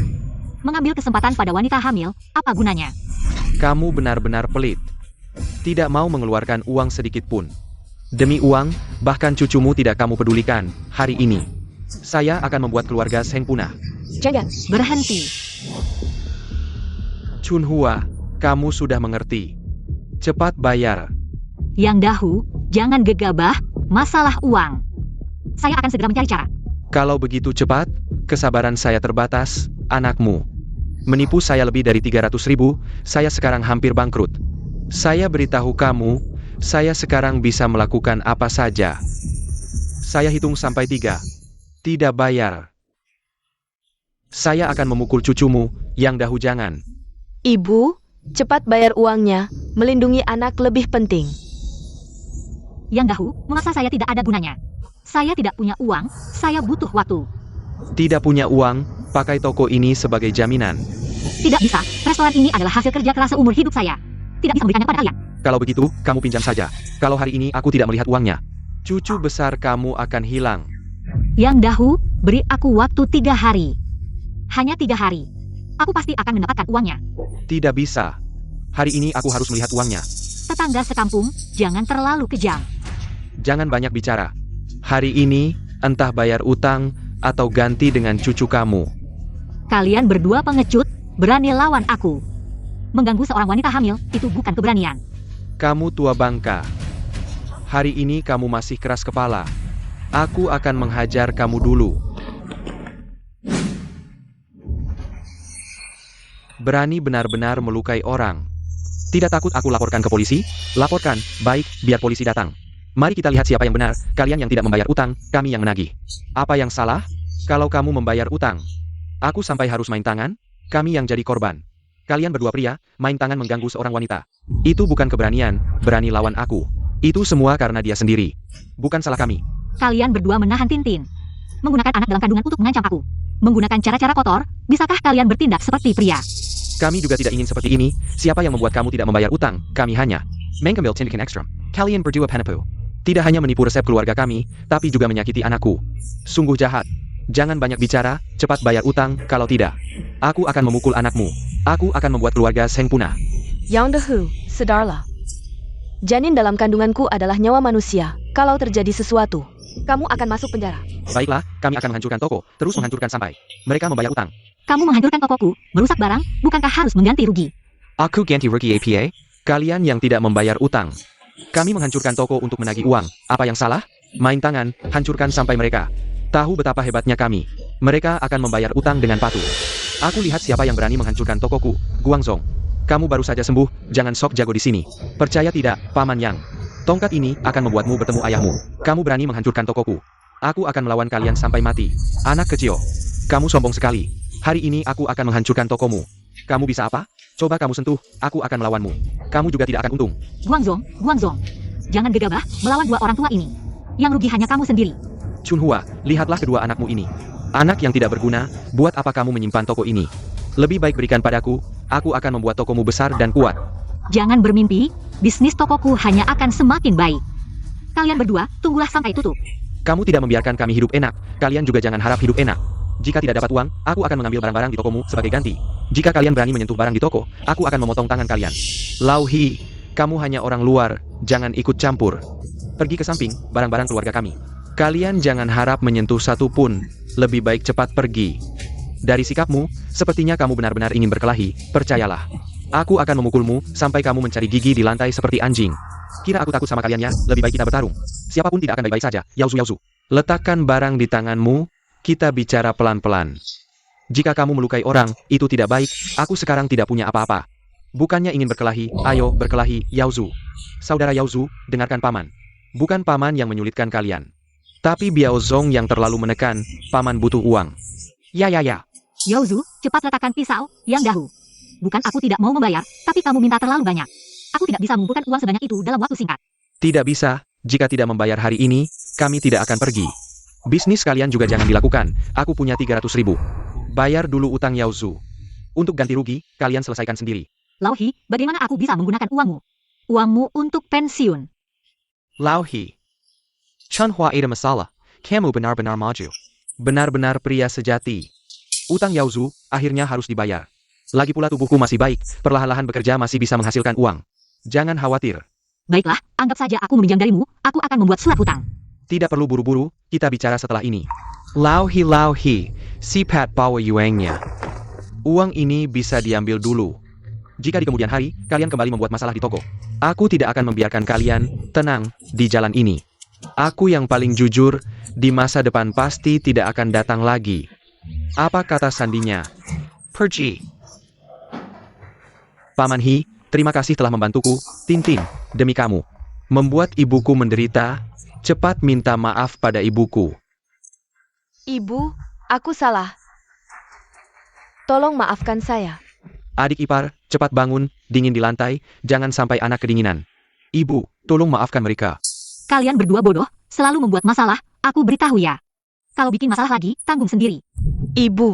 Mengambil kesempatan pada wanita hamil, apa gunanya? Kamu benar-benar pelit. Tidak mau mengeluarkan uang sedikit pun. Demi uang, bahkan cucumu tidak kamu pedulikan, hari ini. Saya akan membuat keluarga Seng punah. Jangan. Berhenti. Chunhua, kamu sudah mengerti. Cepat bayar. Yang Dahu, jangan gegabah, masalah uang. Saya akan segera mencari cara. Kalau begitu cepat, kesabaran saya terbatas, anakmu. Menipu saya lebih dari 300.000, saya sekarang hampir bangkrut. Saya beritahu kamu, saya sekarang bisa melakukan apa saja. Saya hitung sampai 3. Tidak bayar. Saya akan memukul cucumu, Yang Dahu jangan. Ibu, cepat bayar uangnya. Melindungi anak lebih penting. Yang Dahu, memaksa saya tidak ada gunanya. Saya tidak punya uang, saya butuh waktu. Tidak punya uang, pakai toko ini sebagai jaminan. Tidak bisa, restoran ini adalah hasil kerja keras seumur hidup saya. Tidak bisa memberikannya pada kalian. Kalau begitu, kamu pinjam saja. Kalau hari ini aku tidak melihat uangnya, cucu besar kamu akan hilang. Yang Dahu, beri aku waktu 3 hari. Hanya 3 hari. Aku pasti akan mendapatkan uangnya. Tidak bisa. Hari ini aku harus melihat uangnya. Tetangga sekampung, jangan terlalu kejam. Jangan banyak bicara. Hari ini, entah bayar utang, atau ganti dengan cucu kamu. Kalian berdua pengecut, berani lawan aku. Mengganggu seorang wanita hamil, itu bukan keberanian. Kamu tua bangka. Hari ini kamu masih keras kepala. Aku akan menghajar kamu dulu. Berani benar-benar melukai orang. Tidak takut aku laporkan ke polisi? Laporkan, baik, biar polisi datang. Mari kita lihat siapa yang benar, kalian yang tidak membayar utang, kami yang menagih. Apa yang salah? Kalau kamu membayar utang, aku sampai harus main tangan, kami yang jadi korban. Kalian berdua pria, main tangan mengganggu seorang wanita. Itu bukan keberanian, berani lawan aku. Itu semua karena dia sendiri. Bukan salah kami. Kalian berdua menahan Tintin. Menggunakan anak dalam kandungan untuk mengancam aku. Menggunakan cara-cara kotor, bisakah kalian bertindak seperti pria? Kami juga tidak ingin seperti ini. Siapa yang membuat kamu tidak membayar utang? Kami hanya mengambil tindakan ekstrim. Kalian berdua penipu. Tidak hanya menipu resep keluarga kami, tapi juga menyakiti anakku. Sungguh jahat. Jangan banyak bicara, cepat bayar utang, kalau tidak, aku akan memukul anakmu. Aku akan membuat keluarga Seng punah. Yang Dahu, sedarlah. Janin dalam kandunganku adalah nyawa manusia. Kalau terjadi sesuatu, kamu akan masuk penjara. Baiklah, kami akan menghancurkan toko, terus menghancurkan sampai mereka membayar utang. Kamu menghancurkan tokoku, merusak barang, bukankah harus mengganti rugi? Aku ganti rugi APA, kalian yang tidak membayar utang. Kami menghancurkan toko untuk menagih uang. Apa yang salah? Main tangan, hancurkan sampai mereka tahu betapa hebatnya kami. Mereka akan membayar utang dengan patuh. Aku lihat siapa yang berani menghancurkan tokoku, Guangzhong. Kamu baru saja sembuh, jangan sok jago di sini. Percaya tidak, Paman Yang? Tongkat ini akan membuatmu bertemu ayahmu. Kamu berani menghancurkan tokoku. Aku akan melawan kalian sampai mati. Anak kecil, kamu sombong sekali. Hari ini aku akan menghancurkan tokomu. Kamu bisa apa? Coba kamu sentuh, aku akan melawanmu. Kamu juga tidak akan untung. Guangzhong. Jangan gegabah melawan 2 orang tua ini. Yang rugi hanya kamu sendiri. Chunhua, lihatlah kedua anakmu ini. Anak yang tidak berguna, buat apa kamu menyimpan toko ini? Lebih baik berikan padaku, aku akan membuat tokomu besar dan kuat. Jangan bermimpi, bisnis tokoku hanya akan semakin baik. Kalian berdua, tunggulah sampai tutup. Kamu tidak membiarkan kami hidup enak, kalian juga jangan harap hidup enak. Jika tidak dapat uang, aku akan mengambil barang-barang di tokomu sebagai ganti. Jika kalian berani menyentuh barang di toko, aku akan memotong tangan kalian. Lauhi, kamu hanya orang luar, jangan ikut campur. Pergi ke samping, barang-barang keluarga kami. Kalian jangan harap menyentuh satu pun, lebih baik cepat pergi. Dari sikapmu, sepertinya kamu benar-benar ingin berkelahi, percayalah. Aku akan memukulmu, sampai kamu mencari gigi di lantai seperti anjing. Kira aku takut sama kalian ya, lebih baik kita bertarung. Siapapun tidak akan baik-baik saja, Yaozu. Letakkan barang di tanganmu, kita bicara pelan-pelan. Jika kamu melukai orang, itu tidak baik, aku sekarang tidak punya apa-apa. Bukannya ingin berkelahi, ayo berkelahi, Yaozu. Saudara Yaozu, dengarkan paman. Bukan paman yang menyulitkan kalian. Tapi Biao Zong yang terlalu menekan, paman butuh uang. Ya. Yaozu, cepat letakkan pisau, yang dahu. Bukan aku tidak mau membayar, tapi kamu minta terlalu banyak. Aku tidak bisa mengumpulkan uang sebanyak itu dalam waktu singkat. Tidak bisa, jika tidak membayar hari ini, kami tidak akan pergi. Bisnis kalian juga jangan dilakukan, aku punya 300.000. Bayar dulu utang Yaozu. Untuk ganti rugi, kalian selesaikan sendiri. Lauhi, bagaimana aku bisa menggunakan uangmu? Uangmu untuk pensiun. Lauhi. Chunhua ada masalah, kamu benar-benar maju. Benar-benar pria sejati. Utang Yaozu, akhirnya harus dibayar. Lagi pula tubuhku masih baik, perlahan-lahan bekerja masih bisa menghasilkan uang. Jangan khawatir. Baiklah, anggap saja aku meminjam darimu, aku akan membuat surat hutang. Tidak perlu buru-buru, kita bicara setelah ini. Lauhi, sipat bawa yuangnya. Uang ini bisa diambil dulu. Jika di kemudian hari, kalian kembali membuat masalah di toko. Aku tidak akan membiarkan kalian tenang di jalan ini. Aku yang paling jujur, di masa depan pasti tidak akan datang lagi. Apa kata sandinya? Pergi. Paman He, terima kasih telah membantuku, Tintin, demi kamu. Membuat ibuku menderita, cepat minta maaf pada ibuku. Ibu, aku salah. Tolong maafkan saya. Adik ipar, cepat bangun, dingin di lantai, jangan sampai anak kedinginan. Ibu, tolong maafkan mereka. Kalian berdua bodoh, selalu membuat masalah, aku beritahu ya. Kalau bikin masalah lagi, tanggung sendiri. Ibu,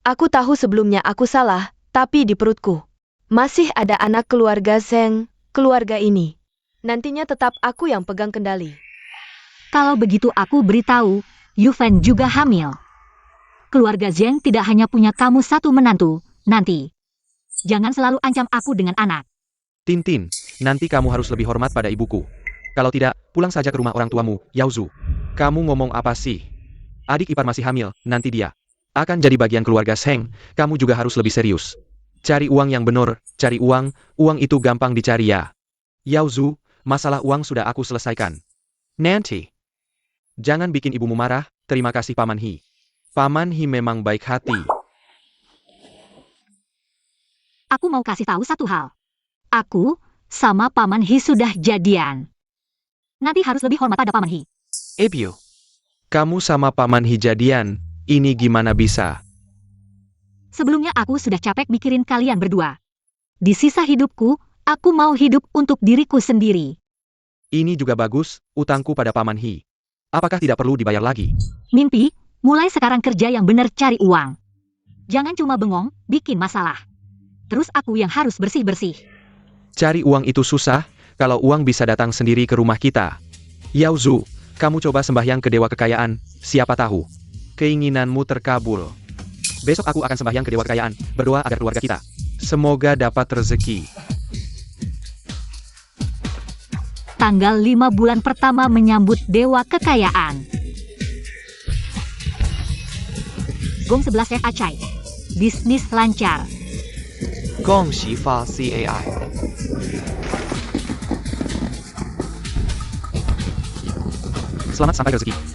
aku tahu sebelumnya aku salah, tapi di perutku masih ada anak keluarga Zeng, keluarga ini. Nantinya tetap aku yang pegang kendali. Kalau begitu aku beritahu, Yufen juga hamil. Keluarga Zeng tidak hanya punya kamu satu menantu, nanti. Jangan selalu ancam aku dengan anak. Tintin, nanti kamu harus lebih hormat pada ibuku. Kalau tidak, pulang saja ke rumah orang tuamu, Yaozu. Kamu ngomong apa sih? Adik ipar masih hamil, nanti dia akan jadi bagian keluarga Zeng, kamu juga harus lebih serius. Cari uang yang benar, cari uang itu gampang dicari ya. Yaozu, masalah uang sudah aku selesaikan. Nanti. Jangan bikin ibumu marah, terima kasih Paman He. Paman He memang baik hati. Aku mau kasih tahu satu hal. Aku sama Paman He sudah jadian. Nanti harus lebih hormat pada Paman He. Ebio, kamu sama Paman He jadian, ini gimana bisa? Sebelumnya aku sudah capek mikirin kalian berdua. Di sisa hidupku, aku mau hidup untuk diriku sendiri. Ini juga bagus, utangku pada Paman He. Apakah tidak perlu dibayar lagi? Mimpi, mulai sekarang kerja yang benar cari uang. Jangan cuma bengong, bikin masalah. Terus aku yang harus bersih-bersih. Cari uang itu susah, kalau uang bisa datang sendiri ke rumah kita. Yaozu, kamu coba sembahyang ke dewa kekayaan, siapa tahu keinginanmu terkabul. Besok aku akan sembahyang ke dewa kekayaan, berdoa agar keluarga kita semoga dapat rezeki. Tanggal 5 bulan pertama menyambut dewa kekayaan. Gong 11 F Acai. Bisnis lancar. Gong Shifa CAI. Selamat sampai rezeki.